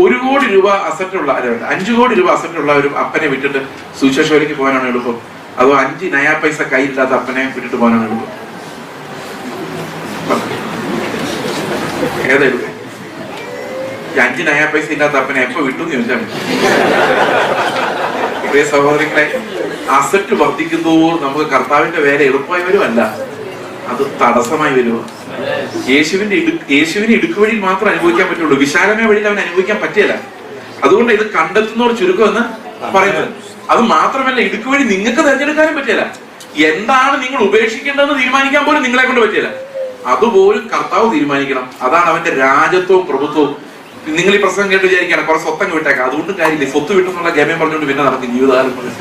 1 കോടി രൂപ അസറ്റുള്ള 5 കോടി രൂപ അസറ്റുള്ള ഒരു അപ്പനെ വിട്ടിട്ട് സുവിശേഷ വേലയ്ക്ക് പോകാനാണ് എളുപ്പം, അതോ 5 നയാ പൈസ കയ്യിലില്ലാത്ത അപ്പനെ വിട്ടിട്ട് പോകാനാണ് എളുപ്പം? ഏതാ എളുപ്പം? 5 നയാ പൈസ ഇല്ലാത്ത അപ്പനെ എപ്പോ വിട്ടു എന്ന് ചോദിച്ചാൽ പ്രിയ സഹോദരങ്ങളെ, അസറ്റ് വർദ്ധിക്കുമ്പോൾ നമുക്ക് കർത്താവിന്റെ വേല എളുപ്പമായി വരുമല്ല, അത് തടസ്സമായി വരുമോ? യേശുവിനെ ഇടുക്ക് വഴിയിൽ മാത്രം അനുഭവിക്കാൻ പറ്റുള്ളൂ, വിശാലമായ വഴിയിൽ അവൻ അനുഭവിക്കാൻ പറ്റില്ല. അതുകൊണ്ട് ഇത് കണ്ടെത്തുന്നവർ ചുരുക്കം എന്ന് പറയുന്നത്. അത് മാത്രമല്ല, ഇടുക്ക് വഴി നിങ്ങൾക്ക് തിരഞ്ഞെടുക്കാനും പറ്റില്ല. എന്താണ് നിങ്ങൾ ഉപേക്ഷിക്കേണ്ടതെന്ന് തീരുമാനിക്കാൻ പോലും നിങ്ങളെ കൊണ്ട് പറ്റില്ല. അതുപോലും കർത്താവ് തീരുമാനിക്കണം. അതാണ് അവന്റെ രാജത്വവും പ്രഭുത്വവും. നിങ്ങൾ ഈ പ്രസംഗം കേട്ട് വിചാരിക്കണം കുറെ സ്വത്തങ്ങ് വിട്ടേക്കാം, അതുകൊണ്ടും കാര്യമില്ല. സ്വത്ത് വിട്ടെന്നുള്ള ഗമയം പറഞ്ഞുകൊണ്ട് പിന്നെ നടക്കും ജീവിതകാലം പോലെ.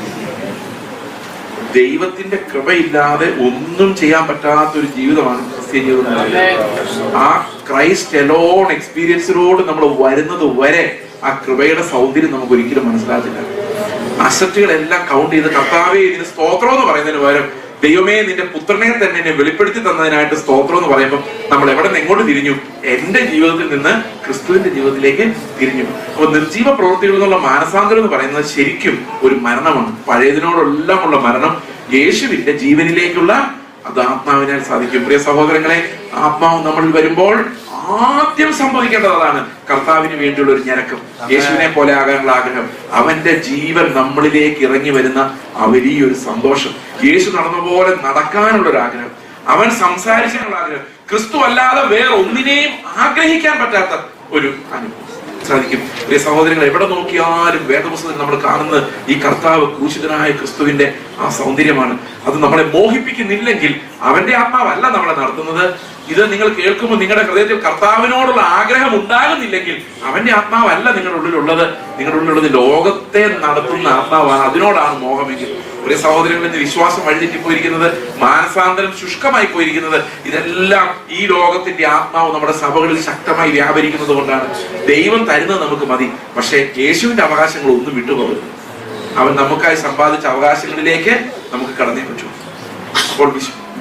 ദൈവത്തിന്റെ കൃപയില്ലാതെ ഒന്നും ചെയ്യാൻ പറ്റാത്ത ഒരു ജീവിതമാണ് ക്രിസ്ത്യൻ ജീവിതം. ആ ക്രൈസ്റ്റ് എലോൺ എക്സ്പീരിയൻസിനോട് നമ്മൾ വരുന്നത് വരെ ആ കൃപയുടെ സൗന്ദര്യം നമുക്ക് ഒരിക്കലും മനസ്സിലാകില്ല. അസറ്റുകളെല്ലാം കൗണ്ട് ചെയ്ത് കർത്താവേ ഇതിന് സ്തോത്രം എന്ന് പറയുന്നതിന് പകരം ദൈവമേ നിന്റെ പുത്രനെ തന്നെ എന്നെ വെളിപ്പെടുത്തി തന്നതിനായിട്ട് സ്തോത്രം എന്ന് പറയുമ്പോൾ നമ്മൾ എവിടെ നിന്ന് എങ്ങോട്ട് തിരിഞ്ഞു? എന്റെ ജീവിതത്തിൽ നിന്ന് ക്രിസ്തുവിന്റെ ജീവിതത്തിലേക്ക് തിരിഞ്ഞു. അപ്പൊ നിർജീവ പ്രവൃത്തികൾ എന്നുള്ള മാനസാന്തരം എന്ന് പറയുന്നത് ശരിക്കും ഒരു മരണമാണ്. പഴയതിനോടെല്ലാം ഉള്ള മരണം യേശുവിന്റെ ജീവനിലേക്കുള്ള അത് ആത്മാവിനാൽ സാധിക്കും. പ്രിയ സഹോദരങ്ങളെ, ആത്മാവ് നമ്മളിൽ വരുമ്പോൾ ആദ്യം സംഭവിക്കേണ്ടത് അതാണ്. കർത്താവിന് വേണ്ടിയുള്ള ഒരു ഞരക്കം, യേശുവിനെ പോലെ ആകാനുള്ള ആഗ്രഹം, അവന്റെ ജീവൻ നമ്മളിലേക്ക് ഇറങ്ങി വരുന്ന ആ വലിയൊരു സന്തോഷം, യേശു നടന്ന പോലെ നടക്കാനുള്ള ഒരു ആഗ്രഹം, അവൻ സംസാരിക്കാനുള്ള ആഗ്രഹം, ക്രിസ്തു അല്ലാതെ വേറെ ഒന്നിനെയും ആഗ്രഹിക്കാൻ പറ്റാത്ത ഒരു അനുഭവം സാധിക്കും. പ്രിയ സഹോദരങ്ങൾ, എവിടെ നോക്കിയാലും വേദപുസ്തകത്തിൽ നമ്മൾ കാണുന്നത് ഈ കർത്താവ് ക്രൂശിതനായ ക്രിസ്തുവിന്റെ ആ സൗന്ദര്യമാണ്. അത് നമ്മളെ മോഹിപ്പിക്കുന്നില്ലെങ്കിൽ അവന്റെ ആത്മാവല്ല നമ്മളെ നടത്തുന്നത്. ഇത് നിങ്ങൾ കേൾക്കുമ്പോൾ നിങ്ങളുടെ ഹൃദയത്തിൽ കർത്താവിനോടുള്ള ആഗ്രഹം ഉണ്ടാകുന്നില്ലെങ്കിൽ അവന്റെ ആത്മാവല്ല നിങ്ങളുടെ ഉള്ളിലുള്ളത്. നിങ്ങളുടെ ഉള്ളിലുള്ളത് ലോകത്തെ നടത്തുന്ന ആത്മാവാണ്. അതിനോടാണ് മോഹമെങ്കിൽ പ്രിയ സഹോദരങ്ങളിൽ വിശ്വാസം വഴിതെറ്റിപ്പോയിരിക്കുന്നത്, മാനസാന്തരം ശുഷ്കമായി പോയിരിക്കുന്നത്, ഇതെല്ലാം ഈ ലോകത്തിന്റെ ആത്മാവ് നമ്മുടെ സഭകളിൽ ശക്തമായി വ്യാപരിക്കുന്നത് കൊണ്ടാണ്. ദൈവം തരുന്നത് നമുക്ക് മതി, പക്ഷേ യേശുവിന്റെ അവകാശങ്ങൾ ഒന്നും വിട്ടുപോകരുത്. അവൻ നമുക്കായി സമ്പാദിച്ച അവകാശങ്ങളിലേക്ക് നമുക്ക് കടന്നേ പറ്റൂ. അപ്പോൾ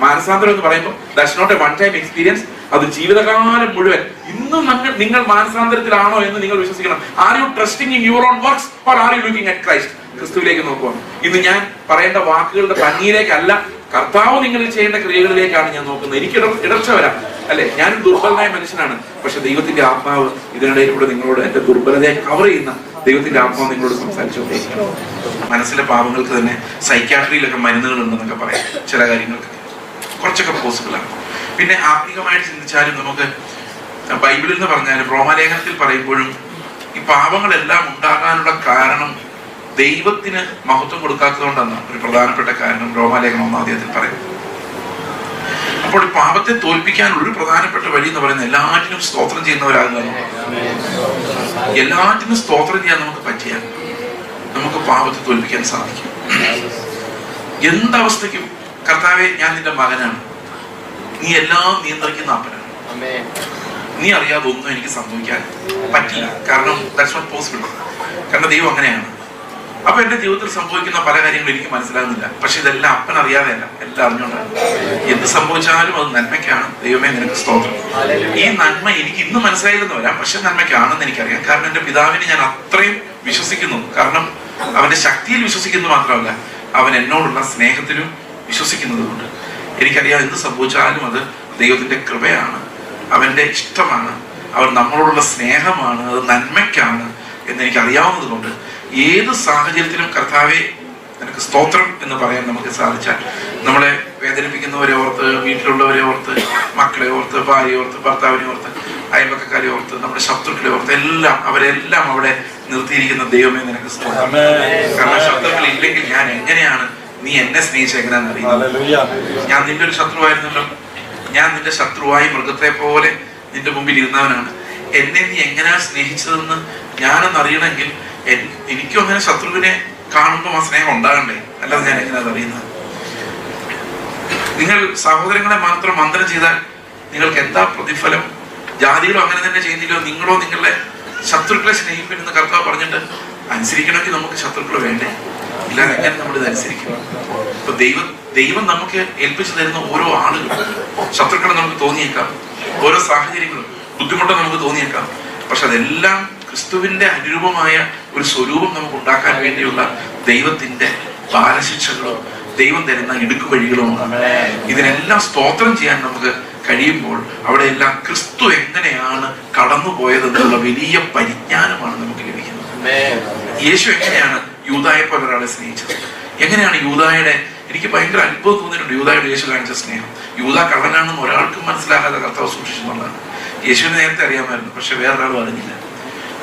മാനസാന്തരം എന്ന് പറയുമ്പോൾ that's not a one time experience, അത് ജീവിതകാലം മുഴുവൻ. ഇന്നും നിങ്ങൾ മാനസാന്തരത്തിലാണോ എന്ന് നിങ്ങൾ വിശ്വസിക്കണം. Are you trusting in your own works or are you looking at Christ? ക്രിസ്തുവിലേക്ക് നോക്കുക. ഇന്ന് ഞാൻ പറയേണ്ട വാക്കുകളുടെ ഭംഗിയിലേക്കല്ല, കർത്താവ് നിങ്ങളിൽ ചെയ്യേണ്ട ക്രിയകളിലേക്കാണ് ഞാൻ നോക്കുന്നത്. എനിക്ക് ഇടർച്ച വരാം, അല്ലെ, ഞാൻ ദുർബലനായ മനുഷ്യനാണ്. പക്ഷെ ദൈവത്തിന്റെ ആത്മാവ് ഇതിനിടയിലൂടെ നിങ്ങളോട് എന്റെ ദുർബലതയെ കവർ ചെയ്യുന്ന ദൈവത്തിന്റെ ആത്മാവ് നിങ്ങളോട് സംസാരിച്ചുകൊണ്ടേയിരിക്കും. മനസ്സിലെ പാവങ്ങൾക്ക് തന്നെ സൈക്യാട്രിയിലൊക്കെ മരുന്നുകൾ ഉണ്ടെന്നൊക്കെ പറയാം. ചില കാര്യങ്ങൾക്ക് കുറച്ചൊക്കെ പോസിബിളാണ്. പിന്നെ ആത്മീകമായിട്ട് ചിന്തിച്ചാലും നമുക്ക് ബൈബിളിൽ നിന്ന് പറഞ്ഞാലും റോമാലേഖനത്തിൽ പറയുമ്പോഴും ഈ പാപങ്ങളെല്ലാം ഉണ്ടാകാനുള്ള കാരണം ദൈവത്തിന് മഹത്വം കൊടുക്കാത്തതുകൊണ്ടെന്ന് ഒരു പ്രധാനപ്പെട്ട കാരണം റോമാലേഖനം 1-ാം അധ്യായത്തിൽ പറയും. അപ്പോൾ പാപത്തെ തോൽപ്പിക്കാനുള്ള ഒരു പ്രധാനപ്പെട്ട വഴി എന്ന് പറയുന്നത് എല്ലാറ്റിനും സ്തോത്രം ചെയ്യുന്നവരാകുക. എല്ലാറ്റിനും സ്തോത്രം ചെയ്യാൻ നമുക്ക് പറ്റിയാൽ നമുക്ക് പാപത്തെ തോൽപ്പിക്കാൻ സാധിക്കും. എന്തവസ്ഥയ്ക്കും കർത്താവെ ഞാൻ നിന്റെ മകനാണ്, നീ എല്ലാം നിയന്ത്രിക്കുന്ന അപ്പനാണ്, നീ അറിയാതെ ഒന്നും എനിക്ക് സംഭവിക്കാൻ പറ്റില്ല. കാരണം ദാറ്റ്സ് നോട്ട് പോസിബിൾ. കാരണം ദൈവം അങ്ങനെയാണ്. അപ്പൊ എന്റെ ജീവിതത്തിൽ സംഭവിക്കുന്ന പല കാര്യങ്ങളും എനിക്ക് മനസ്സിലാകുന്നില്ല. പക്ഷെ ഇതെല്ലാം അപ്പൻ അറിയാതെയല്ല, എല്ലാം അറിഞ്ഞുകൊണ്ടാണ്. എന്ത് സംഭവിച്ചാലും അത് നന്മയ്ക്കാണ്. ദൈവമേ നിനക്ക് സ്തോത്രം. ഈ നന്മ എനിക്ക് ഇന്ന് മനസ്സിലായില്ലെന്ന് വരാം, പക്ഷെ നന്മയ്ക്കാണെന്ന് എനിക്കറിയാം. കാരണം എന്റെ പിതാവിനെ ഞാൻ അത്രയും വിശ്വസിക്കുന്നു. കാരണം അവന്റെ ശക്തിയിൽ വിശ്വസിക്കുന്നത് മാത്രമല്ല, അവൻ എന്നോടുള്ള സ്നേഹത്തിലും വിശ്വസിക്കുന്നത് കൊണ്ട് എനിക്കറിയാം എന്ത് സംഭവിച്ചാലും അത് ദൈവത്തിന്റെ കൃപയാണ്, അവന്റെ ഇഷ്ടമാണ്, അവൻ നമ്മളോടുള്ള സ്നേഹമാണ്, അത് നന്മയ്ക്കാണ് എന്നെനിക്ക് അറിയാവുന്നത് കൊണ്ട് ഏത് സാഹചര്യത്തിലും കർത്താവെ നിനക്ക് സ്തോത്രം എന്ന് പറയാൻ നമുക്ക് സാധിച്ചാൽ, നമ്മളെ വേദനിപ്പിക്കുന്നവരെ ഓർത്ത്, വീട്ടിലുള്ളവരെ ഓർത്ത്, മക്കളെ ഓർത്ത്, ഭാര്യയെ ഓർത്ത്, ഭർത്താവിനെ ഓർത്ത്, അയൽവക്കക്കാരെ ഓർത്ത്, നമ്മുടെ ശത്രുക്കളെ ഓർത്ത്, എല്ലാം അവരെല്ലാം അവിടെ നിർത്തിയിരിക്കുന്ന ദൈവമേ നിനക്ക് സ്തോത്രം. കാരണം ശത്രുക്കൾ ഇല്ലെങ്കിൽ ഞാൻ എങ്ങനെയാണ്, നീ എന്നെ സ്നേഹിച്ച എങ്ങനെയാണെന്ന് അറിയുന്നത്. ഞാൻ നിന്റെ ഒരു ശത്രുവായിരുന്നല്ലോ, ഞാൻ നിന്റെ ശത്രുവായി മൃഗത്തെ പോലെ നിന്റെ മുമ്പിൽ ഇരുന്നവനാണ്. എന്നെ നീ എങ്ങനെയാ സ്നേഹിച്ചതെന്ന് ഞാനെന്ന് അറിയണമെങ്കിൽ എനിക്കും അങ്ങനെ ശത്രുവിനെ കാണുമ്പോൾ ആ സ്നേഹം ഉണ്ടാകണ്ടേ, അല്ലാതെ ഞാൻ എങ്ങനെയാ അറിയുന്നത്? നിങ്ങൾ സഹോദരങ്ങളെ മാത്രം വന്ദനം ചെയ്താൽ നിങ്ങൾക്ക് എന്താ പ്രതിഫലം? ജാതികളോ അങ്ങനെ തന്നെ ചെയ്യുന്നില്ലോ, നിങ്ങളോ നിങ്ങളുടെ ശത്രുക്കളെ സ്നേഹിക്കുമെന്ന് കർത്താവ് പറഞ്ഞിട്ട് അനുസരിക്കണമെങ്കിൽ നമുക്ക് ശത്രുക്കൾ വേണ്ടേ? ഇല്ലാതെ എങ്ങനെ നമ്മളിത് അനുസരിക്കും? ഇപ്പൊ ദൈവം നമുക്ക് ഏൽപ്പിച്ചു തരുന്ന ഓരോ ആളുകളും ശത്രുക്കളെ നമുക്ക് തോന്നിയേക്കാം, ഓരോ സാഹചര്യങ്ങളും ബുദ്ധിമുട്ട് നമുക്ക് തോന്നിയേക്കാം. പക്ഷെ അതെല്ലാം ക്രിസ്തുവിന്റെ അനുരൂപമായ ഒരു സ്വരൂപം നമുക്ക് ഉണ്ടാക്കാൻ വേണ്ടിയുള്ള ദൈവത്തിന്റെ ബാലശിക്ഷകളോ ദൈവം തരുന്ന ഇടുക്കുവഴികളുമാണ്. ഇതിനെല്ലാം സ്തോത്രം ചെയ്യാൻ നമുക്ക് കഴിയുമ്പോൾ അവിടെയെല്ലാം ക്രിസ്തു എങ്ങനെയാണ് കടന്നുപോയതെന്നുള്ള വലിയ പരിജ്ഞാനമാണ് നമുക്ക് ലഭിക്കുന്നത്. യേശു എങ്ങനെയാണ് യൂദായെ പോലെ ഒരാളെ സ്നേഹിച്ചത്, എങ്ങനെയാണ് യൂദായുടെ, എനിക്ക് ഭയങ്കര അത്ഭുതം തോന്നിയിട്ടുണ്ട് യൂദായുടെ യേശു കാണിച്ച സ്നേഹം. യൂദ കള്ളനാണെന്ന് ഒരാൾക്കും മനസ്സിലാകാതെ കർത്താവ് സൂക്ഷിച്ചെന്നുള്ളതാണ്. യേശുവിനെ നേരത്തെ അറിയാമായിരുന്നു, പക്ഷെ വേറൊരാളും അറിഞ്ഞില്ല.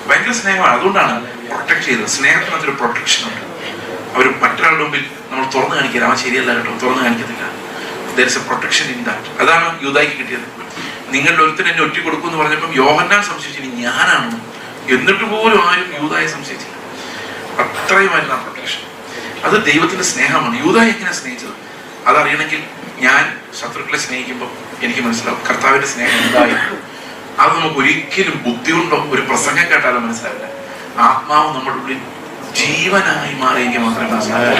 ഭയങ്കര സ്നേഹമാണ്, അതുകൊണ്ടാണ് പ്രൊട്ടക്ട് ചെയ്തത്. സ്നേഹത്തിനകത്തൊരു പ്രൊട്ടക്ഷൻ ഉണ്ട്. അവർ മറ്റൊരാളുടെ മുമ്പിൽ നമ്മൾ തുറന്നു കാണിക്കില്ല, അവൻ ശരിയല്ല കേട്ടോ, തുറന്നു കാണിക്കത്തില്ല. there is a protection in that. അതാണ് യൂദായ്ക്ക് കിട്ടിയത്. നിങ്ങളുടെ ഒരുത്തൻ എന്നെ ഒറ്റ കൊടുക്കും എന്ന് പറഞ്ഞപ്പം യോഹന്നാൻ സംശയിച്ചു ഇനി ഞാനാണോ, എന്നിട്ട് പോലും ആരും യൂദായെ സംശയിച്ചില്ല. അത്രയുമായിരുന്നു ആ പ്രൊട്ടക്ഷൻ. അത് ദൈവത്തിന്റെ സ്നേഹമാണ്. യൂദായെ എങ്ങനെ സ്നേഹിച്ചത് അതറിയണമെങ്കിൽ ഞാൻ ശത്രുക്കളെ സ്നേഹിക്കുമ്പോൾ എനിക്ക് മനസ്സിലാവും കർത്താവിന്റെ സ്നേഹം എന്തായിരുന്നു. അത് നമുക്ക് ഒരിക്കലും ബുദ്ധി കൊണ്ടോ ഒരു പ്രസംഗം കേട്ടാലോ മനസ്സിലാവില്ല. ആത്മാവ് നമ്മുടെ ഉള്ളിൽ ജീവനായി മാറിയെങ്കിൽ മാത്രമേ മനസ്സിലാവൂ.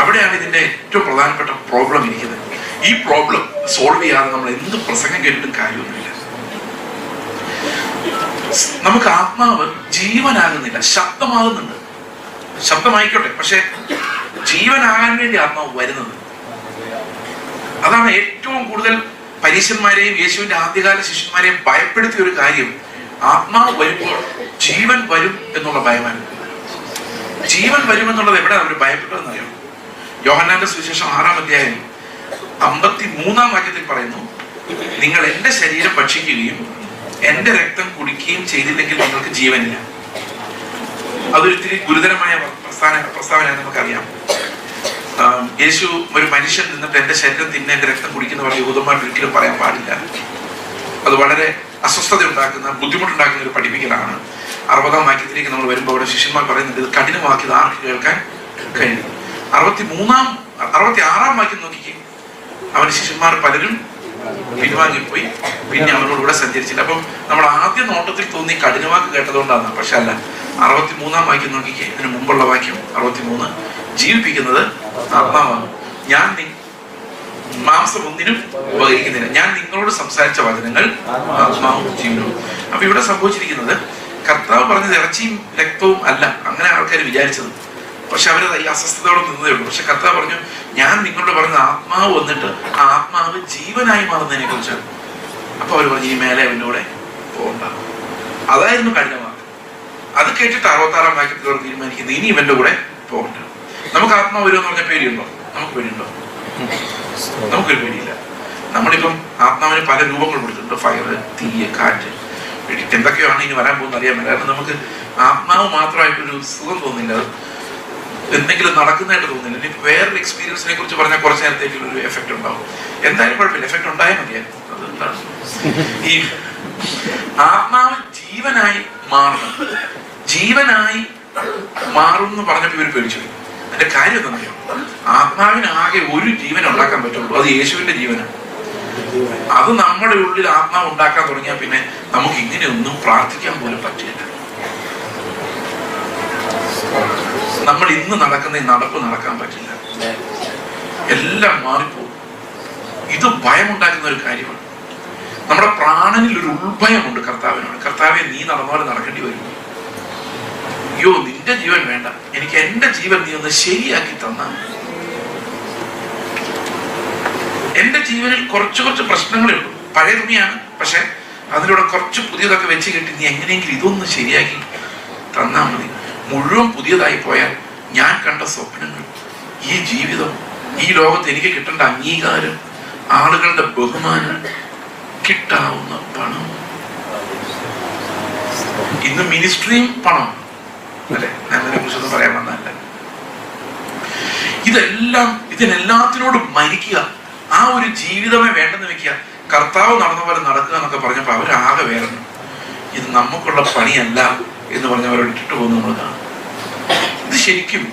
അവിടെയാണ് ഇതിന്റെ ഏറ്റവും പ്രധാനപ്പെട്ട പ്രോബ്ലം ഇരിക്കുന്നത്. ഈ പ്രോബ്ലം സോൾവ് ചെയ്യാതെ നമ്മൾ എന്ത് പ്രസംഗം കേട്ടിട്ടും കാര്യമൊന്നുമില്ല. നമുക്ക് ആത്മാവ് ജീവനാകുന്നില്ല, ശബ്ദമാകുന്നുണ്ട്. ശബ്ദമായിക്കോട്ടെ, പക്ഷെ ജീവനാകാൻ വേണ്ടി ആത്മാവ് വരുന്നത്. അതാണ് ഏറ്റവും കൂടുതൽ പരീശന്മാരെയും യേശുവിന്റെ ആദ്യകാല ശിഷ്യന്മാരെയും ഭയപ്പെടുത്തിയ ഒരു കാര്യം. ആത്മാവ് വരുമ്പോൾ ജീവൻ വരും എന്നുള്ള ഭയമാണ്. ജീവൻ വരുമെന്നുള്ളത് എവിടെ അവർ ഭയപ്പെട്ടതെന്നറിയാം. യോഹന്നാന്റെ സുവിശേഷം 6-ാം അധ്യായം 53-ാം വാക്യത്തിൽ പറയുന്നു, നിങ്ങൾ എന്റെ ശരീരം ഭക്ഷിക്കുകയും എന്റെ രക്തം കുടിക്കുകയും ചെയ്തില്ലെങ്കിൽ നിങ്ങൾക്ക് ജീവനില്ല. അതൊരിത്തിരി ഗുരുതരമായ പ്രസ്താവന നമുക്കറിയാം. യേശു ഒരു മനുഷ്യൻ നിന്നിട്ട് എന്റെ ശരീരം തിന്നെ എന്റെ രക്തം കുടിക്കുന്ന പറഞ്ഞ യൂദന്മാർ ഒരിക്കലും പറയാൻ പാടില്ല. അത് വളരെ അസ്വസ്ഥത ഉണ്ടാക്കുന്ന, ബുദ്ധിമുട്ടുണ്ടാക്കുന്ന ഒരു പഠിപ്പിക്കലാണ്. 60-ാം വാക്യത്തിലേക്ക് നമ്മൾ വരുമ്പോൾ അവിടെ ശിഷ്യന്മാർ പറയുന്നുണ്ട് ഇത് കഠിനമാക്കിയത് ആർക്ക് കേൾക്കാൻ കഴിയും. 66-ാം വാക്യം നോക്കിക്കേ, അവന്റെ ശിഷ്യന്മാർ പലരും പിൻവാങ്ങിപ്പോയി, പിന്നെ അവനോടുകൂടെ സഞ്ചരിച്ചില്ല. അപ്പം നമ്മൾ ആദ്യ നോട്ടത്തിൽ തോന്നി കഠിനവാക്ക് കേട്ടതുകൊണ്ടാണ്, പക്ഷെ അല്ല. 63-ാം വാക്യം നോക്കിക്കേ, ഇതിന് മുമ്പുള്ള വാക്യം 63, ജീവിപ്പിക്കുന്നത് ആത്മാവാണ്, ഞാൻ മാംസം ഒന്നിനും ഉപകരിക്കുന്നില്ല, ഞാൻ നിങ്ങളോട് സംസാരിച്ച വചനങ്ങൾ ആത്മാവും ജീവനവും. അപ്പൊ ഇവിടെ സംഭവിച്ചിരിക്കുന്നത് കർത്താവ് പറഞ്ഞത് ഇറച്ചിയും രക്തവും അല്ല, അങ്ങനെ ആൾക്കാർ വിചാരിച്ചത്. പക്ഷെ അവരത് ഈ അസ്വസ്ഥതയോടെ നിന്നതേ ഉള്ളൂ. പക്ഷെ കർത്താവ് പറഞ്ഞു ഞാൻ നിങ്ങളോട് പറഞ്ഞ ആത്മാവ് വന്നിട്ട് ആ ആത്മാവ് ജീവനായി മാറുന്നതിനെ കുറിച്ചാണ്. അപ്പൊ അവർ പറഞ്ഞു ഈ മേലെ അവൻ്റെ കൂടെ പോകണ്ട. അതായിരുന്നു കഠിനവാക്ക്. അത് കേട്ടിട്ട് 66-ാം വാക്യത്തിൽ അവർ തീരുമാനിക്കുന്നത് ഇനി ഇവന്റെ കൂടെ പോകണ്ട. നമുക്ക് ആത്മാവ് വരുമെന്ന് പറഞ്ഞ പേടിയുണ്ടോ? നമുക്ക് പേടിയുണ്ടോ? നമുക്കൊരു പേടിയില്ല. നമ്മളിപ്പം ആത്മാവിന് പല രൂപങ്ങൾ കൊടുത്തിട്ടുണ്ട്. ഫയർ, തീയ്, കാറ്റ്, എന്തൊക്കെയാണ് ഇനി വരാൻ പോകുന്ന അറിയാൻ പറ്റില്ല. കാരണം നമുക്ക് ആത്മാവ് മാത്രമായിട്ടൊരു സുഖം തോന്നില്ല, എന്തെങ്കിലും നടക്കുന്നതായിട്ട് തോന്നില്ല. ഇനി വേറൊരു എക്സ്പീരിയൻസിനെ കുറിച്ച് പറഞ്ഞാൽ കുറച്ച് നേരത്തേക്ക് ഒരു എഫക്റ്റ് ഉണ്ടാവും. എന്തായാലും കുഴപ്പമില്ല, എഫക്റ്റ് ഉണ്ടായാൽ മതിയായിരുന്നു. അതെന്താണ് ഈ ആത്മാവ് ജീവനായി മാറണം. ജീവനായി മാറും എന്ന് പറഞ്ഞപ്പോൾ ഇവർ പേടിച്ചു. അതിന്റെ കാര്യം എന്താണെന്നറിയോ? ആത്മാവിന് ആകെ ഒരു ജീവൻ ഉണ്ടാക്കാൻ പറ്റുള്ളൂ, അത് യേശുവിന്റെ ജീവനാണ്. അത് നമ്മുടെ ഉള്ളിൽ ആത്മാവ് ഉണ്ടാക്കാൻ തുടങ്ങിയാൽ പിന്നെ നമുക്ക് ഇങ്ങനെയൊന്നും പ്രാർത്ഥിക്കാൻ പോലും പറ്റില്ല. നമ്മൾ ഇന്ന് നടക്കുന്ന ഈ നടപ്പ് നടക്കാൻ പറ്റില്ല, എല്ലാം മാറിപ്പോകും. ഇത് ഭയമുണ്ടാക്കുന്ന ഒരു കാര്യമാണ്. നമ്മുടെ പ്രാണനിൽ ഒരു ഉൾഭയമുണ്ട് കർത്താവിനോട്. കർത്താവെ നീ നടന്നപോലെ നടക്കേണ്ടി വരും. അയ്യോ നിന്റെ ജീവൻ വേണ്ട, എനിക്ക് എന്റെ ജീവൻ നീ ഒന്ന് ശരിയാക്കി തന്നാൽ. എന്റെ ജീവനിൽ കുറച്ച് പ്രശ്നങ്ങളേ ഉള്ളൂ, പഴയ തുണിയാണ്, പക്ഷെ അതിലൂടെ കുറച്ച് പുതിയതൊക്കെ വെച്ച് കെട്ടി നീ എങ്ങനെയെങ്കിലും ഇതൊന്ന് ശരിയാക്കി തന്നാൽ മതി. മുഴുവൻ പുതിയതായി പോയാൽ ഞാൻ കണ്ട സ്വപ്നങ്ങൾ, ഈ ജീവിതം, ഈ ലോകത്ത് എനിക്ക് കിട്ടേണ്ട അംഗീകാരം, ആളുകളുടെ ബഹുമാനം, കിട്ടാവുന്ന പണം, ഇന്ന് മിനിസ്ട്രിയും പണം അല്ലെ, ഞാൻ അതിനെ കുറിച്ചൊന്നും പറയാൻ വന്നതല്ല. ഇതിനെല്ലാത്തിനോടും മരിക്കുക, ആ ഒരു ജീവിതമേ വേണ്ടെന്ന് വെക്കുക. കർത്താവ് നടന്ന പോലെ നടക്കുക എന്നൊക്കെ പറഞ്ഞപ്പോൾ അവരാകെ വേറെന്നു. ഇത് നമുക്കുള്ള പണിയല്ല എന്ന് പറഞ്ഞവരോട് ഇട്ടിട്ട് പോകുന്നു നമ്മൾ കാണും. ഇത് ശരിക്കും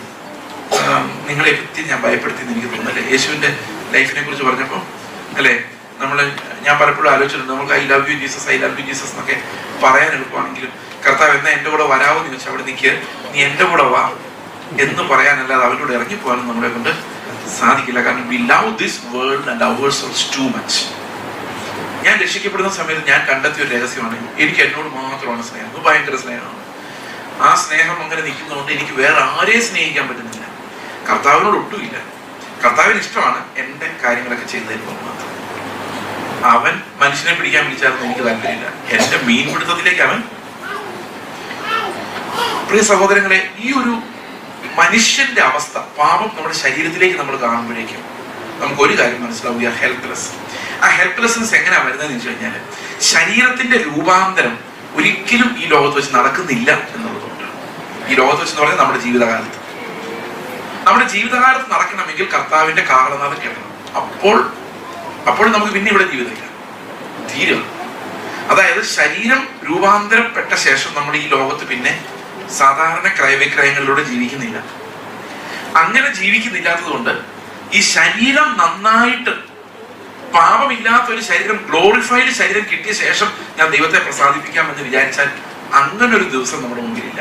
നിങ്ങളെ പറ്റി ഞാൻ ഭയപ്പെടുത്തിയെന്ന് എനിക്ക് തോന്നുന്നല്ലേ. യേശുവിന്റെ ലൈഫിനെ കുറിച്ച് പറഞ്ഞപ്പോൾ അല്ലെ, ഞാൻ പലപ്പോഴും ആലോചിച്ചിട്ടുണ്ട്, നമുക്ക് I love you Jesus, I love you Jesus എന്നൊക്കെ പറയാൻ എളുപ്പമാണെങ്കിലും കർത്താവ് എന്നാ എന്റെ കൂടെ വരാമെന്ന് ചോദിച്ചാൽ അവിടെ നിൽക്കുക, നീ എന്റെ കൂടെ വാ എന്ന് പറയാനല്ലാതെ അവരുടെ കൂടെ ഇറങ്ങിപ്പോകാനും നമ്മളെ കൊണ്ട് സാധിക്കില്ല. കാരണം we love this world and ourselves too much. ഞാൻ രക്ഷിക്കപ്പെടുന്ന സമയത്ത് ഞാൻ കണ്ടെത്തിയ ഒരു രഹസ്യമാണ്, എനിക്ക് എന്നോട് മാത്രമാണ് സ്നേഹം. ഭയങ്കര സ്നേഹമാണ്. ആ സ്നേഹം അങ്ങനെ നിൽക്കുന്നതുകൊണ്ട് എനിക്ക് വേറെ ആരെയും സ്നേഹിക്കാൻ പറ്റുന്നില്ല. കർത്താവിനോട് ഒട്ടുമില്ല. കർത്താവിന് ഇഷ്ടമാണ് എൻ്റെ കാര്യങ്ങളൊക്കെ ചെയ്തു തരുമ്പോൾ മാത്രം. അവൻ മനുഷ്യനെ പിടിക്കാൻ വിളിച്ചാലൊന്നും എനിക്ക് താല്പര്യമില്ല. എൻ്റെ മീൻപിടുത്തത്തിലേക്ക് അവൻ. പ്രിയ സഹോദരങ്ങളെ, ഈ ഒരു മനുഷ്യന്റെ അവസ്ഥ, പാപം നമ്മുടെ ശരീരത്തിലേക്ക് നമ്മൾ കാണുമ്പോഴേക്കും നമുക്ക് ഒരു കാര്യം മനസ്സിലാവും, വി ആർ ഹെൽപ്ലെസ്. ആ ഹെൽപ്ലെസ്നെസ് എങ്ങനെയാ വരുന്നതെന്ന് വെച്ച് കഴിഞ്ഞാൽ, ശരീരത്തിന്റെ രൂപാന്തരം ഒരിക്കലും ഈ ലോകത്ത് വെച്ച് നടക്കുന്നില്ല എന്നുള്ളതുകൊണ്ട്. ഈ ലോകത്ത് വെച്ച് എന്ന് പറഞ്ഞാൽ നമ്മുടെ ജീവിതകാലത്ത് നടക്കണമെങ്കിൽ കർത്താവിന്റെ കാരണനാഥം കേൾക്കണം. അപ്പോൾ നമുക്ക് പിന്നെ ഇവിടെ ജീവിതമില്ല, തീരും. അതായത് ശരീരം രൂപാന്തരപ്പെട്ട ശേഷം നമ്മൾ ഈ ലോകത്ത് പിന്നെ സാധാരണ ക്രയവിക്രയങ്ങളിലൂടെ ജീവിക്കുന്നില്ല. അങ്ങനെ ജീവിക്കുന്നില്ലാത്തത് കൊണ്ട് ഈ ശരീരം നന്നായിട്ട്, പാപമില്ലാത്ത ഒരു ശരീരം, ഗ്ലോറിഫൈഡ് ശരീരം കിട്ടിയ ശേഷം ഞാൻ ദൈവത്തെ പ്രസാദിപ്പിക്കാമെന്ന് വിചാരിച്ചാൽ അങ്ങനെ ഒരു ദിവസം നമ്മുടെ മുമ്പിലില്ല.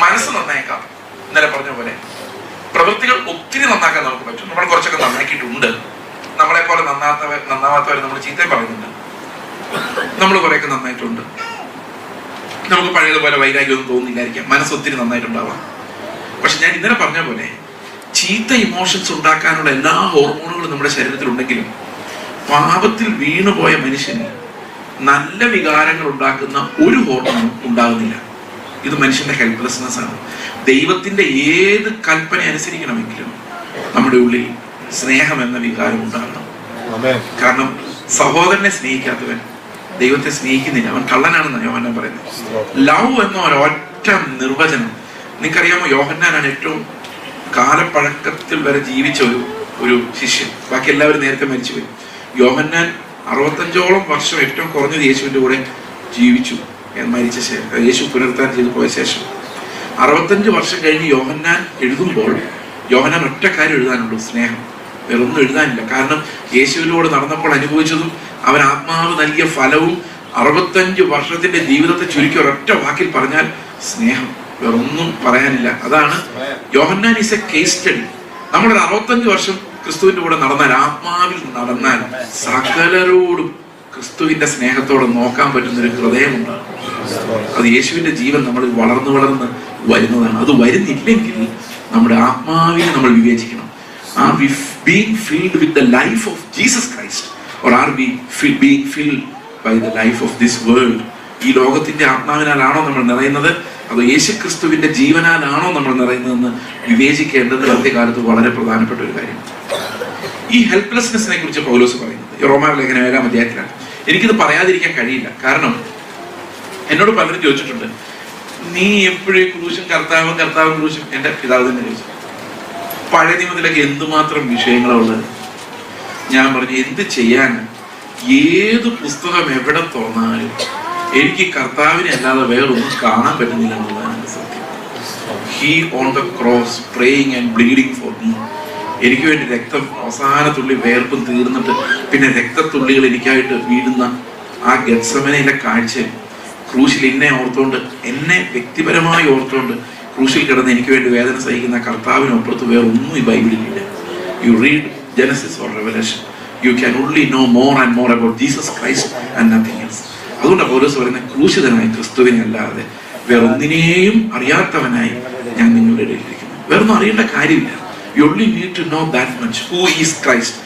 മനസ്സ് നന്നായേക്കാം, ഇന്നലെ പറഞ്ഞ പോലെ. പ്രവൃത്തികൾ ഒത്തിരി നന്നാക്കാൻ നമുക്ക് പറ്റും. നമ്മൾ കുറച്ചൊക്കെ നന്നാക്കിയിട്ടുണ്ട്. നമ്മളെ പോലെ നന്നാവാത്തവർ നമ്മൾ ചീത്തയും പറയുന്നുണ്ട്. നമ്മൾ കുറെയൊക്കെ നന്നായിട്ടുണ്ട്. നമുക്ക് പഴയതുപോലെ വൈരാഗ്യമൊന്നും തോന്നുന്നില്ലായിരിക്കാം, മനസ്സ് ഒത്തിരി നന്നായിട്ടുണ്ടാവാം. പക്ഷെ ഞാൻ ഇന്നലെ പറഞ്ഞ പോലെ ചീത്ത ഇമോഷൻസ് ഉണ്ടാക്കാനുള്ള എല്ലാ ഹോർമോണുകളും നമ്മുടെ ശരീരത്തിൽ ഉണ്ടെങ്കിലും പാപത്തിൽ വീണുപോയ മനുഷ്യന് നല്ല വികാരങ്ങൾ ഉണ്ടാക്കുന്ന ഒരു ഹോർമോണും ഉണ്ടാകുന്നില്ല. ഇത് മനുഷ്യന്റെ ഹെൽപ്ലെസ്നെസ് ആണ്. ദൈവത്തിന്റെ ഏത് കൽപ്പന അനുസരിക്കണമെങ്കിലും നമ്മുടെ ഉള്ളിൽ സ്നേഹം എന്ന വികാരം ഉണ്ടാകണം. കാരണം സഹോദരനെ സ്നേഹിക്കാത്തവൻ ദൈവത്തെ സ്നേഹിക്കുന്നില്ല, അവൻ കള്ളനാണെന്ന് യോഹന്നാൻ പറയുന്നത്. ലവ് എന്ന ഒരൊറ്റ നിർവചനം നിങ്ങൾക്കറിയാമോ? യോഹന്നാനാണ് ഏറ്റവും കാലപ്പഴക്കത്തിൽ വരെ ജീവിച്ച ഒരു ശിഷ്യൻ. ബാക്കി എല്ലാവരും നേരത്തെ മരിച്ചുപോയി. യോഹന്നാൻ 65ഓളം വർഷം ഏറ്റവും കുറഞ്ഞത് യേശുവിന്റെ കൂടെ ജീവിച്ചു. മരിച്ച ശേഷം, യേശു പുനരുത്ഥാനം ചെയ്തു പോയ ശേഷം 65 വർഷം കഴിഞ്ഞ് യോഹന്നാൻ എഴുതുമ്പോൾ യോഹന്നാൻ ഒറ്റ കാര്യം എഴുതാനുള്ളൂ, സ്നേഹം. വേറൊന്നും എഴുതാനില്ല. കാരണം യേശുവിലൂടെ നടന്നപ്പോൾ അനുഭവിച്ചതും അവൻ ആത്മാവ് നൽകിയ ഫലവും 65 വർഷത്തിന്റെ ജീവിതത്തെ ചുരുക്കി ഒരൊറ്റ വാക്കിൽ പറഞ്ഞാൽ സ്നേഹം. വേറൊന്നും പറയാനില്ല. അതാണ് യോഹന്നാൻ ഈസ് എ കേസ് സ്റ്റഡി. നമ്മളൊരു 65 വർഷം ക്രിസ്തുവിന്റെ കൂടെ നടന്നാൽ, ആത്മാവിൽ നടന്നാൽ, സകലരോടും ക്രിസ്തുവിന്റെ സ്നേഹത്തോടെ നോക്കാൻ പറ്റുന്ന ഒരു ഹൃദയമുണ്ടാകും. അത് യേശുവിന്റെ ജീവൻ നമ്മൾ വളർന്ന് വരുന്നതാണ്. അത് വരുന്നില്ലെങ്കിൽ നമ്മുടെ ആത്മാവിനെ നമ്മൾ വിവേചിക്കണം. Are we being filled with the life of Jesus Christ or are we being filled by the life of this world? ഈ ലോകത്തിന്റെ ആത്മാവിനാലാണോ നമ്മൾ നിറയുന്നത്, അതോ യേശു ക്രിസ്തുവിന്റെ ജീവനാലാണോ നമ്മൾ നിറയുന്നതെന്ന് വിവേചിക്കേണ്ടത് അന്ത്യകാലത്ത് വളരെ പ്രധാനപ്പെട്ട ഒരു കാര്യം. ഈ ഹെൽപ്ലെസ്നെസ്സിനെ കുറിച്ച് പൗലോസ് പറയുന്നത് റോമാ ലേഖനം 7-ാം അധ്യായത്തിലാണ്. എനിക്കിത് പറയാതിരിക്കാൻ കഴിയില്ല. കാരണം എന്നോട് പലരും ചോദിച്ചിട്ടുണ്ട്, നീ എപ്പോഴും ക്രൂശും കർത്താവും ക്രൂശും. എന്റെ പിതാവ് തന്നെ ചോദിച്ചു, പഴയ നിയമത്തിലൊക്കെ എന്തുമാത്രം വിഷയങ്ങളുള്ളത്. ഞാൻ പറഞ്ഞു, എന്ത് ചെയ്യാൻ? ഏത് പുസ്തകം എവിടെ തുറന്നാലും എനിക്ക് കർത്താവിനെ അല്ലാതെ വേറൊന്നും കാണാൻ പറ്റുന്നില്ല എന്നുള്ളതാണ് സത്യം. He on the cross praying and bleeding for me. എനിക്ക് വേണ്ടി രക്തം, അവസാന തുള്ളി വേർപ്പും തീർന്നിട്ട് പിന്നെ രക്തത്തുള്ളികൾ എനിക്കായിട്ട് വീഴുന്ന ആ ഗെത്സമനയിലെ കാഴ്ച, ക്രൂശിൽ എന്നെ ഓർത്തുകൊണ്ട്, എന്നെ വ്യക്തിപരമായി ഓർത്തുകൊണ്ട് ക്രൂശിൽ കിടന്ന് എനിക്ക് വേണ്ടി വേദന സഹിക്കുന്ന കർത്താവിനപ്പുറത്ത് വേറൊന്നും ഈ ബൈബിളിലില്ല. You read Genesis or Revelation, you can only know more and more about Jesus Christ and nothing else. അതുകൊണ്ടാണ് പൗലോസ് പറയുന്നത്, ക്രൂശിതനായ ക്രിസ്തുവിനെ അല്ലാതെ വേറൊന്നിനെയും അറിയാത്തവനായി ഞാൻ നിങ്ങളുടെ ഇടയിലിരിക്കുന്നു. വേറൊന്നും അറിയേണ്ട കാര്യമില്ല. You only need to know that much. Who is Christ?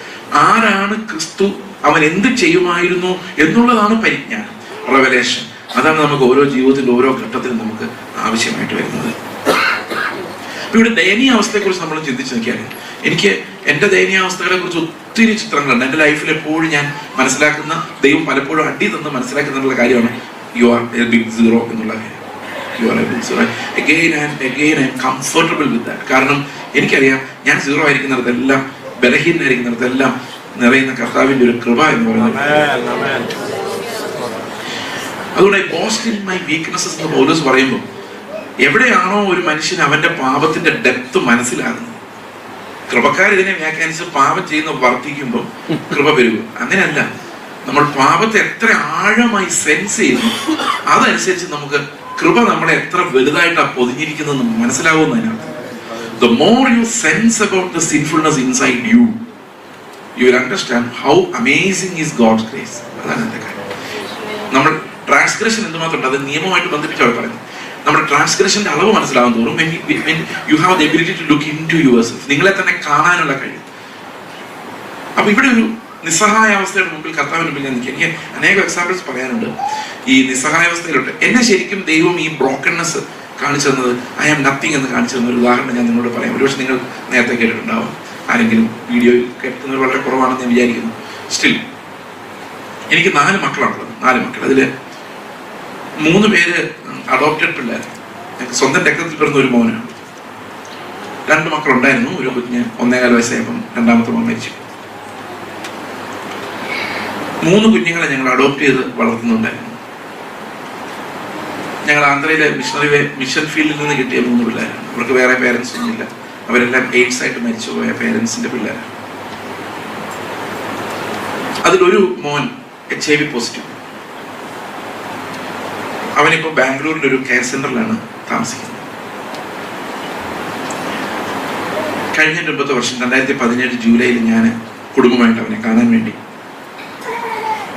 ആരാണ് ക്രിസ്തു? അവൻ എന്ത് ചെയ്യുമായിരുന്നു എന്നുള്ളതാണ് പരിജ്ഞാനം, റെവലേഷൻ. അതാണ് നമുക്ക് ഓരോ ജീവിതത്തിന്റെ ഓരോ ഘട്ടത്തിലും നമുക്ക് ആവശ്യമായിട്ട് വരുന്നത്. ഇവിടെ ദയനീയാവസ്ഥയെക്കുറിച്ച് നമ്മൾ ചിന്തിച്ച് നോക്കിയാൽ, എനിക്ക് എൻ്റെ ദയനീയാവസ്ഥകളെ കുറിച്ച് ഒത്തിരി ചിത്രങ്ങളുണ്ട്. എൻ്റെ ലൈഫിൽ എപ്പോഴും ഞാൻ മനസ്സിലാക്കുന്ന, ദൈവം പലപ്പോഴും അടി തന്ന് മനസ്സിലാക്കുന്നുള്ള കാര്യമാണ് you are a big zero എന്നുള്ള കാര്യം. You are a big zero. Again I'm comfortable with that. കാരണം എനിക്കറിയാം, ഞാൻ സീറോ ആയിരിക്കുന്നിടത്തെല്ലാം, ബലഹീനായിരിക്കുന്നിടത്തെല്ലാം നിറയുന്ന കർത്താവിന്റെ ഒരു കൃപ എന്ന് പറയുന്നത്. അതുകൊണ്ട് I boast in my weaknesses എന്ന് പൗലോസ് പറയുമ്പോൾ, എവിടെയാണോ ഒരു മനുഷ്യന് അവന്റെ പാപത്തിന്റെ ഡെപ്ത് മനസ്സിലാകുന്നത്, കൃപക്കാർ ഇതിനെ വ്യാഖ്യാനിച്ച് പാപം ചെയ്യുന്ന വർദ്ധിക്കുമ്പോൾ കൃപ പെരുകും. അങ്ങനെയല്ല, നമ്മൾ പാപത്തെ എത്ര ആഴമായി സെൻസ് ചെയ്യുന്നു അതനുസരിച്ച് നമുക്ക് കൃപ നമ്മളെ എത്ര വലുതായിട്ടാണ് പൊതിഞ്ഞിരിക്കുന്നത് മനസ്സിലാവുന്നതിനകത്ത്. The more you sense about the sinfulness inside you, you will understand how amazing is God's grace. അതാണ് എന്റെ കാര്യം. നമ്മൾ ട്രാൻസ് ട്രാൻസ്ഗ്രഷൻ എന്തുമാത്രം ഉണ്ട് അത് നിയമമായിട്ട് ബന്ധിപ്പിച്ച് അവർ പറയുന്നത്. നമ്മുടെ ട്രാൻസ്ഗ്രഷന്റെ അളവ് മനസ്സിലാവാൻ തോറും you have the ability to look into yourself, നിങ്ങളെ തന്നെ കാണാനുള്ള കഴിവ്. അപ്പൊ ഇവിടെ ഒരു നിസ്സഹായാവസ്ഥയുടെ മുമ്പിൽ, കർത്താവിന് മുമ്പിൽ ഞാൻ നിൽക്കുക. എനിക്ക് അനേകം എക്സാമ്പിൾസ് പറയാനുണ്ട് ഈ നിസ്സഹായാവസ്ഥയിലോട്ട്. എന്നെ ശരിക്കും ദൈവം ഈ ബ്രോക്കൺനെസ് കാണിച്ചു തന്നത്, ഐ ആം നത്തിങ് എന്ന് കാണിച്ചു തന്ന ഒരു ഉദാഹരണം ഞാൻ നിങ്ങളോട് പറയാം. ഒരുപക്ഷെ നിങ്ങൾ നേരത്തെ കേട്ടിട്ടുണ്ടാവും, ആരെങ്കിലും വീഡിയോയിൽ കേൾക്കുന്നത് വളരെ കുറവാണെന്ന് ഞാൻ വിചാരിക്കുന്നു. സ്റ്റിൽ എനിക്ക് 4 മക്കളാണുള്ളത്. 4 മക്കൾ. അതില് 3 പേര് അഡോപ്റ്റഡ് പിള്ളേർ, സ്വന്തം രക്തത്തിൽ പിറന്ന ഒരു മോനാണ്. 2 മക്കളുണ്ടായിരുന്നു. ഒരു കുഞ്ഞ് 1.25 വയസ്സായപ്പം രണ്ടാമത്തെ മോൻ മരിച്ചു. 3 കുഞ്ഞുങ്ങളെ ഞങ്ങൾ അഡോപ്റ്റ് ചെയ്ത് വളർത്തുന്നുണ്ടായിരുന്നു. ഞങ്ങൾ ആന്ധ്രയിലെ മിഷൻ ഫീൽഡിൽ നിന്ന് കിട്ടിയ 3 പിള്ളേരാണ്. അവർക്ക് വേറെ പേരൻസ് ഒന്നുമില്ല. അവരെല്ലാം എയ്ഡ്സ് ആയിട്ട് മരിച്ചുപോയ പേരൻസിന്റെ പിള്ളേരാണ്. അതിലൊരു മോൻ HIV പോസിറ്റീവ്. അവനിപ്പോ ബാംഗ്ലൂരിൽ ഒരു കെയർ സെന്ററിലാണ് താമസിക്കുന്നത്. കഴിഞ്ഞ 9 വർഷം 2017 ജൂലൈയിൽ ഞാൻ കുടുംബമായിട്ട് അവനെ കാണാൻ വേണ്ടി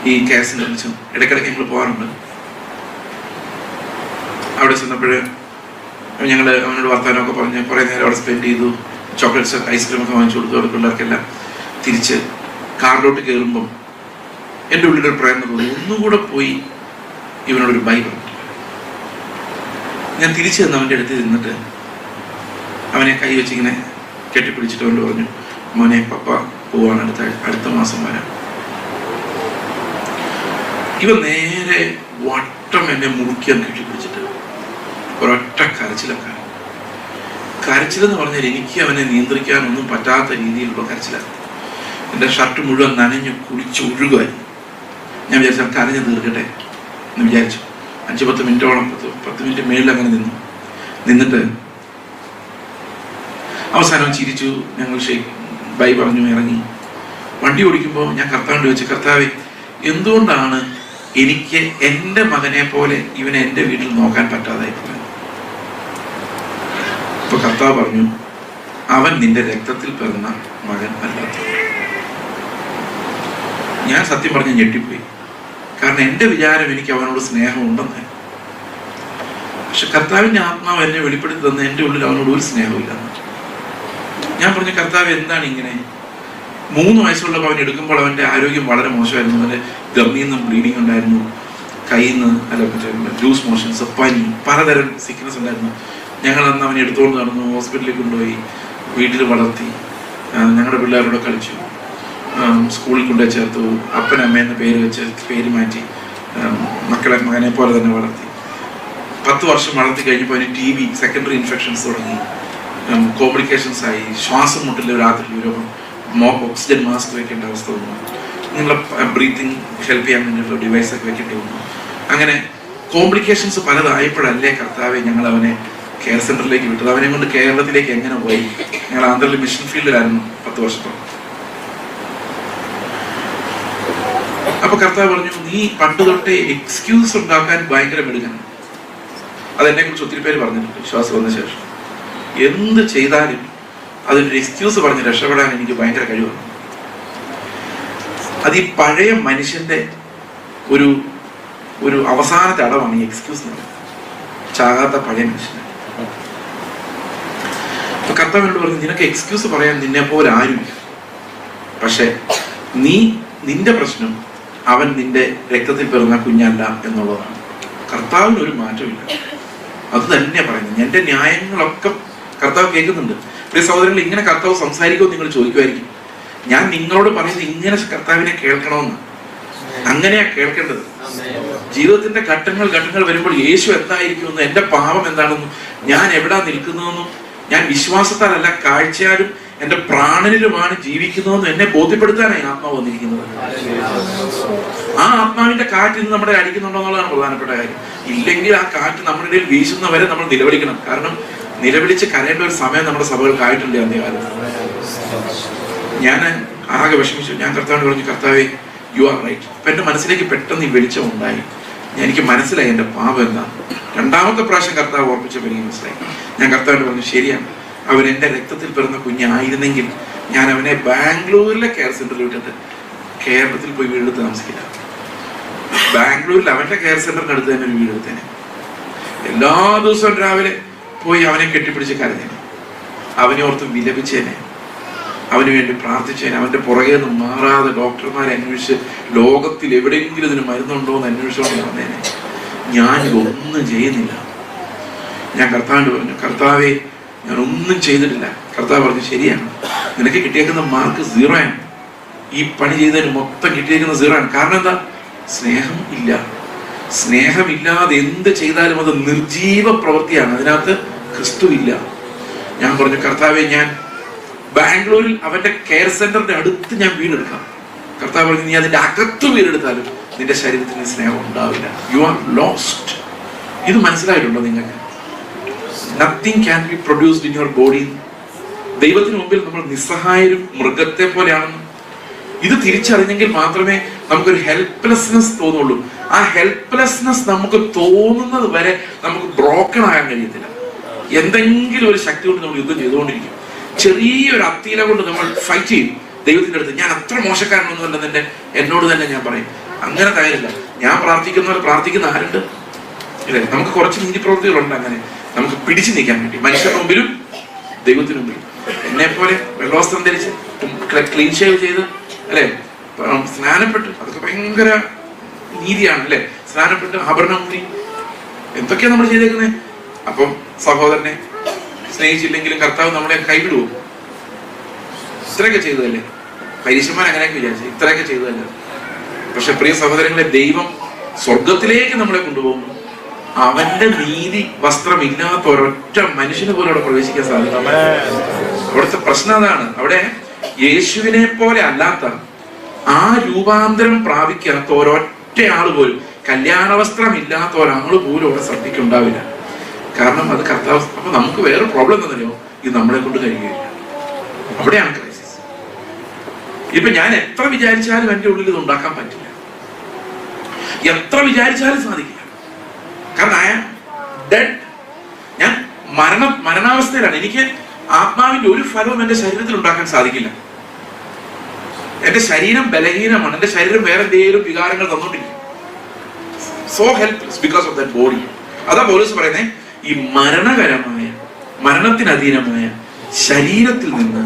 ഈ കെയർ സെന്ററിൽ ചെന്നു. ഇടയ്ക്കിടയ്ക്ക് ഞങ്ങൾ പോകാറുണ്ട്. അവിടെ ചെന്നപ്പോഴ് ഞങ്ങൾ അവനോട് വർത്തമാനമൊക്കെ പറഞ്ഞ് കുറേ നേരം അവിടെ സ്പെൻഡ് ചെയ്തു. ചോക്ലേറ്റ്സ് ഐസ്ക്രീമൊക്കെ വാങ്ങിച്ചു കൊടുത്തു. അവിടെ പിള്ളേർക്കെല്ലാം തിരിച്ച് കാറിലോട്ട് കയറുമ്പം എൻ്റെ ഉള്ളിലൊരു പ്രേരണ തോന്നി, ഒന്നുകൂടെ പോയി ഇവനോടൊരു ബൈ പറഞ്ഞു. ഞാൻ തിരിച്ചു ചെന്ന് അവൻ്റെ അടുത്ത് നിന്നിട്ട് അവനെ കൈ വെച്ചിങ്ങനെ കെട്ടിപ്പിടിച്ചിട്ട് അവനോട് പറഞ്ഞു, മോനെ പപ്പ പോവാണ്, അടുത്ത മാസം വരാം. ഇവ നേരെ വട്ടം എന്നെ മുറുക്കിയാൻ കെട്ടിപ്പിടിച്ചിട്ട് ഒരൊറ്റ കരച്ചിലൊക്കെ. കരച്ചിലെന്ന് പറഞ്ഞാൽ എനിക്ക് അവനെ നിയന്ത്രിക്കാനൊന്നും പറ്റാത്ത രീതിയിലുള്ള കരച്ചിലാണ്. എൻ്റെ ഷർട്ട് മുഴുവൻ നനഞ്ഞു കുളിച്ച് ഒഴുകുമായി. ഞാൻ വിചാരിച്ചു കരഞ്ഞ് തീർക്കട്ടെ എന്ന് വിചാരിച്ചു. 5-10 മിനിറ്റോളം 10 മിനിറ്റ് മേളിൽ അങ്ങനെ നിന്നിട്ട് അവസാനം ചിരിച്ചു. ഞങ്ങൾ ബൈ പറഞ്ഞു ഇറങ്ങി. വണ്ടി ഓടിക്കുമ്പോൾ ഞാൻ കർത്താവിനോട് ചോദിച്ചു, കർത്താവേ, എന്തുകൊണ്ടാണ് എനിക്ക് എൻ്റെ മകനെ പോലെ ഇവനെ എൻ്റെ വീട്ടിൽ നോക്കാൻ പറ്റാതായി പോയത്? അപ്പൊ കർത്താവ് പറഞ്ഞു, അവൻ നിന്റെ രക്തത്തിൽ പിറന്ന മകൻ അല്ലാത്ത. ഞാൻ സത്യം പറഞ്ഞ് ഞെട്ടിപ്പോയി. കാരണം എൻ്റെ വിചാരം എനിക്ക് അവനോട് സ്നേഹമുണ്ടെന്ന്. പക്ഷെ കർത്താവിൻ്റെ ആത്മാവ് എന്നെ വെളിപ്പെടുത്തി തന്ന എൻ്റെ ഉള്ളിൽ അവനോട് ഒരു സ്നേഹമില്ല. ഞാൻ പറഞ്ഞു, കർത്താവ് എന്താണ് ഇങ്ങനെ? 3 വയസ്സുള്ളപ്പോൾ അവൻ എടുക്കുമ്പോൾ അവൻ്റെ ആരോഗ്യം വളരെ മോശമായിരുന്നു. അവൻ്റെ ഗർഭിൽ നിന്നും ബ്ലീഡിങ് ഉണ്ടായിരുന്നു, കയ്യിൽ നിന്ന് ലൂസ് മോഷൻസ്, പനി, പലതരം സിക്നസ് ഉണ്ടായിരുന്നു. ഞങ്ങൾ അന്ന് അവനെ എടുത്തുകൊണ്ട് നടന്നു, ഹോസ്പിറ്റലിൽ കൊണ്ടുപോയി, വീട്ടിൽ വളർത്തി, ഞങ്ങളുടെ പിള്ളേരോട് കളിച്ചു, സ്കൂളിൽ കൊണ്ടുപോയി ചേർത്തു, അപ്പനമ്മയെന്ന് പേര് മാറ്റി മകനെ പോലെ തന്നെ വളർത്തി. 10 വർഷം വളർത്തി കഴിഞ്ഞപ്പോൾ അവന് TB, സെക്കൻഡറി ഇൻഫെക്ഷൻസ് തുടങ്ങി, കോംപ്ലിക്കേഷൻസ് ആയി, ശ്വാസം മുട്ടില്ല, രാത്രി രോഗം, ഓക്സിജൻ മാസ്ക് വെക്കേണ്ട അവസ്ഥ വന്നു, നിങ്ങളെ ബ്രീത്തിങ് ഹെൽപ്പ് ചെയ്യാൻ വേണ്ടിയിട്ടുള്ള ഡിവൈസൊക്കെ വെക്കേണ്ടി വന്നു. അങ്ങനെ കോംപ്ലിക്കേഷൻസ് പലതായപ്പോഴല്ലേ കർത്താവെ ഞങ്ങൾ അവനെ കെയർ സെന്ററിലേക്ക് വിട്ടത്. അവനെ കൊണ്ട് കേരളത്തിലേക്ക് എങ്ങനെ പോയി? ഞങ്ങൾ ആന്ധ്രയിൽ മിഷൻ ഫീൽഡിലായിരുന്നു 10 വർഷത്തോളം. അപ്പൊ കർത്താവ് പറഞ്ഞു, നീ പണ്ട് തൊട്ടേ എക്സ്ക്യൂസ് ഉണ്ടാക്കാൻ ഭയങ്കര മിടുകനാണ്. അതെന്നെ കുറിച്ച് ഒത്തിരി പേര് പറഞ്ഞിട്ടുണ്ട്. വിശ്വാസം വന്ന ശേഷം എന്ത് ചെയ്താലും അതിനൊരു എക്സ്ക്യൂസ് പറഞ്ഞ് രക്ഷപ്പെടാൻ എനിക്ക് ഭയങ്കര കഴിവാണ്. അത് ഈ പഴയ മനുഷ്യന്റെ ഒരു അവസാനത്തെ അടവാണ് ഈ എക്സ്ക്യൂസ് എന്ന് പറയുന്നത്. ചാകാത്ത പഴയ മനുഷ്യനെ. കർത്താവിനോട് പറഞ്ഞു, നിനക്ക് എക്സ്ക്യൂസ് പറയാൻ നിന്നെ പോലെ ആരുമില്ല. പക്ഷെ നിന്റെ പ്രശ്നം അവൻ നിന്റെ രക്തത്തിൽ പിറന്ന കുഞ്ഞല്ല എന്നുള്ളതാണ്. കർത്താവിന് ഒരു മാറ്റമില്ല. അത് തന്നെയാ പറയുന്നത്. എന്റെ ന്യായങ്ങളൊക്കെ കർത്താവ് കേൾക്കുന്നുണ്ട്. പ്രിയ സഹോദരങ്ങൾ, ഇങ്ങനെ കർത്താവ് സംസാരിക്കുമെന്ന് നിങ്ങൾ ചോദിക്കുമായിരിക്കും. ഞാൻ നിങ്ങളോട് പറയുന്നത് ഇങ്ങനെ കർത്താവിനെ കേൾക്കണമെന്ന്. അങ്ങനെയാ കേൾക്കേണ്ടത്. ജീവിതത്തിന്റെ ഘട്ടങ്ങൾ വരുമ്പോൾ യേശു എന്തായിരിക്കുമെന്നും എന്റെ പാപം എന്താണെന്നും ഞാൻ എവിടാ നിൽക്കുന്നതെന്നും ഞാൻ വിശ്വാസത്താലല്ല കാഴ്ചയാലും എന്റെ പ്രാണനിലുമാണ് ജീവിക്കുന്നതെന്നും എന്നെ ബോധ്യപ്പെടുത്താനായി ആത്മാവ് വന്നിരിക്കുന്നത്. ആ ആത്മാവിന്റെ കാറ്റ് ഇന്ന് നമ്മുടെ അടിക്കുന്നുണ്ടോ എന്നുള്ളതാണ് പ്രധാനപ്പെട്ട കാര്യം. ഇല്ലെങ്കിൽ ആ കാറ്റ് നമ്മുടെ ഇടയിൽ വീശുന്നവരെ നമ്മൾ നിലവിളിക്കണം. കാരണം നിലവിളിച്ച് കരയേണ്ട ഒരു സമയം നമ്മുടെ സഭകൾക്കായിട്ടുണ്ട് അന്ത്യകാലത്ത്. ഞാൻ ആകെ വിഷമിച്ചു. ഞാൻ കർത്താവിനോട് പറഞ്ഞു, കർത്താവേ, യു ആർ റൈറ്റ്. അപ്പൊ എന്റെ മനസ്സിലേക്ക് പെട്ടെന്ന് ഈ വെളിച്ചം ഉണ്ടായി. എനിക്ക് മനസ്സിലായി എന്റെ പാപം എന്താണ്. 2ാമത്തെ പ്രാവശ്യം കർത്താവ് ഓർപ്പിച്ചപ്പോൾ എനിക്ക് മനസ്സിലായി. ഞാൻ കർത്താവിനോട് പറഞ്ഞു, ശരിയാണ്, അവൻ എന്റെ രക്തത്തിൽ പിറന്ന കുഞ്ഞായിരുന്നെങ്കിൽ ഞാൻ അവനെ ബാംഗ്ലൂരിലെ കെയർ സെന്ററിൽ വിട്ടിട്ട് കേരളത്തിൽ പോയി വീട് താമസിക്കില്ല. ബാംഗ്ലൂരിൽ അവന്റെ കെയർ സെന്ററിന് അടുത്ത് തന്നെ ഒരു വീട് എടുത്തേനെ. എല്ലാ ദിവസവും രാവിലെ പോയി അവനെ കെട്ടിപ്പിടിച്ച് കരഞ്ഞേനെ, അവനെ ഓർത്ത് വിലപിച്ചേനെ, അവന് വേണ്ടി പ്രാർത്ഥിച്ചേനെ. അവന്റെ പുറകെ നിന്ന് മാറാതെ ഡോക്ടർമാരെ അന്വേഷിച്ച് ലോകത്തിൽ എവിടെയെങ്കിലും ഇതിന് മരുന്നുണ്ടോ എന്ന് അന്വേഷിച്ചുകൊണ്ട് വന്നേനെ. ഞാനിതൊന്നും ചെയ്യുന്നില്ല. ഞാൻ കർത്താവിനോട് പറഞ്ഞു, കർത്താവേ ഞാൻ ഒന്നും ചെയ്തിട്ടില്ല. കർത്താവ് പറഞ്ഞു, ശരിയാണ്, നിനക്ക് കിട്ടിയേക്കുന്ന മാർക്ക് 0 ആണ്. ഈ പണി ചെയ്തതിന് മൊത്തം കിട്ടിയേക്കുന്ന 0 ആണ്. കാരണം എന്താ? സ്നേഹം ഇല്ല. സ്നേഹമില്ലാതെ എന്ത് ചെയ്താലും അത് നിർജീവ പ്രവൃത്തിയാണ്, അതിനകത്ത് ക്രിസ്തു ഇല്ല. ഞാൻ പറഞ്ഞു, കർത്താവെ ഞാൻ ബാംഗ്ലൂരിൽ അവന്റെ കെയർ സെന്ററിന്റെ അടുത്ത് ഞാൻ വീടെടുക്കാം. കർത്താവ് പറഞ്ഞു, നീ അതിന്റെ അകത്ത് വീടെടുത്താലും നിന്റെ ശരീരത്തിന് സ്നേഹം ഉണ്ടാവില്ല. You are lost. ഇത് മനസ്സിലായിട്ടുണ്ടോ നിങ്ങൾക്ക്? Nothing can be produced in your body. ദൈവത്തിന് മുമ്പിൽ നമ്മൾ നിസ്സഹായരും മൃഗത്തെ പോലെയാണെന്ന് ഇത് തിരിച്ചറിഞ്ഞെങ്കിൽ മാത്രമേ നമുക്കൊരു ഹെൽപ്ലെസ്നെസ് തോന്നുള്ളൂ. ആ ഹെൽപ്ലെസ്നെസ് നമുക്ക് തോന്നുന്നത് വരെ നമുക്ക് ബ്രോക്കൺ ആകാൻ കഴിയത്തില്ല. എന്തെങ്കിലും ഒരു ശക്തി കൊണ്ട് നമ്മൾ യുദ്ധം ചെയ്തുകൊണ്ടിരിക്കും. ചെറിയൊരു അത്തീല കൊണ്ട് നമ്മൾ ഫൈറ്റ് ചെയ്യും ദൈവത്തിന്റെ അടുത്ത്. ഞാൻ അത്ര മോശക്കാരനൊന്നുമല്ലെന്നെ എന്നോട് തന്നെ ഞാൻ പറയും. അങ്ങനെ കാര്യമില്ല. ഞാൻ പ്രാർത്ഥിക്കുന്നവരെ പ്രാർത്ഥിക്കുന്ന ആരുണ്ട്? ഇല്ലേ? നമുക്ക് കുറച്ച് നീതി പ്രവൃത്തികളുണ്ട് അങ്ങനെ നമുക്ക് പിടിച്ചു നീക്കാൻ വേണ്ടി, മനുഷ്യരുടെ മുമ്പിലും ദൈവത്തിന് മുമ്പിലും. എന്നെ പോലെ വെള്ളവസ്ത്രം ധരിച്ച് ക്ലീൻ ഷേവ് ചെയ്ത് അല്ലെ, സ്നാനപ്പെട്ട്, അതൊക്കെ ഭയങ്കര നീതിയാണ് അല്ലെ. സ്നാനപ്പെട്ട് ആഭരണം മുടി, എന്തൊക്കെയാ നമ്മൾ ചെയ്തേക്കുന്നത്. അപ്പം സഹോദരനെ സ്നേഹിച്ചില്ലെങ്കിലും കർത്താവ് നമ്മളെ കൈവിടുവോ? ഇത്രയൊക്കെ ചെയ്തതല്ലേ. പരീക്ഷന്മാർ അങ്ങനെയൊക്കെ വിചാരിച്ചു, ഇത്രയൊക്കെ ചെയ്തതല്ലേ. പക്ഷെ പ്രിയ സഹോദരങ്ങളെ, ദൈവം സ്വർഗത്തിലേക്ക് നമ്മളെ കൊണ്ടുപോകുന്നു. അവന്റെ നീതി വസ്ത്രമില്ലാത്ത ഒരൊറ്റ മനുഷ്യന് പോലും അവിടെ പ്രവേശിക്കാൻ സാധിക്കും. അവിടുത്തെ പ്രശ്നം അതാണ്. അവിടെ യേശുവിനെ പോലെ അല്ലാത്ത, ആ രൂപാന്തരം പ്രാപിക്കാത്ത ഒരൊറ്റ ആള് പോലും, കല്യാണ വസ്ത്രം ഇല്ലാത്ത ഒരാള് പോലും അവിടെ സദ്യക്ക് ഉണ്ടാവില്ല. കാരണം അത് കർത്താവ്. അപ്പൊ നമുക്ക് വേറെ പ്രോബ്ലം എന്താണെന്നറിയോ? ഇത് നമ്മളെ കൊണ്ട് കഴിയുകയില്ല. അവിടെയാണ് ക്രൈസിസ്. ഇപ്പൊ ഞാൻ എത്ര വിചാരിച്ചാലും എന്റെ ഉള്ളിൽ ഇത് ഉണ്ടാക്കാൻ പറ്റില്ല. എത്ര വിചാരിച്ചാലും സാധിക്കില്ല. കാരണം ഐ ആം ഡെഡ്. ഞാൻ മരണാവസ്ഥയിലാണ്. എനിക്ക് ആത്മാവിന്റെ ഒരു ഫലവും എന്റെ ശരീരത്തിൽ ഉണ്ടാക്കാൻ സാധിക്കില്ല. എന്റെ ശരീരം ബലഹീനമാണ്. എന്റെ ശരീരം വേറെ എന്തെങ്കിലും വികാരങ്ങൾ തന്നോണ്ടിരിക്കും. So helpless because of that body. അതാ പൗലോസ് പറയുന്നേ, ഈ മരണകരമായ, മരണത്തിനധീനമായ ശരീരത്തിൽ നിന്ന്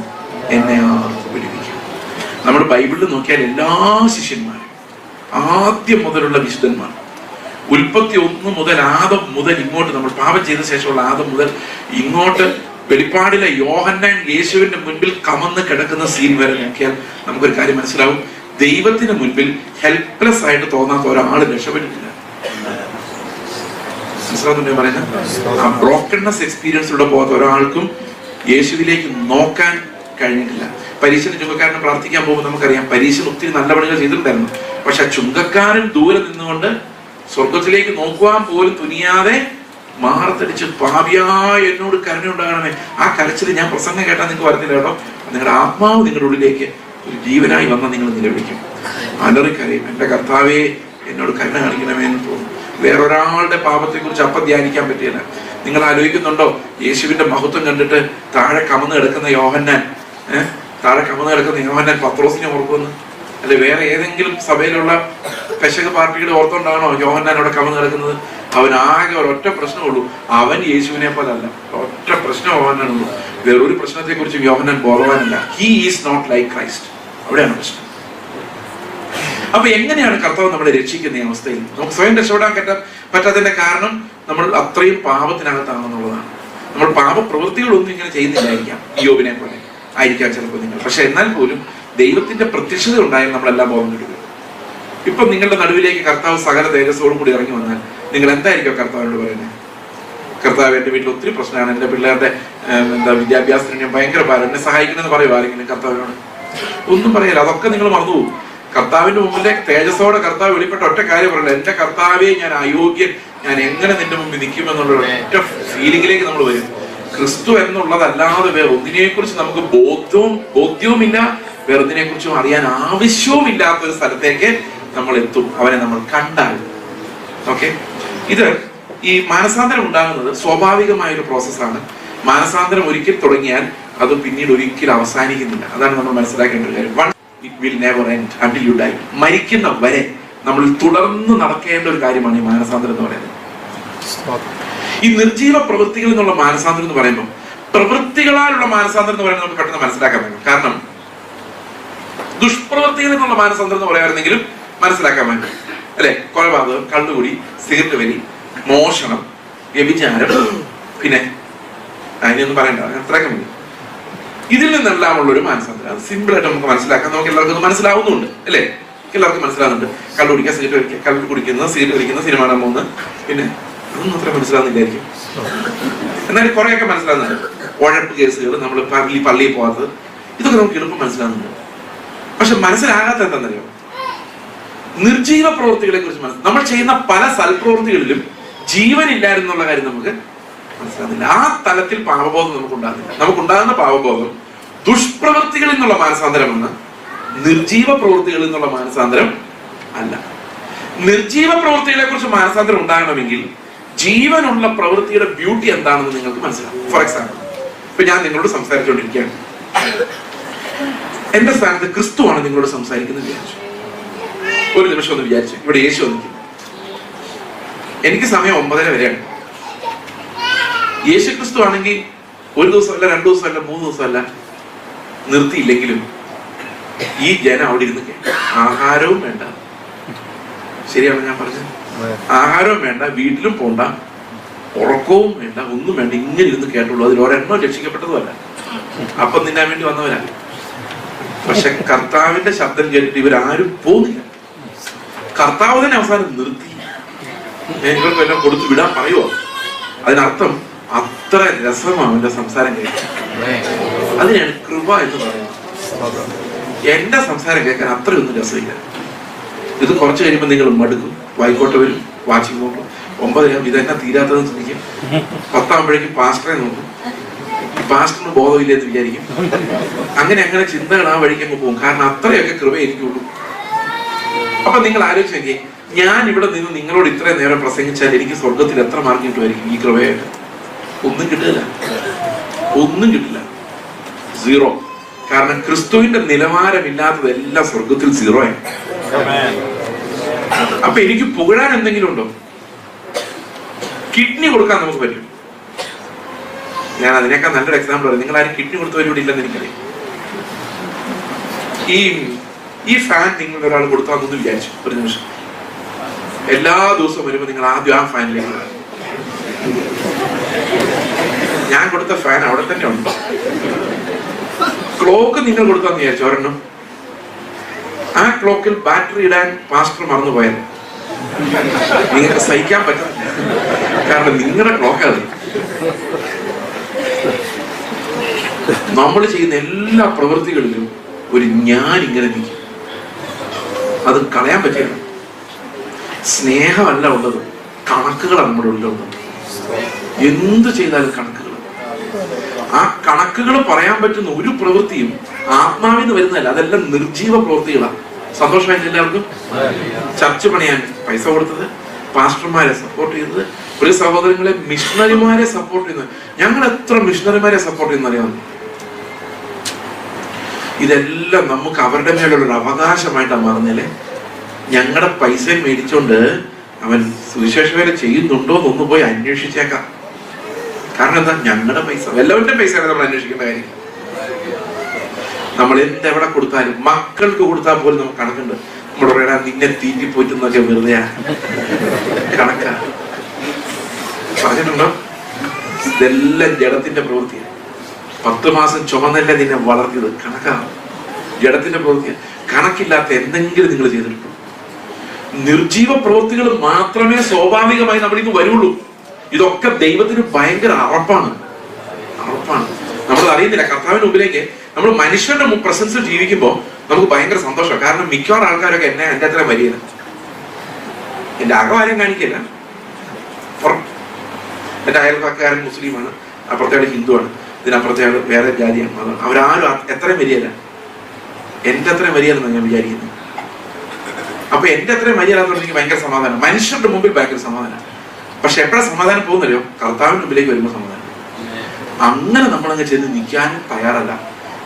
എന്നെ ആർക്ക് വിടുവിക്കും. നമ്മൾ ബൈബിളിൽ നോക്കിയാൽ എല്ലാ ശിഷ്യന്മാരും, ആദ്യം മുതലുള്ള വിശുദ്ധന്മാർ, ഉൽപ്പത്തി 1 മുതൽ ആദം മുതൽ ഇങ്ങോട്ട്, നമ്മൾ പാപം ചെയ്ത ശേഷമുള്ള ആദം മുതൽ ഇങ്ങോട്ട് വെളിപ്പാടിലെ യോഹന്നാൻ യേശുവിന്റെ മുൻപിൽ കമന്ന് കിടക്കുന്ന സീൻ വരെ നോക്കിയാൽ നമുക്കൊരു കാര്യം മനസ്സിലാവും. ദൈവത്തിന് മുൻപിൽ ഹെൽപ്ലെസ് ആയിട്ട് തോന്നാത്ത ഒരാൾ രക്ഷപ്പെട്ടിട്ടില്ല. മനസ്സിലാവുന്നുണ്ടോ പറയുന്നത്? ആ ബ്രോക്കൺനെസ് എക്സ്പീരിയൻസിലൂടെ പോകാത്ത ഒരാൾക്കും യേശുവിലേക്ക് നോക്കാൻ കഴിഞ്ഞിട്ടില്ല. പരീക്ഷന് ചുങ്കക്കാരന് പ്രാർത്ഥിക്കാൻ പോകുമ്പോൾ നമുക്കറിയാം, പരീക്ഷന് ഒത്തിരി നല്ല പണികൾ ചെയ്തിട്ടുണ്ടായിരുന്നു. പക്ഷെ ചുങ്കക്കാരൻ ദൂരെ നിന്നുകൊണ്ട് സ്വർഗത്തിലേക്ക് നോക്കുവാൻ പോലും തുനിയാതെ മാറത്തടിച്ച്, പാപിയായ എന്നോട് കരുണയുണ്ടാകണമേ. ആ കരച്ചിൽ ഞാൻ പ്രസംഗം കേട്ടാൽ നിങ്ങൾക്ക് വരുന്നില്ല കേട്ടോ. നിങ്ങളുടെ ആത്മാവ് നിങ്ങളുടെ ഉള്ളിലേക്ക് ഒരു ജീവനായി വന്നാൽ നിങ്ങൾ നിലവിളിക്കും, അലറിക്കരയും, എന്റെ കർത്താവേ എന്നോട് കരുണ കാണിക്കണമേ എന്ന് തോന്നും. വേറൊരാളുടെ പാപത്തെ കുറിച്ച് അപ്പം ധ്യാനിക്കാൻ പറ്റില്ല. നിങ്ങൾ ആലോചിക്കുന്നുണ്ടോ, യേശുവിന്റെ മഹത്വം കണ്ടിട്ട് താഴെ കമന്ന് കിടക്കുന്ന യോഹന്നാൻ, പത്രോസിനെ ഓർക്കുമെന്ന്? അല്ലെ വേറെ ഏതെങ്കിലും സഭയിലുള്ള പെശക പാർട്ടിയുടെ ഓർത്തോണ്ടാണോ യോഹന്നാൻ അവിടെ കമന്ന് കിടക്കുന്നത്? അവൻ ആകെ ഒരൊറ്റ പ്രശ്നമുള്ളൂ, അവൻ യേശുവിനെ പോലല്ല. ഒറ്റ പ്രശ്നം യോഹന്നാനുള്ളൂ. വേറൊരു പ്രശ്നത്തെ കുറിച്ചും യോഹന്നാൻ ബോധവാനല്ല. He is not like Christ. അവിടെയാണ് പ്രശ്നം. അപ്പൊ എങ്ങനെയാണ് കർത്താവ് നമ്മളെ രക്ഷിക്കുന്ന ഈ അവസ്ഥയിൽ? നമുക്ക് സ്വയം രക്ഷപ്പെടാൻ പറ്റാത്തതിന്റെ കാരണം നമ്മൾ അത്രയും പാപത്തിനകത്താണെന്നുള്ളതാണ്. നമ്മൾ പാപപ്രവൃത്തികളൊന്നും ഇങ്ങനെ ചെയ്യുന്നില്ലായിരിക്കാം, യോബിനെ പോലെ ആയിരിക്കാം ചിലപ്പോൾ നിങ്ങൾ. പക്ഷെ എന്നാൽ പോലും ദൈവത്തിന്റെ പ്രത്യക്ഷത ഉണ്ടായാൽ നമ്മളെല്ലാം ബോധം കിട്ടുക. ഇപ്പൊ നിങ്ങളുടെ നടുവിലേക്ക് കർത്താവ് സകല തേജസ്സോടും കൂടി ഇറങ്ങി വന്നാൽ നിങ്ങൾ എന്തായിരിക്കും കർത്താവിനോട് പറയുന്നത്? കർത്താവ്, എന്റെ വീട്ടിൽ ഒത്തിരി പ്രശ്നമാണ്, എന്റെ പിള്ളേരുടെ വിദ്യാഭ്യാസത്തിന് ഞാൻ ഭയങ്കര ഭാരം, എന്നെ സഹായിക്കണമെന്ന് പറയുമോ ആരെങ്കിലും കർത്താവിനോട്? ഒന്നും പറയില്ല. അതൊക്കെ നിങ്ങൾ മറന്നുപോകും. കർത്താവിന്റെ മുമ്പിലെ തേജസ്സോടെ കർത്താവ് വെളിപ്പെട്ട ഒറ്റ കാര്യം പറയില്ല, എന്റെ കർത്താവെ ഞാൻ അയോഗ്യൻ, ഞാൻ എങ്ങനെ നിന്റെ മുമ്പിൽ നിൽക്കുമെന്നുള്ള ഒറ്റ ഫീലിംഗിലേക്ക് നമ്മൾ വരും. ക്രിസ്തു എന്നുള്ളതല്ലാതെ വേറെ ഒന്നിനെ കുറിച്ച് നമുക്ക് ബോധ്യവുമില്ല, വേറെ ഒന്നിനെ കുറിച്ചും അറിയാൻ ആവശ്യവും ഇല്ലാത്ത ഒരു സ്ഥലത്തേക്ക് നമ്മൾ എത്തും, അവനെ നമ്മൾ കണ്ടാൽ. ഓക്കെ, ഇത് ഈ മാനസാന്തരം ഉണ്ടാകുന്നത് സ്വാഭാവികമായ ഒരു പ്രോസസ്സാണ്. മാനസാന്തരം ഒരിക്കൽ തുടങ്ങിയാൽ അത് പിന്നീട് ഒരിക്കലും അവസാനിക്കുന്നില്ല. അതാണ് നമ്മൾ മനസ്സിലാക്കേണ്ട ഒരു കാര്യം. It will never end until you dye. മരിക്കുന്ന വരെ നമ്മൾ തുടർന്ന് നടക്കേണ്ട ഒരു കാര്യമാണ് ഈ മാനസാന്തരം എന്ന് പറയുന്നത്. ഈ നിർജീവ പ്രവൃത്തികൾ എന്നുള്ള മാനസാന്തരം എന്ന് പറയുമ്പോൾ പ്രവൃത്തികളാലുള്ള മാനസാന്തരം എന്ന് പറയുന്നത് നമുക്ക് പെട്ടെന്ന് മനസ്സിലാക്കാൻ പറ്റും. കാരണം ദുഷ്പ്രവൃത്തികൾ എന്നുള്ള മാനസാന്തരം എന്ന് പറയാറുണ്ടെങ്കിലും മനസ്സിലാക്കാൻ പറ്റും അല്ലെ. കൊലപാതകം, കള്ളുകുടി, സിഗരറ്റ് വലി, മോഷണം, വ്യഭിചാരം, പിന്നെ അതിനൊന്നും പറയണ്ട, അത്രയൊക്കെ മതി. ഇതിൽ നിന്നെല്ലാം ഉള്ള ഒരു മാനസാന്തരം, അത് സിമ്പിൾ ആയിട്ട് നമുക്ക് മനസ്സിലാക്കാൻ നമുക്ക് എല്ലാവർക്കും മനസ്സിലാവുന്നുണ്ട് അല്ലെ. എല്ലാവർക്കും മനസ്സിലാവുന്നുണ്ട്. കള്ളു കുടിക്കുക, സിഗരറ്റ് വലിക്കുക, കള്ളു കുടിക്കുന്നത്, സിഗരറ്റ് വലിക്കുന്ന, സിനിമ കാണാൻ പോകുന്നത്, പിന്നെ അതൊന്നും അത്ര മനസ്സിലാവുന്നില്ലായിരിക്കും. എന്നാലും കുറെയൊക്കെ മനസ്സിലാവുന്നുണ്ട്. ഉഴപ്പ് കേസുകൾ, നമ്മൾ പള്ളിയിൽ പോകാത്തത്, ഇതൊക്കെ നമുക്ക് എളുപ്പം മനസ്സിലാവുന്നുണ്ട്. പക്ഷെ മനസ്സിലാകാത്ത എന്താണെന്നറിയോ, നിർജീവ പ്രവൃത്തികളെ കുറിച്ച് നമ്മൾ ചെയ്യുന്ന പല സൽപ്രവൃത്തികളിലും ജീവനില്ലായിരുന്നുള്ള കാര്യം നമുക്ക് മനസ്സിലാകുന്നില്ല. ആ തലത്തിൽ പാപബോധം നമുക്കുണ്ടാകുന്നില്ല. നമുക്കുണ്ടാകുന്ന പാപബോധം ദുഷ്പ്രവൃത്തികളിൽ നിന്നുള്ള മാനസാന്തരമാണ്, നിർജീവ പ്രവൃത്തികളിൽ നിന്നുള്ള മാനസാന്തരം അല്ല. നിർജീവ പ്രവൃത്തികളെ കുറിച്ച് മാനസാന്തരം ഉണ്ടാകണമെങ്കിൽ ജീവനുള്ള പ്രവൃത്തിയുടെ ബ്യൂട്ടി എന്താണെന്ന് നിങ്ങൾക്ക് മനസ്സിലാവും. ഫോർ എക്സാമ്പിൾ, ഇപ്പൊ ഞാൻ നിങ്ങളോട് സംസാരിച്ചുകൊണ്ടിരിക്കുകയാണ്. എന്റെ സ്ഥാനത്ത് ക്രിസ്തുവാണ് നിങ്ങളോട് സംസാരിക്കുന്നത് വിചാരിച്ചു. ഒരു നിമിഷം ഒന്ന് വിചാരിച്ചു, ഇവിടെ യേശു വന്നിരിക്കുന്നു. എനിക്ക് സമയം 9:30 വരെയാണ്. യേശു ക്രിസ്തു ആണെങ്കിൽ ഒരു ദിവസമല്ല, 2 ദിവസമല്ല, 3 ദിവസമല്ല നിർത്തിയില്ലെങ്കിലും ഈ ജനം അവിടെ ഇരുന്ന് കേട്ടു. ആഹാരവും വേണ്ട, ശരിയാണ് ഞാൻ പറഞ്ഞത്, ആഹാരവും വേണ്ട, വീട്ടിലും പോണ്ട, ഉറക്കവും വേണ്ട, ഒന്നും വേണ്ട, ഇങ്ങനെ ഇരുന്ന് കേട്ടുള്ളൂ. അതിൽ ഒരെണ്ണം രക്ഷിക്കപ്പെട്ടതുമല്ല, അപ്പം തിന്നാൻ വേണ്ടി വന്നവരല്ല. പക്ഷെ കർത്താവിന്റെ ശബ്ദം കേട്ടിട്ട് ഇവരാരും പോകുന്നില്ല. കർത്താവ് തന്നെ അവസാനം നിർത്തി. നിങ്ങൾക്ക് എല്ലാം കൊടുത്തു വിടാൻ പറയുമോ? അതിനർത്ഥം അത്ര രസമാണ് അവന്റെ സംസാരം കേൾക്കാൻ. അതിനാണ് കൃപ എന്ന് പറയുന്നത്. എന്റെ സംസാരം കേൾക്കാൻ അത്രയൊന്നും രസമില്ല. ഇത് കുറച്ച് കഴിയുമ്പോൾ നിങ്ങൾ മടുക്കും. വൈകോട്ടെ വരും, വാച്ചിങ് നോക്കും, 9 ഇതെന്നെ തീരാത്തതെന്ന് ചിന്തിക്കും. 10 പാസ്റ്ററെ നോക്കും, പാസ്റ്ററിന് ബോധമില്ലെന്ന് വിചാരിക്കും. അങ്ങനെ ചിന്തകൾ ആ വഴിക്ക് അങ്ങ് പോകും. കാരണം അത്രയൊക്കെ കൃപ എനിക്കുള്ളൂ. അപ്പൊ നിങ്ങൾ ആലോചിച്ച് നോക്കിയേ, ഞാൻ ഇവിടെ നിന്ന് നിങ്ങളോട് ഇത്രയും നേരം പ്രസംഗിച്ചാൽ എനിക്ക് സ്വർഗത്തിൽ എത്ര മാർക്ക് കിട്ടുമായിരിക്കും? ഈ കൃപയായിട്ട് ഒന്നും കിട്ടില്ല, ഒന്നും കിട്ടില്ല, 0. കാരണം ക്രിസ്തുവിന്റെ നിലവാരമില്ലാത്തതെല്ലാം സ്വർഗത്തിൽ 0 ആണ്. അപ്പൊ എനിക്ക് പുകഴാൻ എന്തെങ്കിലും ഉണ്ടോ? കിഡ്നി കൊടുക്കാൻ നമുക്ക് പറ്റും. ഞാൻ അതിനേക്കാൾ നല്ലൊരു എക്സാമ്പിൾ പറയും. നിങ്ങൾ ആരും കിഡ്നി കൊടുത്തവരിവിടെ ഇല്ലെന്ന് എനിക്കറിയാം. ഈ ഫാൻ നിങ്ങൾ ഒരാൾ കൊടുത്താന്ന് വിചാരിച്ചു ഒരു നിമിഷം. എല്ലാ ദിവസവും വരുമ്പോൾ നിങ്ങൾ ആദ്യം ആ ഫാനിലേക്ക് വരാം. ഞാൻ കൊടുത്ത ഫാൻ അവിടെ തന്നെ ഉണ്ട്. ക്ലോക്ക് നിങ്ങൾ കൊടുത്താന്ന് വിചാരിച്ചു ഒരെണ്ണം. ആ ക്ലോക്കിൽ ബാറ്ററി ഇടാൻ പാസ്റ്റർ മറന്നുപോയാൽ നിങ്ങൾക്ക് സഹിക്കാൻ പറ്റില്ല. കാരണം നിങ്ങളുടെ ക്ലോക്ക് അത്. നമ്മൾ ചെയ്യുന്ന എല്ലാ പ്രവൃത്തികളിലും ഒരു ഞാൻ ഇങ്ങനെ നിൽക്കും. അത് കളയാൻ പറ്റില്ല. സ്നേഹമല്ല ഉള്ളത്, കണക്കുകളാണ് നമ്മുടെ ഉള്ളിലുള്ളത്. എന്ത് ചെയ്താലും കണക്കുകൾ. ആ കണക്കുകൾ പറയാൻ പറ്റുന്ന ഒരു പ്രവൃത്തിയും ആത്മാവിൽ നിന്ന് വരുന്നതല്ല. അതെല്ലാം നിർജീവ പ്രവൃത്തികളാണ്. സന്തോഷമായിട്ട് എല്ലാവർക്കും ചർച്ച പണിയാൻ പൈസ കൊടുത്തത്, പാസ്റ്റർമാരെ സപ്പോർട്ട് ചെയ്തത്, ഒരു സഹോദരങ്ങളെ മിഷണറിമാരെ സപ്പോർട്ട് ചെയ്യുന്നത്. ഞങ്ങൾ എത്ര മിഷണറിമാരെ സപ്പോർട്ട് ചെയ്യുന്ന അറിയാം. ഇതെല്ലാം നമുക്ക് അവരുടെ മേലുള്ളൊരു അവകാശമായിട്ടാണ് മാറുന്നല്ലേ. ഞങ്ങളുടെ പൈസ മേടിച്ചോണ്ട് അവൻ സുവിശേഷ വേല ചെയ്യുന്നുണ്ടോ എന്നൊന്ന് പോയി അന്വേഷിച്ചേക്കാം. കാരണം എന്താ? ഞങ്ങളുടെ പൈസ, എല്ലാവരുടെ പൈസയാണ് നമ്മൾ അന്വേഷിക്കേണ്ട കാര്യം. നമ്മൾ എന്തെവിടെ കൊടുത്താലും, മക്കൾക്ക് കൊടുത്താൽ പോലും നമുക്ക് കണക്കുണ്ട്. നമ്മൾ പറയണ നിന്നെ തീറ്റിപ്പോറ്റെന്നൊക്കെ വെറുതെ കണക്കാ പറഞ്ഞിട്ടുണ്ടോ? ഇതെല്ലാം ജഡത്തിന്റെ പ്രവൃത്തിയാണ്. 10 മാസം ചുമന്നല്ലേ നിന്നെ വളർത്തിയത്, കണക്കാണ്. ജഡത്തിന്റെ പ്രവൃത്തിയാണ്. കണക്കില്ലാത്ത എന്തെങ്കിലും നിങ്ങൾ ചെയ്തിട്ടുണ്ടോ? നിർജീവ പ്രവൃത്തികൾ മാത്രമേ സ്വാഭാവികമായി നമ്മളിന്ന് വരുള്ളൂ. ഇതൊക്കെ ദൈവത്തിന് ഭയങ്കര അറപ്പാണ്. നമ്മൾ അറിയുന്നില്ല. കർത്താവിന്റെ മുമ്പിലേക്ക് നമ്മൾ മനുഷ്യരുടെ പ്രസൻസിൽ ജീവിക്കുമ്പോൾ നമുക്ക് ഭയങ്കര സന്തോഷമാണ്. കാരണം മിക്കവാറും ആൾക്കാരൊക്കെ എന്റെ അത്ര വരികയില്ല. എന്റെ അകവാരം കാണിക്കില്ല. എന്റെ അയൽക്കാരൻ മുസ്ലിമാണ്, അപ്പുറത്തെ ഹിന്ദുവാണ്, ഇതിനപ്പുറത്തെ വേറെ ജാതിയാണ്, മതം. അവരാരും എത്രയും വരികയില്ല. എന്റെ അത്രയും വരികയെന്നാണ് ഞാൻ വിചാരിക്കുന്നത്. അപ്പൊ എന്റെ അത്രയും വരികയാണെന്ന് എനിക്ക് ഭയങ്കര സമാധാനം. മനുഷ്യരുടെ മുമ്പിൽ ഭയങ്കര സമാധാനം. പക്ഷെ എപ്പോഴാണ് സമാധാനം പോകുന്നല്ലോ? കർത്താവിന്റെ മുമ്പിലേക്ക് വരുമ്പോൾ സമാധാനം. അങ്ങനെ നമ്മളങ്ങ് ചെന്ന് നിൽക്കാനും തയ്യാറല്ല.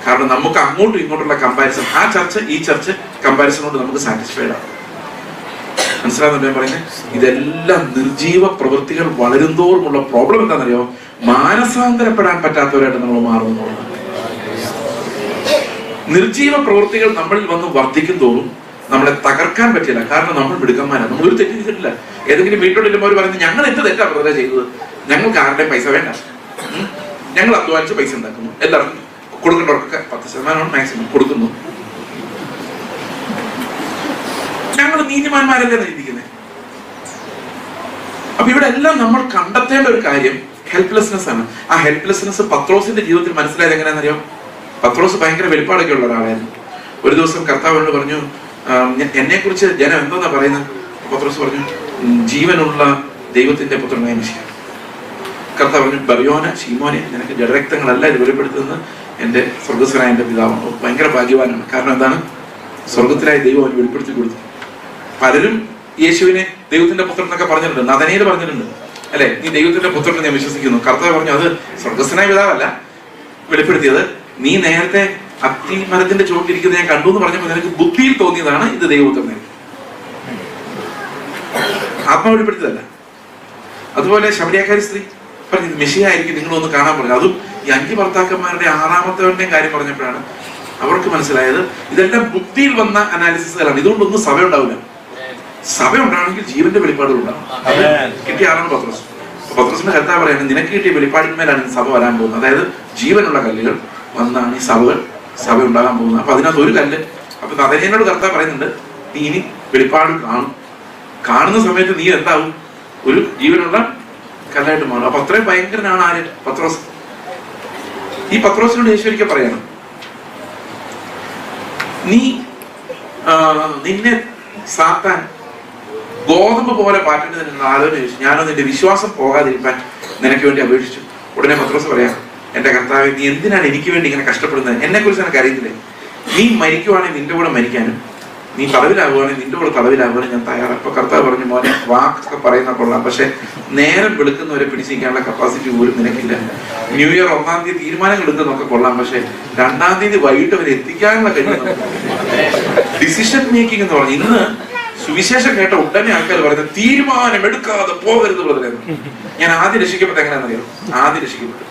കാരണം നമുക്ക് അങ്ങോട്ടും ഇങ്ങോട്ടുള്ള കമ്പാരിസൺ, ആ ചർച്ച ഈ ചർച്ച കമ്പാരിസൺ കൊണ്ട് നമുക്ക് സാറ്റിസ്ഫൈഡ് ആണ്. മനസ്സിലാകുന്നുണ്ടോ ഞാൻ പറയുന്നത്? ഇതെല്ലാം നിർജീവ പ്രവൃത്തികൾ വളരുന്തോറുമുള്ള പ്രോബ്ലം എന്താണെന്നറിയോ? മാനസാന്തരപ്പെടാൻ പറ്റാത്തവരായിട്ട് നമ്മൾ മാറുന്നു. നിർജീവ പ്രവൃത്തികൾ നമ്മളിൽ വന്ന് വർദ്ധിക്കും തോറും നമ്മളെ തകർക്കാൻ പറ്റില്ല. കാരണം നമ്മൾ മിടുക്കന്മാരാണ്, നമ്മൾ ഒരു തെറ്റ് ചെയ്തിട്ടില്ല. ഏതെങ്കിലും വീട്ടിലുള്ളവർ പറയുന്നത് ഞങ്ങൾ എന്ത് തെറ്റാ ബ്രദറെ ചെയ്തത്, ഞങ്ങൾക്ക് ആരുടെയും പൈസ വേണ്ട, ഞങ്ങൾ അധ്വാനിച്ച് പൈസ ഉണ്ടാക്കുന്നു, എല്ലാവർക്കും കൊടുക്കേണ്ടവർക്കൊക്കെ 10% മാക്സിമം കൊടുക്കുന്നു, ഞങ്ങൾ നീതിമാന്മാരല്ലേ ചിന്തിക്കുന്നത്. അപ്പൊ ഇവിടെ എല്ലാം നമ്മൾ കണ്ടെത്തേണ്ട ഒരു കാര്യം ഹെൽപ്ലെസ്നെസ് ആണ്. ആ ഹെൽപ്ലെസ്നെസ് പത്രോസിന്റെ ജീവിതത്തിൽ മനസ്സിലായത് എങ്ങനെയാണെന്നറിയാം? പത്രോസ് ഭയങ്കര വെളിപ്പാടൊക്കെ ഉള്ള ഒരാളായിരുന്നു. ഒരു ദിവസം കർത്താവിനോട് പറഞ്ഞു, എന്നെ കുറിച്ച് ജനം എന്തോന്നാ പറയുന്നത്? പത്രോസ് പറഞ്ഞു, ജീവനുള്ള ദൈവത്തിന്റെ പുത്രനായ മെശിഹ. കർത്താവ് പറഞ്ഞു, ബറിയോന ശീമോനെ, നിനക്ക് ജഡരക്തങ്ങളല്ല ഇത് വെളിപ്പെടുത്തുന്നത് എന്റെ സ്വർഗസ്വനായ എന്റെ പിതാവാണ്. ഭയങ്കര ഭാഗ്യവാനാണ്. കാരണം എന്താണ്? സ്വർഗത്തിലായ ദൈവം അവന് വെളിപ്പെടുത്തി കൊടുത്തു. പലരും യേശുവിനെ ദൈവത്തിന്റെ പുത്രൻ എന്നൊക്കെ പറഞ്ഞിട്ടുണ്ട്, നദനയിൽ പറഞ്ഞിട്ടുണ്ട് അല്ലെ, നീ ദൈവത്തിന്റെ പുത്രൻ ഞാൻ വിശ്വസിക്കുന്നു. കർത്താവ് പറഞ്ഞു, അത് സ്വർഗസ്വനായ പിതാവല്ല വെളിപ്പെടുത്തിയത്, നീ നേരത്തെ അത്തി മരത്തിന്റെ ചുവട്ടിരിക്കുന്നത് ഞാൻ കണ്ടു എന്ന് പറഞ്ഞപ്പോൾ നിനക്ക് ബുദ്ധിയിൽ തോന്നിയതാണ് ഇത് ദൈവപുത്രനെ, ആത്മാവ് വെളിപ്പെടുത്തിയതല്ല. അതുപോലെ ശമരിയാക്കാരി സ്ത്രീ പറഞ്ഞു, മെശിഹ ആയിരിക്കും നിങ്ങളൊന്ന് കാണാൻ പറഞ്ഞു. അതും ഈ 5 ഭർത്താക്കന്മാരുടെ 6ാമത്തവന്റെയും കാര്യം പറഞ്ഞപ്പോഴാണ് അവർക്ക് മനസ്സിലായത് ഇതെല്ലാം ബുദ്ധിയിൽ വന്ന അനാലിസിസുകളാണ്. ഇതുകൊണ്ടൊന്നും സഭ ഉണ്ടാവില്ല. സഭ ഉണ്ടാവണമെങ്കിൽ ജീവന്റെ വെളിപ്പാടുകൾ ഉണ്ടാവും. അത് കിട്ടിയ ആളാണ് പത്രോസ്. പത്രോസിന്റെ കർത്താവ് പറയുന്നത്, നിനക്ക് കിട്ടിയ വെളിപ്പാടിന്മേലാണ് സഭ വരാൻ പോകുന്നത്. അതായത് ജീവനുള്ള കല്ലുകൾ വന്നാണ് ഈ സഭ ഉണ്ടാകാൻ പോകുന്നത്. അപ്പൊ അതിനകത്ത് ഒരു കല്ല്. അപ്പൊ നദനേനോട് കർത്താവ് പറയുന്നുണ്ട്, നീ ഇനി വെളിപ്പാട് കാണുന്ന സമയത്ത് നീ എന്താവും? ഒരു ജീവനുള്ള കല്ലായിട്ട് മാറും. അപ്പൊ അത്രയും ഭയങ്കരനാണ് ആര്? പത്രോസ്. ഈ പത്രോസിനോട് യേശു ഒരിക്കൽ പറയണം, നിന്നെ സാത്താൻ ഗോതമ്പ് പോലെ പാറ്റേണ്ടത് നിങ്ങൾ ആലോചന ചോദിച്ചു, ഞാനോ നിന്റെ വിശ്വാസം പോകാതിരിക്കാൻ നിനക്ക് വേണ്ടി അപേക്ഷിച്ചു. ഉടനെ പത്രോസ് പറയാം, എന്റെ കർത്താവേ, നീ എന്തിനാണ് എനിക്ക് വേണ്ടി ഇങ്ങനെ കഷ്ടപ്പെടുന്നത്? എന്നെ കുറിച്ച് എനിക്ക് അറിയത്തില്ലേ? നീ മരിക്കുവാണെങ്കിൽ നിന്റെ കൂടെ മരിക്കാനും നീ തടവിലാകുവാണെങ്കിൽ നിന്റെ കൂടെ തടവിലാകുവാനും ഞാൻ തയ്യാറാണ്. അപ്പൊ കർത്താവ് പറഞ്ഞു, മോനെ വാക്കൊക്കെ പറയുന്ന കൊള്ളാം, പക്ഷെ നേരം വെളുക്കുന്നവരെ പിടിച്ചിരിക്കാനുള്ള കപ്പാസിറ്റി പോലും നിനക്കില്ല. ന്യൂ ഇയർ 1-ാം തീയതി തീരുമാനങ്ങൾ എടുക്കുന്നതൊക്കെ കൊള്ളാം, പക്ഷെ 2-ാം തീയതി വൈകിട്ട് വരെ എത്തിക്കാനുള്ള കഴിവ്. ഡിസിഷൻ മേക്കിംഗ് എന്ന് പറഞ്ഞു. ഇന്ന് സുവിശേഷം കേട്ട ഉടനെ ആൾക്കാർ പറയുന്നത് തീരുമാനം എടുക്കാതെ പോകരുത് ബ്രദറെ. ഞാൻ ആദ്യം രക്ഷിക്കപ്പെട്ട എങ്ങനെയാണെന്നറിയാം? ആദ്യം രക്ഷിക്കപ്പെട്ടു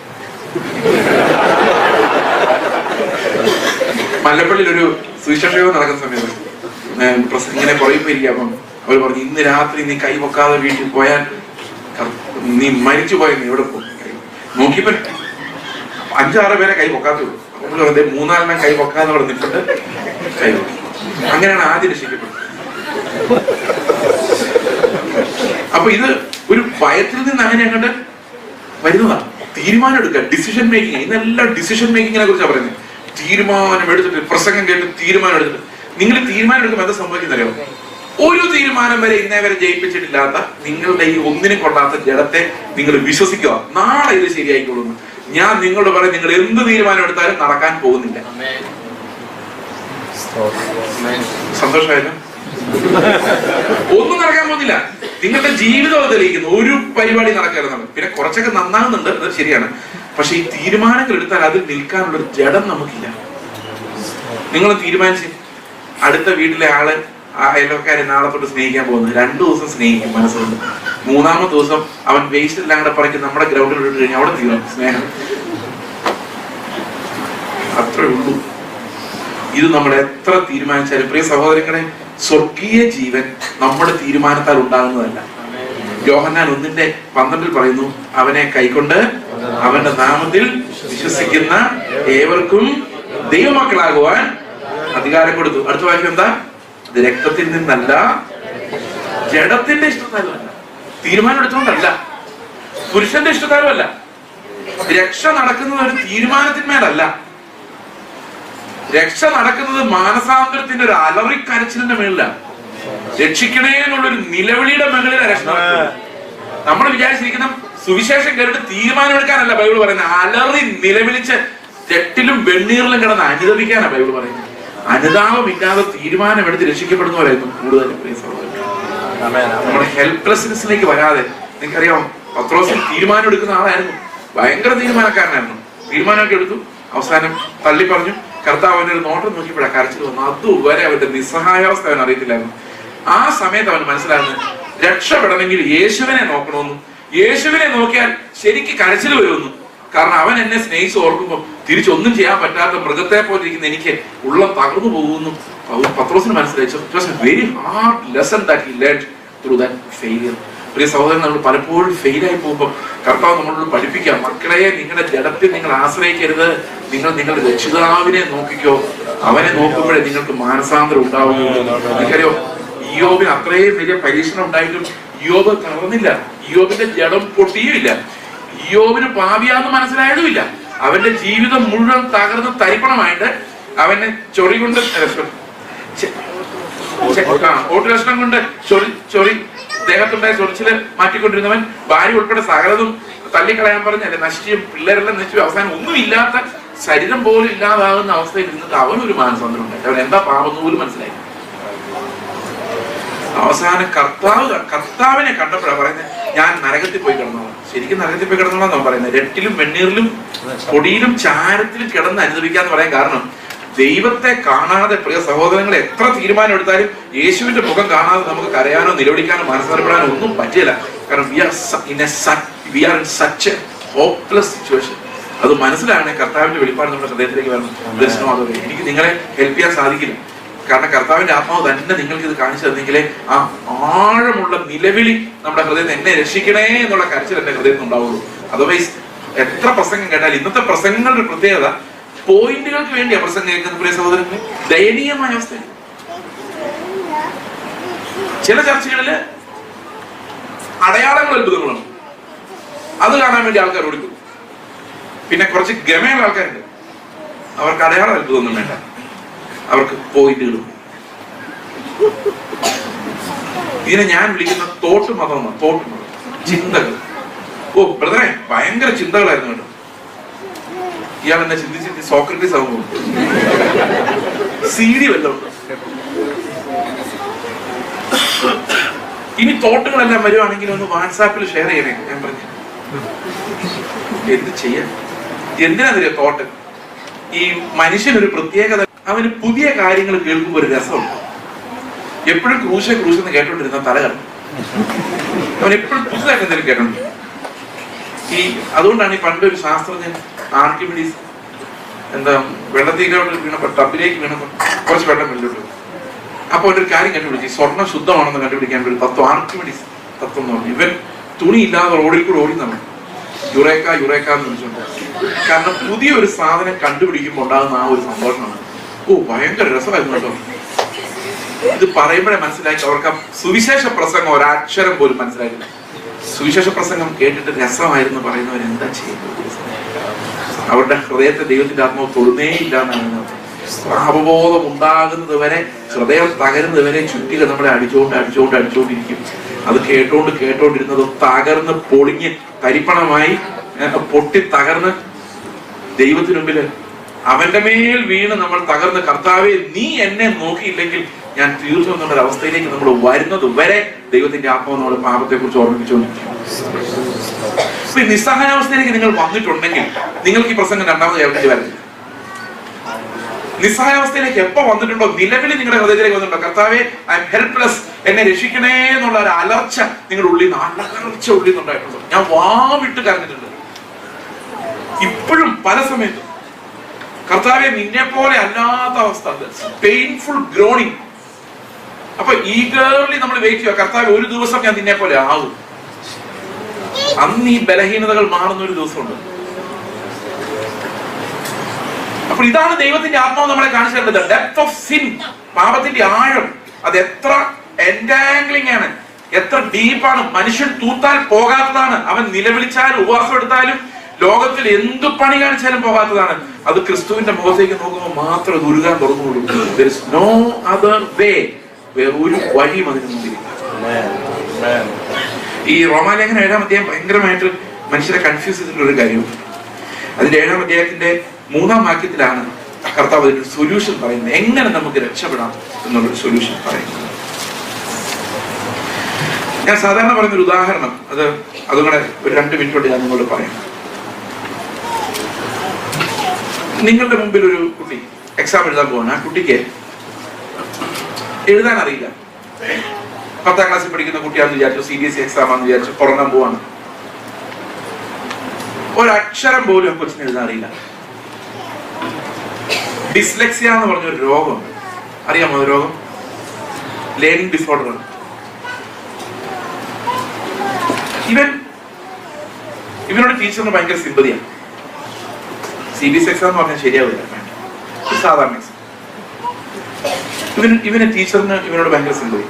മല്ലപ്പള്ളിയിൽ ഒരു സുവിശേഷം നടക്കുന്ന സമയത്ത് ഇങ്ങനെ കുറയുമ്പോ ഇരിക്കുക. അപ്പം അവർ പറഞ്ഞു, ഇന്ന് രാത്രി നീ കൈ പൊക്കാതെ വീട്ടിൽ പോയാൽ നീ മരിച്ചു പോയ നീ എവിടെ പോകും? നോക്കിയപ്പോ 5-6 പേരെ കൈ പൊക്കാത്തുള്ളൂ. അപ്പോൾ 3-4 കൈ പൊക്കാതെ അവിടെ നിൽക്കിട്ട് കൈ പൊക്കി. അങ്ങനെയാണ് ആദ്യം രക്ഷിക്കപ്പെട്ടത്. അപ്പൊ ഇത് ഒരു ഭയത്തിൽ നിന്ന് അങ്ങനെ അങ്ങോട്ട് വരുന്നതാണ്. തീരുമാനം എടുക്കുക, ഡിസിഷൻ മേക്കിംഗ്. ഇന്നെല്ലാം ഡിസിഷൻ മേക്കിങ്ങിനെ കുറിച്ചാണ് പറയുന്നത്. തീരുമാനം എടുത്തിട്ട്, പ്രസംഗം കേട്ട് തീരുമാനം എടുത്തിട്ട്. നിങ്ങൾ തീരുമാനം എടുക്കുമ്പോൾ എന്താ സംഭവിക്കുന്നറിയോ? ഒരു തീരുമാനം വരെ ഇന്നേ വരെ ജയിപ്പിച്ചിട്ടില്ലാത്ത നിങ്ങളുടെ ഈ ഒന്നിനും കൊള്ളാത്ത ജഡത്തെ നിങ്ങൾ വിശ്വസിക്കുക, നാളെ ഇത് ശരിയായിക്കോളുന്നു. ഞാൻ നിങ്ങളോട് പറയും, നിങ്ങൾ എന്ത് തീരുമാനം എടുത്താലും നടക്കാൻ പോകുന്നില്ല. സന്തോഷമായല്ലോ? ഒന്നും നടക്കാൻ പോകുന്നില്ല. നിങ്ങളുടെ ജീവിതം അത് തെളിയിക്കുന്നു. ഒരു പരിപാടി നടക്കരുതാണ്. പിന്നെ കുറച്ചൊക്കെ നന്നാകുന്നുണ്ട്, അത് ശരിയാണ്. പക്ഷെ ഈ തീരുമാനങ്ങൾ എടുത്താൽ അതിൽ നിൽക്കാനുള്ള ഒരു ജഡം നമുക്കില്ല. നിങ്ങൾ തീരുമാനിച്ച് അടുത്ത വീട്ടിലെ ആള് അയൽവക്കാരെ നാളെ തൊട്ട് സ്നേഹിക്കാൻ പോകുന്നത് 2 ദിവസം സ്നേഹിക്കും മനസ്സുകൊണ്ട്. 3-ാമത്തെ ദിവസം അവൻ വേസ്റ്റ് എല്ലാം കൂടെ പറയ്ക്കും നമ്മുടെ ഗ്രൗണ്ടിൽ ഇട്ട് കഴിഞ്ഞാൽ അവിടെ തീരും സ്നേഹം. അത്രേ ഉള്ളൂ. ഇത് നമ്മൾ എത്ര തീരുമാനിച്ചാലും പ്രിയ സഹോദരങ്ങളെ, സ്വർഗീയ ജീവൻ നമ്മുടെ തീരുമാനത്താൽ ഉണ്ടാകുന്നതല്ല. യോഹന്നാൻ 1:12 പറയുന്നു, അവനെ കൈക്കൊണ്ട് അവന്റെ നാമത്തിൽ വിശ്വസിക്കുന്ന ഏവർക്കും ദൈവമക്കളാകുവാൻ അധികാരം കൊടുത്തു. അടുത്ത വാക്യം എന്താ? ഇത് രക്തത്തിൽ നിന്നല്ല, ജഡത്തിന്റെ ഇഷ്ടത്താലും അല്ല, തീരുമാനം എടുത്തുകൊണ്ടല്ല, പുരുഷന്റെ ഇഷ്ടത്താലും അല്ല. രക്ഷ നടക്കുന്നത് ഒരു തീരുമാനത്തിന്മേലല്ല. രക്ഷ നടക്കുന്നത് മാനസാന്തരത്തിന്റെ ഒരു അലറിക്കരച്ചിലിന്റെ മേളിലാണ്. രക്ഷിക്കണേ എന്നുള്ളൊരു നിലവിളിയുടെ മേളിലാണ് രക്ഷ നടക്കുന്നത്. നമ്മൾ വിചാരിച്ചിരിക്കുന്ന സുവിശേഷം കേട്ടിട്ട് തീരുമാനമെടുക്കാനല്ല ബൈബിൾ പറയുന്നത്. അലറി നിലവിളിച്ച് രട്ടിലും വെണ്ണീറിലും കിടന്ന് അനുദപിക്കാനാണ് ബൈബിൾ പറയുന്നത്. അനുതാപമില്ലാതെ തീരുമാനമെടുത്ത് രക്ഷിക്കപ്പെടുന്നവരായിരുന്നു കൂടുതലും പ്രിയ സഹോദരൻ. നമ്മുടെ ഹെൽപ്ലെസ്നെസ്സിലേക്ക് വരാതെ, നിങ്ങൾക്കറിയാം പത്രോസിൽ തീരുമാനം എടുക്കുന്ന ആളായിരുന്നു. ഭയങ്കര തീരുമാനക്കാരനായിരുന്നു. തീരുമാനമൊക്കെ എടുത്തു, അവസാനം തള്ളി പറഞ്ഞു. കർത്താവ് അവൻ്റെ ഒരു നോട്ടം നോക്കിയപ്പോഴാണ് കരച്ചിൽ വന്നു. അതുവരെ അവന്റെ നിസ്സഹായാവസ്ഥ അവൻ അറിയത്തില്ലായിരുന്നു. ആ സമയത്ത് അവന് മനസ്സിലാകുന്നത് രക്ഷപ്പെടണമെങ്കിൽ യേശുവിനെ നോക്കണമെന്നും യേശുവിനെ നോക്കിയാൽ ശരിക്ക് കരച്ചിൽ വരുമെന്നും. കാരണം അവൻ എന്നെ സ്നേഹിച്ച് ഓർക്കുമ്പോൾ തിരിച്ചൊന്നും ചെയ്യാൻ പറ്റാത്ത മൃഗത്തെ പോലെ ഇരിക്കുന്ന എനിക്ക് ഉള്ളം തകർന്നു പോകുന്നു പത്രോസിന് മനസ്സിലായി. It was a very hard lesson that he learned through that failure. പ്രിയ സഹോദരൻ, നമ്മൾ പലപ്പോഴും ഫെയിലായി പോകുമ്പോൾ കർത്താവ് നമ്മളോട് പഠിപ്പിക്കാം, മക്കളെ നിങ്ങളുടെ ജഡത്തിൽ നിങ്ങൾ ആശ്രയിക്കരുത്, നിങ്ങൾ നിങ്ങളുടെ രക്ഷിതാവിനെ നോക്കിക്കോ, അവനെ നോക്കുമ്പോഴേ നിങ്ങൾക്ക് മാനസാന്തരം ഉണ്ടാവുകയുള്ളൂ. എനിക്കറിയോ, ഇയ്യോബിന് അത്രയും വലിയ പരീക്ഷണം ഉണ്ടായിട്ടും ഇയ്യോബ് തളർന്നില്ല, ഇയ്യോബിന്റെ ജഡം പൊട്ടിയുമില്ല, ഇയ്യോബിന് പാപിയാന്ന് മനസ്സിലായതുമില്ല. അവന്റെ ജീവിതം മുഴുവൻ തകർന്ന് തരിപ്പണമായിട്ട് അവനെ ചൊറി കൊണ്ട് ഓട്ടുകഷ്ണം കൊണ്ട് ചൊറി ദേഹത്തുണ്ടായ ചൊറിച്ചില് മാറ്റിക്കൊണ്ടിരുന്നവൻ ഭാര്യ ഉൾപ്പെടെ സകലതും തള്ളിക്കളയാൻ പറഞ്ഞല്ലേ, നശിച്ചും പിള്ളേരെല്ലാം നശിച്ചു അവസാനം ഒന്നുമില്ലാത്ത ശരീരം പോലും ഇല്ലാതാകുന്ന അവസ്ഥയിൽ ഇരുന്നിട്ട് അവനൊരു മാനസാന്തരം ഉണ്ടായി. അവൻ എന്താ പാപം പോലും മനസ്സിലായി. അവസാനം കർത്താവിനെ കണ്ടപ്പോഴാണ് പറയുന്നത്, ഞാൻ നരകത്തിൽ പോയി കിടന്നോളാം. ശരിക്കും നരകത്തിൽ പോയി കിടന്നോളാം പറയുന്നത്. രട്ടിലും വെണ്ണീറിലും പൊടിയിലും ചാരത്തിലും കിടന്ന് അനുഭവിക്കാന്ന് പറയാൻ കാരണം, ദൈവത്തെ കാണാതെ പ്രിയ സഹോദരങ്ങളെ എത്ര തീരുമാനം എടുത്താലും യേശുവിന്റെ മുഖം കാണാതെ നമുക്ക് കരയാനോ നിലവിളിക്കാനോ മനസ്സറിപ്പെടാനോ ഒന്നും പറ്റില്ല. കാരണം we are in such a hopeless situation. അത് മനസ്സിലാണ് കർത്താവിന്റെ വെളിപ്പാട് നമ്മുടെ ഹൃദയത്തിലേക്ക് വരണം. ദർശനം അതോടെ എനിക്ക് നിങ്ങളെ ഹെൽപ്പ് ചെയ്യാൻ സാധിക്കില്ല. കാരണം കർത്താവിന്റെ ആത്മാവ് തന്നെ നിങ്ങൾക്ക് ഇത് കാണിച്ചു തന്നെങ്കിലേ ആ ആഴമുള്ള നിലവിളി നമ്മുടെ ഹൃദയത്തിൽ എന്നെ രക്ഷിക്കണേ എന്നുള്ള കരച്ചിൽ എന്റെ ഹൃദയത്തിൽ ഉണ്ടാവുള്ളൂ. അതർവൈസ് എത്ര പ്രസംഗം കേട്ടാൽ, ഇന്നത്തെ പ്രസംഗങ്ങളുടെ ഒരു പ്രത്യേകത പോയിന്റുകൾക്ക് വേണ്ടിയാ പ്രസംഗം കേൾക്കുന്ന പ്രിയ സഹോദരങ്ങൾ. ദയനീയമായ അവസ്ഥ. ചില ചർച്ചകളില് അടയാളങ്ങൾ അത്ഭുതങ്ങളാണ്, അത് കാണാൻ വേണ്ടി ആൾക്കാർ ഓടിക്കും. പിന്നെ കുറച്ച് ഗമയുള്ള ആൾക്കാരുണ്ട്, അവർക്ക് അടയാളം അത്ഭുതമൊന്നും വേണ്ട, അവർക്ക് പോയിന്റുകൾ. ഇതിനെ ഞാൻ വിളിക്കുന്ന തോട്ട് മതം. ചിന്തകൾ. ഓ ബ്രദറെ, ഭയങ്കര ചിന്തകളായിരുന്നു കേട്ടോ. ഇയാൾ എന്നെ ചിന്തിച്ച് സോക്രട്ടീസ് ആകുമ്പോൾ CD വല്ലതും. ഇനി തോട്ടുകളെല്ലാം വരുവാണെങ്കിൽ ഒന്ന് വാട്സാപ്പിൽ ഷെയർ ചെയ്യണേ. ഞാൻ പറഞ്ഞു എന്ത് ചെയ്യാൻ, എന്തിനാ തോട്ട്? ഈ മനുഷ്യനൊരു പ്രത്യേകത, അവന് പുതിയ കാര്യങ്ങൾ കേൾക്കുമ്പോൾ ഒരു രസമുണ്ട്. എപ്പോഴും ക്രൂശ എന്ന് കേട്ടോണ്ടിരുന്ന തലകണം. അവൻ എപ്പോഴും പുതുതായിട്ട് എന്തെങ്കിലും കേട്ടോണ്ട്. അതുകൊണ്ടാണ് ഈ പണ്ടൊരു ശാസ്ത്രജ്ഞൻ ആർക്കിമിഡീസ് വെള്ളത്തിലോട്ട് വീണപ്പോ, ടബിലേക്ക് വീണപ്പോ കുറച്ച് വെള്ളം വെള്ളോട്ട്. അപ്പൊ ഒരു കാര്യം കണ്ടുപിടിച്ചു, സ്വർണ്ണം ശുദ്ധമാണെന്ന് കണ്ടുപിടിക്കാൻ ഒരു തത്വം, ആർക്കിമിഡീസ് തത്വം എന്ന് പറഞ്ഞു. ഇവൻ തുണി ഇല്ലാതെ റോഡിൽ കൂടെ ഓടി നമ്മൾ യുറേക്ക എന്ന് വിളിച്ചോണ്ട്. കാരണം പുതിയൊരു സാധനം കണ്ടുപിടിക്കുമ്പോൾ ഉണ്ടാകുന്ന ആ ഒരു സന്തോഷമാണ്. ഓ ഭയങ്കര രസമായിരുന്നു കേട്ടോ. ഇത് പറയുമ്പോഴേ മനസ്സിലാക്കി അവർക്ക് സുവിശേഷ പ്രസംഗം ഒരക്ഷരം പോലും മനസ്സിലായില്ല. സുവിശേഷ പ്രസംഗം കേട്ടിട്ട് രസമായിരുന്നു പറയുന്നവർ എന്താ ചെയ്യുന്നത്? അവരുടെ ഹൃദയത്തെ ദൈവത്തിന്റെ ആത്മാവ് തൊടുന്നേ ഇല്ല എന്നാണ്. പാപബോധം ഉണ്ടാകുന്നത് വരെ, ഹൃദയം തകരുന്നത് വരെ ചുറ്റിക നമ്മളെ അടിച്ചുകൊണ്ടിരിക്കും. അത് കേട്ടോണ്ടിരുന്നത് തകർന്ന് പൊളിഞ്ഞ് തരിപ്പണമായി പൊട്ടി തകർന്ന് ദൈവത്തിനു മുമ്പില് അവന്റെ മേൽ വീണ് നമ്മൾ തകർന്ന്, കർത്താവെ നീ എന്നെ നോക്കിയില്ലെങ്കിൽ ഞാൻ തീർന്നു എന്നുള്ള അവസ്ഥയിലേക്ക് നമ്മൾ വരുന്നത് വരെ ദൈവത്തിന്റെ ആത്മാവ് നമ്മൾ പാപത്തെ കുറിച്ച് ഓർമ്മിപ്പിച്ചുകൊണ്ടിരിക്കും. നിസ്സഹായാവസ്ഥയിലേക്ക് നിങ്ങൾ വന്നിട്ടുണ്ടെങ്കിൽ നിങ്ങൾക്ക് ഈ പ്രസംഗം രണ്ടാമത് കേൾക്കേണ്ടി വരുന്നില്ല. നിസ്സഹായാവസ്ഥയിലേക്ക് എപ്പോ വന്നിട്ടുണ്ടോ, നിലവിൽ നിങ്ങളുടെ ഹൃദയത്തിലേക്ക് വന്നിട്ടുണ്ടോ, കർത്താവെ ഐ എം ഹെൽപ്ലെസ്, എന്നെ രക്ഷിക്കണേ എന്നുള്ള ഒരു അലർച്ച നിങ്ങളുടെ ഉള്ളിൽ നിന്നുണ്ടായിട്ടുണ്ടോ? ഞാൻ വാവിട്ട് കരഞ്ഞിട്ടുണ്ട് ഇപ്പോഴും പല സമയത്തും. കർത്താവെ നിന്നെ പോലെ അല്ലാത്ത അവസ്ഥ, പെയിൻഫുൾ ഗ്രോണിങ്. അപ്പൊ ഈഗർലി നമ്മൾ വെയിറ്റ് ചെയ്യുക, കർത്താവ് ഒരു ദിവസം ഞാൻ നിന്നെ പോലെ ആകും. അന്ന് ഈ ബലഹീനതകൾ മാറുന്ന ഒരു ദിവസമുണ്ട്. അപ്പോൾ ഇതാണ് ദൈവത്തിന്റെ ആത്മാവ് നമ്മളെ കാണിച്ചു തരുന്നത്. ഡെപ്ത് ഓഫ് സിൻ, പാപത്തിന്റെ ആഴം, അത് എത്ര എൻറ്റാംഗ്ലിംഗ് ആണ്, എത്ര ഡീപ്പാണ്. മനുഷ്യൻ തൂത്താൽ പോകാത്തതാണ്. അവൻ നിലവിളിച്ചാലും ഉപവാസം എടുത്താലും ലോകത്തിൽ എന്തു പണി കാണിച്ചാലും പോകാത്തതാണ്. അത് ക്രിസ്തുവിന്റെ മുഖത്തേക്ക് നോക്കുമ്പോൾ മാത്രം അത് ഉരുകാൻ തുറന്നുകൊള്ളൂ. There is no other way. വേറൊരു വഴിയും അതിന് മുമ്പിൽ. ഈ റോമാലേഖനം 7-ാം അധ്യായം ഭയങ്കരമായിട്ട് മനുഷ്യരെ കൺഫ്യൂസ് ചെയ്തിട്ടുള്ള ഒരു കാര്യവും. അതിന്റെ 7-ാം അധ്യായത്തിന്റെ 3-ാം വാക്യത്തിലാണ് കർത്താവ് അതിന്റെ സൊല്യൂഷൻ പറയുന്നത്. എങ്ങനെ നമുക്ക് രക്ഷപ്പെടാം എന്നുള്ളൊരു സൊല്യൂഷൻ പറയുന്നത്. ഞാൻ സാധാരണ പറയുന്നൊരു ഉദാഹരണം, അതുകൂടെ ഒരു 2 മിനിറ്റ് കൊണ്ട് ഞാൻ നിങ്ങളോട് പറയാം. നിങ്ങളുടെ മുമ്പിൽ ഒരു കുട്ടി എക്സാം എഴുതാൻ പോവാണ്. ആ കുട്ടിക്ക് എഴുതാൻ അറിയില്ല. 10ാം ക്ലാസ്സിൽ പഠിക്കുന്ന കുട്ടിയാണെന്ന് വിചാരിച്ചു, CBSE എക്സാം ആണെന്ന് വിചാരിച്ചു തുടങ്ങാൻ പോവാണ്. ഒരക്ഷരം പോലും ആ കൊച്ചിന് എഴുതാൻ അറിയില്ല. ഡിസ്ലെക്സിയ എന്ന് പറഞ്ഞൊരു രോഗമുണ്ട്, അറിയാമോ? രോഗം ലേണിംഗ് ഡിസോർഡർ ആണ്. ഇവനോട് ടീച്ചറിന് ഭയങ്കര സിമ്പതിയാണ്. CBSE എക്സാം എന്ന് പറഞ്ഞാൽ ശരിയാവില്ല, സാധാരണ എക്സാം. ഇവന് ടീച്ചറിന് ഇവനോട് ഭയങ്കര സിമ്പതി.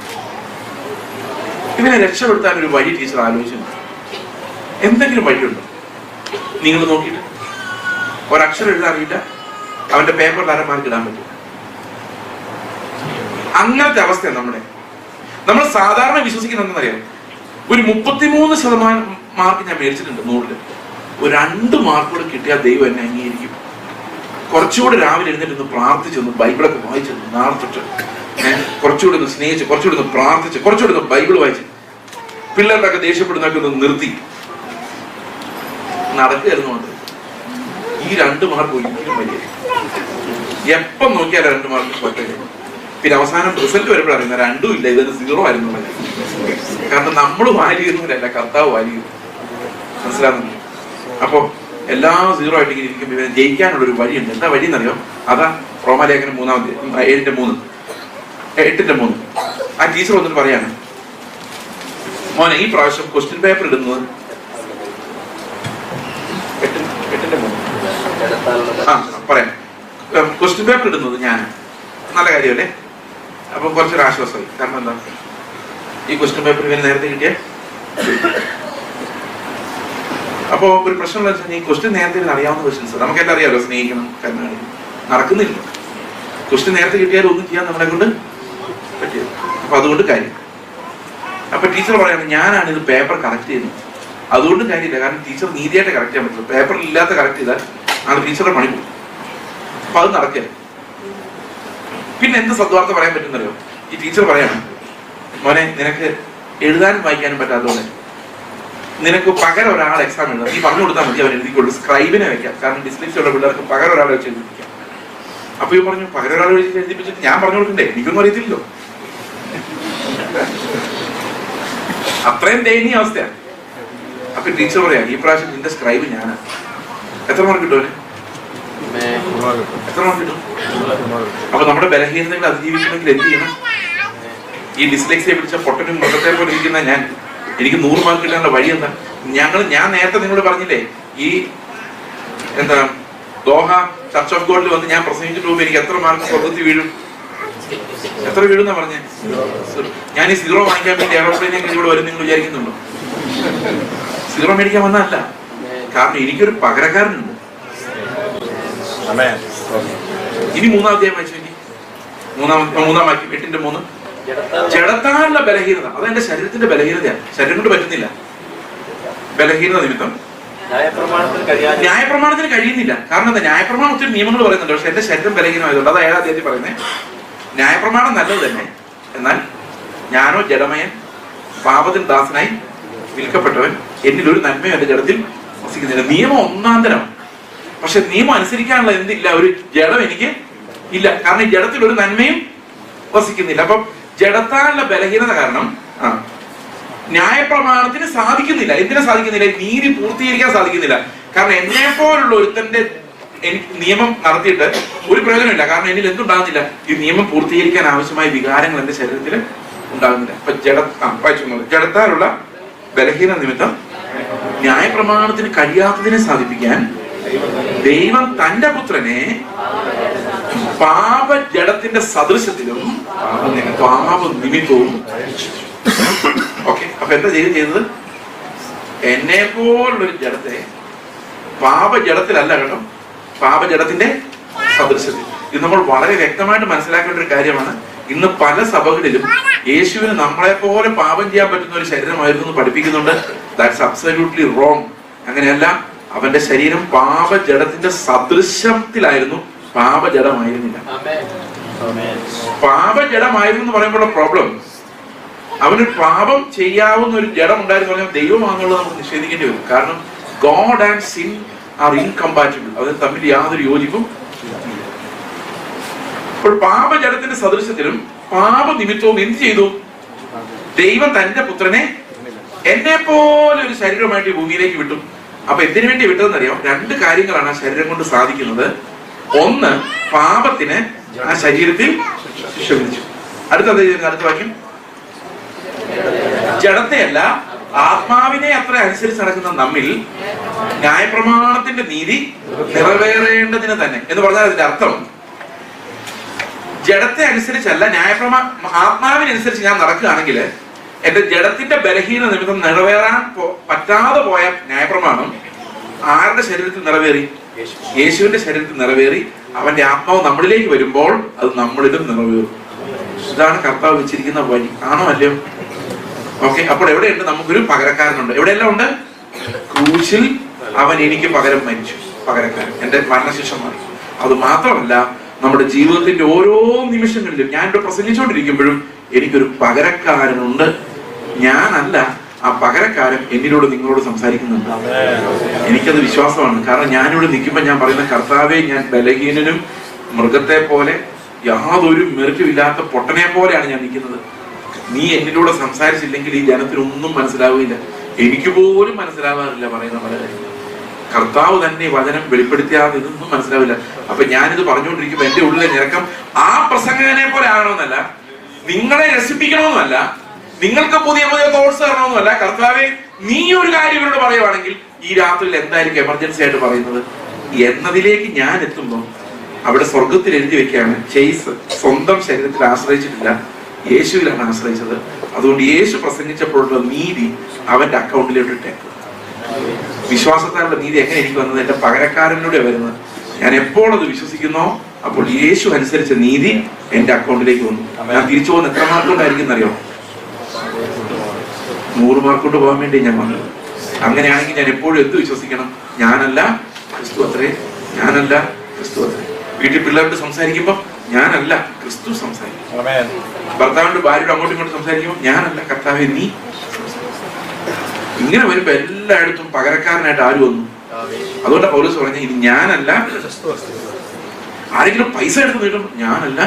ഇവനെ രക്ഷപ്പെടുത്താൻ ഒരു വഴി ടീച്ചർ ആലോചിച്ചു. എന്തെങ്കിലും വഴിയുണ്ടോ? നിങ്ങൾ നോക്കിയിട്ട് ഒരക്ഷരം എഴുതാൻ അറിയില്ല, അവന്റെ പേപ്പറിൽ 1/2 മാർക്ക് ഇടാൻ പറ്റില്ല. അങ്ങനത്തെ അവസ്ഥയാണ് നമ്മൾ സാധാരണ വിശ്വസിക്കുന്നതെന്നറിയാം. ഒരു 33% മാർക്ക് ഞാൻ മേടിച്ചിട്ടുണ്ട് 100-ല്. ഒരു 2 മാർക്ക് കൂടെ കിട്ടിയാൽ ദൈവം എന്നെ അംഗീകരിക്കും. കുറച്ചുകൂടെ രാവിലെ എഴുന്നേറ്റ് പ്രാർത്ഥിച്ചൊന്ന് ബൈബിളൊക്കെ വായിച്ചു, നാളെ തൊട്ട് കുറച്ചുകൂടി ഒന്ന് സ്നേഹിച്ച്, കുറച്ചുകൂടി ഒന്ന് പ്രാർത്ഥിച്ച്, കുറച്ചുകൂടി ഒന്ന് ബൈബിൾ വായിച്ച്, പിള്ളേരുടെയൊക്കെ ദേഷ്യപ്പെടുന്നൊക്കെ ഒന്ന് നിർത്തി നടക്കുകയായിരുന്നു. ഈ 2 മാർക്ക് ഒരിക്കലും വലിയ, എപ്പം നോക്കിയാലും 2 മാർക്ക് പറ്റില്ല. പിന്നെ അവസാനം റിസൾട്ട് വരുമ്പോഴാണ് അറിയുന്നത് 2ഉം ഇല്ല, ഇതൊരു 0 ആയിരുന്നു. കാരണം നമ്മൾ വാലിയുന്നവരല്ല, കർത്താവ് വാലിയുന്നു. മനസ്സിലാകുന്നു? അപ്പൊ എല്ലാം 0 ആയിട്ട് ഇങ്ങനെ ഇരിക്കുമ്പോൾ ഇവരെ ജയിക്കാനുള്ള ഒരു വഴിയുണ്ട്. എന്താ വഴി എന്നറിയോ? അതാ റോമാലേഖനം 7:3. ആ ടീച്ചർ വന്നിട്ട് പറയാണ്, മോനെ ഈ പ്രാവശ്യം ക്വസ്റ്റ്യൻ പേപ്പർ ഇടുന്നത് 8:3 പറയാം. ക്വസ്റ്റ്യൻ പേപ്പർ ഇടുന്നത് ഞാൻ. നല്ല കാര്യമല്ലേ? അപ്പൊ കുറച്ചൊരു ആശ്വാസമായി. കാരണം എന്താ, ഈ ക്വസ്റ്റ്യൻ പേപ്പർ ഇവന് നേരത്തെ കിട്ടിയ. അപ്പോ ഒരു പ്രശ്നമുള്ള ഈ ക്വസ്റ്റ്യൻ നേരത്തെ അറിയാവുന്ന ക്വസ്റ്റ്യൻസ് നമുക്കെല്ലാം അറിയാമല്ലോ. സ്നേഹിക്കണം, കരുണ നടക്കുന്നില്ല. ക്വസ്റ്റ്യൻ നേരത്തെ കിട്ടിയാൽ ഒന്നും ചെയ്യാൻ നമ്മളെ കൊണ്ട് പറ്റിയത്. അപ്പൊ അതുകൊണ്ട് കാര്യം. അപ്പൊ ടീച്ചർ പറയാണ്, ഞാനാണ് ഇത് പേപ്പർ കറക്റ്റ് ചെയ്യുന്നത്. അതുകൊണ്ട് കാര്യമില്ല, കാരണം ടീച്ചർ നീതിയായിട്ട് കറക്റ്റ് ചെയ്യാൻ പറ്റുള്ളൂ. പേപ്പറിൽ ഇല്ലാത്ത കറക്റ്റ് ചെയ്താൽ ആണ് ടീച്ചറുടെ പണി പോകും. അപ്പൊ അത് നടക്കില്ല. പിന്നെ എന്ത് സദ്വാർത്ത പറയാൻ പറ്റുന്നറിയോ? ഈ ടീച്ചർ പറയാണ്, മോനെ നിനക്ക് എഴുതാനും വായിക്കാനും പറ്റാത്തതുകൊണ്ട് നിനക്ക് പകരം ഒരാൾ എക്സാം എഴുതാം, നീ പറഞ്ഞു കൊടുത്താൽ മതി, അവൻ എഴുതിക്കൊള്ളു. സ്ക്രൈബിനെ വെക്കാം, കാരണം ഡിസ്ലെക്സിയ ഉള്ള പിള്ളേർക്ക് പകരം ഒരാളെ വെച്ച് എഴുതിപ്പിക്കാം. അപ്പൊ ഈ പറഞ്ഞു, പകരം ഒരാളെ വെച്ച് എഴുതിപ്പിച്ചിട്ട് ഞാൻ പറഞ്ഞു കൊടുക്കണ്ടേ? എനിക്കൊന്നും അറിയത്തില്ലല്ലോ. അത്രയും ദയനീയ അവസ്ഥയാണ്. അപ്പൊ ടീച്ചർ പറയാ, ഈ പ്രാവശ്യം നിന്റെ സ്ക്രൈബ് ഞാനാണ്. എത്ര മാർക്ക് കിട്ടും? എത്ര മാർക്ക് കിട്ടും? അപ്പൊ നമ്മുടെ ബലഹീനതകൾ അതിജീവിക്കണമെങ്കിൽ എന്ത് ചെയ്യണം? ഈ ഡിസ്ലെക്സിയെ പിടിച്ച പൊട്ടനും മൃഗത്തെ പോലെ ഇരിക്കുന്ന എനിക്ക് 100 മാർക്ക് കിട്ടാനുള്ള വഴി എന്താ? ഞാൻ നേരത്തെ നിങ്ങളോട് പറഞ്ഞില്ലേ, ഈ എന്താ ദോഹ ചർച്ച് ഓഫ് ഗോഡിൽ വന്ന് ഞാൻ പ്രസംഗിച്ചിട്ട് പോകുമ്പോൾ എനിക്ക് എത്ര മാർക്ക് സ്വർഗത്തിൽ വീഴും? എത്ര വീഴുന്നാ പറഞ്ഞേ? ഞാൻ ഈ 0 വാങ്ങിക്കാൻ വേണ്ടി എയറോപ്ലെയിനെങ്കിലും ഇവിടെ വരും നിങ്ങൾ വിചാരിക്കുന്നുണ്ടോ? 0 മേടിക്കാൻ വന്നതല്ല, കാരണം എനിക്കൊരു പകരക്കാരനുണ്ട്. ഇനി 3-ാം അധ്യായം വായിച്ചു. മൂന്നാം വാക്യം 8:3. ജഡത്താനുള്ള ബലഹീനത, അതെന്റെ ശരീരത്തിന്റെ ബലഹീനതയാണ്. ശരീരം കൊണ്ട് പറ്റുന്നില്ല, ബലഹീനത നിമിത്തം ന്യായപ്രമാണത്തിന് കഴിയുന്നില്ല. കാരണം എന്താ? ന്യായപ്രമാണം ഒത്തിരി നിയമങ്ങൾ പറയുന്നുണ്ട്, പക്ഷെ എന്റെ ശരീരം ബലഹീനമായതുകൊണ്ട്. അത് 7-ാം അധ്യായത്തിൽ പറയുന്നത്, ന്യായപ്രമാണം നല്ലത് തന്നെ, എന്നാൽ ഞാനോ ജഡമയൻ, പാപത്തിന് ദാസനായി വിൽക്കപ്പെട്ടവൻ, എന്നിൽ ഒരു നന്മയോ എന്റെ ജഡത്തിൽ വസിക്കുന്നില്ല. നിയമം 1-ാം തരം, പക്ഷെ നിയമം അനുസരിക്കാനുള്ള എന്തില്ല, ഒരു ജഡം എനിക്ക് ഇല്ല. കാരണം ഈ ജഡത്തിൽ ഒരു നന്മയും വസിക്കുന്നില്ല. അപ്പം ജഡത്താനുള്ള ബലഹീനത കാരണം ന്യായപ്രമാണത്തിന് സാധിക്കുന്നില്ല. എന്തിനാ സാധിക്കുന്നില്ല? നീതി പൂർത്തീകരിക്കാൻ സാധിക്കുന്നില്ല. കാരണം എന്നെ പോലുള്ള ഒരുത്തന്റെ നിയമം നടത്തിയിട്ട് ഒരു പ്രയോജനമില്ല. കാരണം എന്നിൽ എന്തുണ്ടാകുന്നില്ല? ഈ നിയമം പൂർത്തീകരിക്കാൻ ആവശ്യമായ വികാരങ്ങൾ എന്റെ ശരീരത്തിൽ ഉണ്ടാകുന്നില്ല. അപ്പൊ ജഡത്താലുള്ള ബലഹീന നിമിത്തം ന്യായപ്രമാണത്തിന് കഴിയാത്തതിനെ സാധിപ്പിക്കാൻ ദൈവം തന്റെ പുത്രനെ പാപജഡത്തിന്റെ സദൃശത്തിലും പാപ നിമിത്തവും. ഓക്കെ, അപ്പൊ എന്താ ചെയ്തത്? എന്നെ പോലുള്ളൊരു ജഡത്തെ പാപജഡത്തിലല്ല കേട്ടോ, പാപജഡത്തിന്റെ സദൃശത്തിൽ. ഇത് നമ്മൾ വളരെ വ്യക്തമായിട്ട് മനസ്സിലാക്കേണ്ട ഒരു കാര്യമാണ്. ഇന്ന് പല സഭകളിലും യേശുവിന് നമ്മളെ പോലെ പാപം ചെയ്യാൻ പറ്റുന്ന ഒരു ശരീരമായിരുന്നു എന്ന് പഠിപ്പിക്കുന്നുണ്ട്. That's absolutely wrong. അങ്ങനെയല്ല. അവന്റെ ശരീരം പാപജഡത്തിന്റെ സദൃശത്തിലായിരുന്നു, പാപജഡമായിരുന്നില്ല. പാപജഡമായിരുന്നു എന്ന് പറയുമ്പോഴുള്ള പ്രോബ്ലം, അവന് പാപം ചെയ്യാവുന്ന ഒരു ജഡം ഉണ്ടായിരുന്നു പറഞ്ഞാൽ ദൈവമാണെന്നുള്ളത് നമുക്ക് നിഷേധിക്കേണ്ടി വരും. കാരണം ഗോഡ് ആൻഡ് സിൻ ആർ ഇൻകമ്പാറ്റിബിൾ, അത് തമ്മിൽ യാതൊരു യോജിപ്പും. അപ്പോൾ പാപജഡത്തിന്റെ സദൃശത്തിലും പാപനിമിത്തവും എന്ത് ചെയ്തു? ദൈവം തന്റെ പുത്രനെ എന്നെ പോലെ ഒരു ശരീരമായിട്ട് ഭൂമിയിലേക്ക് വിട്ടു. അപ്പൊ എന്തിനു വേണ്ടി വിട്ടതെന്നറിയാം? രണ്ട് കാര്യങ്ങളാണ് ആ ശരീരം കൊണ്ട് സാധിക്കുന്നത്. ഒന്ന്, പാപത്തിന് ആ ശരീരത്തിൽ ശിക്ഷ വിധിച്ചു. അടുത്ത വാക്യം, ജഡത്തെയല്ല ആത്മാവിനെ അത്ര അനുസരിച്ച് നടക്കുന്ന നമ്മിൽ ന്യായപ്രമാണത്തിന്റെ നീതി നിറവേറേണ്ടതിന് തന്നെ എന്ന് പറഞ്ഞാൽ അതിന്റെ അർത്ഥം, ജഡത്തെ അനുസരിച്ചല്ല ആത്മാവിനനുസരിച്ച് ഞാൻ നടക്കുകയാണെങ്കിൽ എന്റെ ജഡത്തിന്റെ ബലഹീന നിമിത്തം നിറവേറാൻ പറ്റാതെ പോയ ന്യായപ്രമാണം ആരുടെ ശരീരത്തിൽ നിറവേറി? യേശുവിന്റെ ശരീരത്തിൽ നിറവേറി. അവന്റെ ആത്മാവ് നമ്മളിലേക്ക് വരുമ്പോൾ അത് നമ്മളിലും നിറവേറും. ഇതാണ് കർത്താവ് വെച്ചിരിക്കുന്ന വഴി. ആണോ അല്ലയോ? ഓക്കെ. അപ്പോൾ എവിടെയുണ്ട്? നമുക്കൊരു പകരക്കാരനുണ്ട്. എവിടെയെല്ലാം ഉണ്ട്? ക്രൂശിൽ അവൻ എനിക്ക് പകരം മരിച്ചു. പകരക്കാരൻ, എന്റെ മരണശിക്ഷ മാറി. അത് മാത്രമല്ല, നമ്മുടെ ജീവിതത്തിന്റെ ഓരോ നിമിഷങ്ങളിലും ഞാനിവിടെ പ്രസംഗിച്ചുകൊണ്ടിരിക്കുമ്പോഴും എനിക്കൊരു പകരക്കാരനുണ്ട്. ഞാനല്ല, ആ പകരക്കാരൻ എന്നിലൂടെ നിങ്ങളോട് സംസാരിക്കുന്നുണ്ട്. എനിക്കത് വിശ്വാസമാണ്. കാരണം ഞാനിവിടെ നിൽക്കുമ്പോൾ ഞാൻ പറയുന്ന, കർത്താവെ, ഞാൻ ബലഹീനനും മൃഗത്തെ പോലെ യാതൊരു മെറിറ്റും ഇല്ലാത്ത പൊട്ടനെ പോലെയാണ് ഞാൻ നിൽക്കുന്നത്. നീ എന്നിലൂടെ സംസാരിച്ചില്ലെങ്കിൽ ഈ ജനത്തിനൊന്നും മനസ്സിലാവില്ല. എനിക്ക് പോലും മനസ്സിലാവാറില്ല പറയുന്ന പല കാര്യങ്ങൾ. കർത്താവ് തന്നെ വചനം വെളിപ്പെടുത്തിയാതെ ഇതൊന്നും മനസ്സിലാവില്ല. അപ്പൊ ഞാനിത് പറഞ്ഞുകൊണ്ടിരിക്കുമ്പോ എന്റെ ഉള്ളിലെ ഞരക്കം ആ പ്രസംഗകനെ പോലെ ആകണമെന്നല്ല, നിങ്ങളെ രസിപ്പിക്കണമെന്നല്ല, നിങ്ങൾക്ക് പുതിയ പുതിയ തോട്ട്സ് തരണമെന്നല്ല. കർത്താവെ, നീ ഒരു കാര്യം ഇവരോട് പറയുവാണെങ്കിൽ ഈ രാത്രിയിൽ എന്തായിരിക്കും എമർജൻസി ആയിട്ട് പറയുന്നത് എന്നതിലേക്ക് ഞാൻ എത്തുമ്പോൾ അവിടെ സ്വർഗത്തിൽ എഴുതി വെക്കുകയാണ്, ചെയ്സ് സ്വന്തം ശരീരത്തിൽ ആശ്രയിച്ചിട്ടില്ല, യേശുവിലാണ് ആശ്രയിച്ചത്. അതുകൊണ്ട് യേശു പ്രസംഗിച്ചപ്പോഴുള്ള നീതി അവന്റെ അക്കൗണ്ടിലോട്ട് ഇട്ടേക്കും. വിശ്വാസത്താലുള്ള നീതി എങ്ങനെ എനിക്ക് വന്നത്? എന്റെ പകരക്കാരനിലൂടെ വരുന്നത്. ഞാൻ എപ്പോൾ അത് വിശ്വസിക്കുന്നോ അപ്പോൾ യേശു അനുസരിച്ച നീതി എന്റെ അക്കൗണ്ടിലേക്ക് വന്നു. ഞാൻ തിരിച്ചു പോകുന്ന എത്ര മാർക്ക് കൊണ്ടായിരിക്കും അറിയോ? 100 മാർക്ക് കൊണ്ട് പോകാൻ വേണ്ടി ഞാൻ വന്നത്. അങ്ങനെയാണെങ്കിൽ ഞാൻ എപ്പോഴും എന്ത് വിശ്വസിക്കണം? ഞാനല്ല, ക്രിസ്തു അത്രേ. ഞാനല്ല, ക്രിസ്തു അത്രേ. വീട്ടിൽ പിള്ളേരോട് സംസാരിക്കുമ്പോ ഞാനല്ല, ക്രിസ്തു സംസാരിക്കും. ഭർത്താവിന്റെ ഭാര്യയോട് അങ്ങോട്ടും ഇങ്ങോട്ടും സംസാരിക്കുമ്പോൾ ഞാനല്ല, കർത്താവേ നീ. ഇങ്ങനെ വരുമ്പോ എല്ലായിടത്തും പകരക്കാരനായിട്ട് ആര് വന്നു? അതുകൊണ്ട് പൗലോസ് പറഞ്ഞ, ഇത് ഞാനല്ല. ആരെങ്കിലും പൈസ എടുത്ത് നീട്ടും, ഞാനല്ല,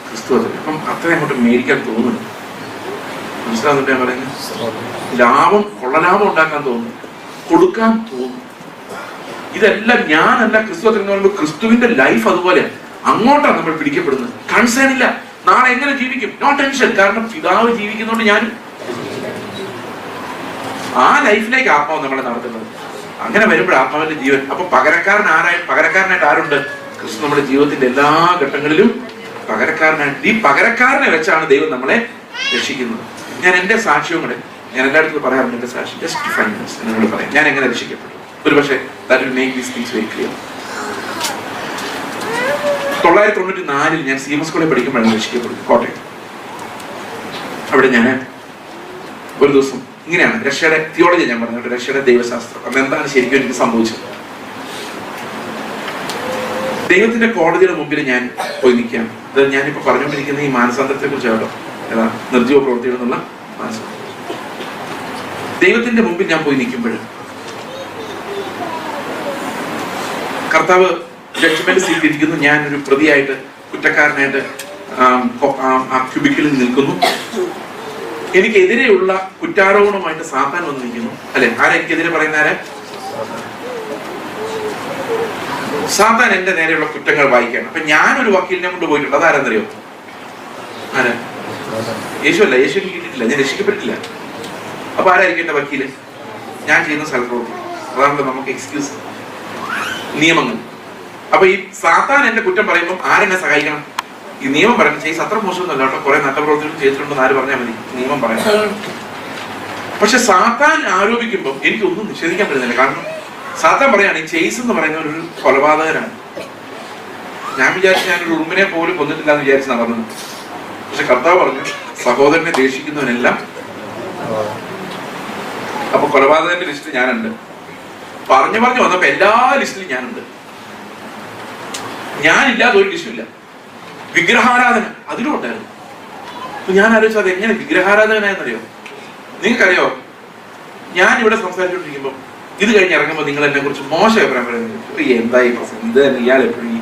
ക്രിസ്തു അത്രേ. അപ്പം അത്ര അങ്ങോട്ട് മേടിക്കാൻ തോന്നുന്നു. മനസ്സിലാവുന്നുണ്ട് ഞാൻ പറയുന്നത്? ലാഭം, കൊള്ളലാഭം ഉണ്ടാക്കാൻ തോന്നുന്നു, കൊടുക്കാൻ തോന്നുന്നു. ഇതെല്ലാം ഞാനല്ല, ക്രിസ്തു അത്ര എന്ന് പറയുമ്പോൾ ക്രിസ്തുവിന്റെ ലൈഫ് അതുപോലെയാണ്. അങ്ങോട്ടാണ് നമ്മൾ പിടിക്കപ്പെടുന്നത്. കൺസേൺ ഇല്ല, നാളെ എങ്ങനെ ജീവിക്കും, നോ ടെൻഷൻ. കാരണം പിതാവ് ജീവിക്കുന്നതുകൊണ്ട് ഞാനും ആ ലൈഫിലേക്ക് ആത്മാവ് നമ്മളെ നടത്തുന്നത്. അങ്ങനെ വരുമ്പോൾ ആത്മാവിന്റെ ജീവൻ. അപ്പൊ പകരക്കാരനായിട്ട് ആരുണ്ട്? ക്രിസ്തു നമ്മുടെ ജീവിതത്തിന്റെ എല്ലാ ഘട്ടങ്ങളിലും പകരക്കാരനായിട്ട്. ഈ പകരക്കാരനെ വെച്ചാണ് ദൈവം നമ്മളെ രക്ഷിക്കുന്നത്. ഞാൻ എന്റെ സാക്ഷ്യവും കൂടെ ഞാൻ എല്ലായിടത്തും പറയാറുണ്ട്. എന്റെ സാക്ഷ്യം ജസ്റ്റ് 5 minutes എന്നോട് പറയാം ഞാൻ എങ്ങനെ രക്ഷിക്കപ്പെട്ടു. ഒരു പക്ഷേ that will make these things very clear. 1994 ഞാൻ CMS സ്കൂളിൽ പഠിക്കുമ്പോഴാണ് രക്ഷിക്കപ്പെട്ടത്, കോട്ടയം. അവിടെ ഞാൻ ഒരു ദിവസം ഇങ്ങനെയാണ് രക്ഷയുടെ തിയോളജി ഞാൻ പറഞ്ഞത്, രക്ഷയുടെ ദൈവശാസ്ത്രം. അന്ന് എന്താണ് ശരിക്കും എനിക്ക് സംഭവിച്ചത്? ദൈവത്തിന്റെ കോടതിയുടെ മുമ്പിൽ ഞാൻ പോയി നിൽക്കാം. അത് ഞാനിപ്പോ പറഞ്ഞുകൊണ്ടിരിക്കുന്ന ഈ മാനസാന്തരത്തെ കുറിച്ചാണല്ലോ, ഏതാ നിർജീവ പ്രവൃത്തികൾ എന്നുള്ള മാനസാന്തരം. ദൈവത്തിന്റെ മുമ്പിൽ ഞാൻ പോയി നിൽക്കുമ്പോൾ കർത്താവ് ജഡ്ജ്മെന്റ് സീറ്റ് ഇരിക്കുന്നു. ഞാൻ ഒരു പ്രതിയായിട്ട്, കുറ്റക്കാരനായിട്ട് ആ ക്യൂബിക്കിളിൽ നിൽക്കുന്നു. എനിക്കെതിരെയുള്ള കുറ്റാരോപണമായിട്ട് സാത്താൻ വന്ന് നിൽക്കുന്നു. അല്ലെ, ആരാ എനിക്കെതിരെ പറയുന്ന? ആരാ? സാത്താൻ എന്റെ നേരെയുള്ള കുറ്റങ്ങൾ വായിക്കുകയാണ്. അപ്പൊ ഞാനൊരു വക്കീലിനെ കൊണ്ട് പോയിട്ടുണ്ട്. അതാരെന്നറിയോ? ആരാ? യേശു അല്ല. യേശു എനിക്ക് കിട്ടിയിട്ടില്ല, ഞാൻ രക്ഷിക്കപ്പെട്ടിട്ടില്ല. അപ്പൊ ആരായിരിക്കും എന്റെ വക്കീല്? ഞാൻ ചെയ്യുന്ന സ്ഥലപ്രവൃത്തി. അതാണല്ലോ നമുക്ക് എക്സ്ക്യൂസ്, നിയമങ്ങൾ. അപ്പൊ ഈ സാത്താൻ എന്റെ കുറ്റം പറയുമ്പോൾ ആരെന്നെ സഹായിക്കണം? ഈ നിയമം പറയുന്നത് ചെയ്സ് അത്ര മോശമൊന്നുമല്ല കേട്ടോ, കുറെ നല്ല പ്രവൃത്തികൾ ചെയ്തിട്ടുണ്ടെന്ന് ആര് പറഞ്ഞാൽ മതി, നിയമം പറയാം. പക്ഷെ സാത്താൻ ആരോപിക്കുമ്പോൾ എനിക്കൊന്നും നിഷേധിക്കാൻ പറ്റുന്നില്ല. കാരണം സാത്താൻ പറയാണ് ഈ ചെയ്സ് എന്ന് പറയുന്ന ഒരു കൊലപാതകനാണ്. ഞാൻ വിചാരിച്ചു ഞാനൊരു ഉറുമ്പിനെ പോലും കൊന്നിട്ടില്ല എന്ന് വിചാരിച്ച് നടന്നത്. പക്ഷെ കർത്താവ് പറഞ്ഞു സഹോദരനെ ദേഷിക്കുന്നവനെല്ലാം. അപ്പൊ കൊലപാതകന്റെ ലിസ്റ്റിൽ ഞാനുണ്ട്. പറഞ്ഞു വന്നപ്പോ എല്ലാ ലിസ്റ്റിലും ഞാനുണ്ട്. ഞാനില്ലാതെ ഒരു ലിസ്റ്റുമില്ല. വിഗ്രഹാരാധന അതിലും ഉണ്ടായിരുന്നു. അപ്പൊ ഞാൻ ആലോചിച്ചത് അത് എങ്ങനെ വിഗ്രഹാരാധകനായെന്നറിയോ? നിങ്ങൾക്കറിയോ, ഞാൻ ഇവിടെ സംസാരിച്ചുകൊണ്ടിരിക്കുമ്പോൾ ഇത് കഴിഞ്ഞ് ഇറങ്ങുമ്പോൾ നിങ്ങൾ എന്നെ കുറിച്ച് മോശം അഭിപ്രായം പറയുന്നത്, എന്തായി പ്രശ്നം, ഇത് തന്നെ ഇയാൾ എപ്പോഴും ഈ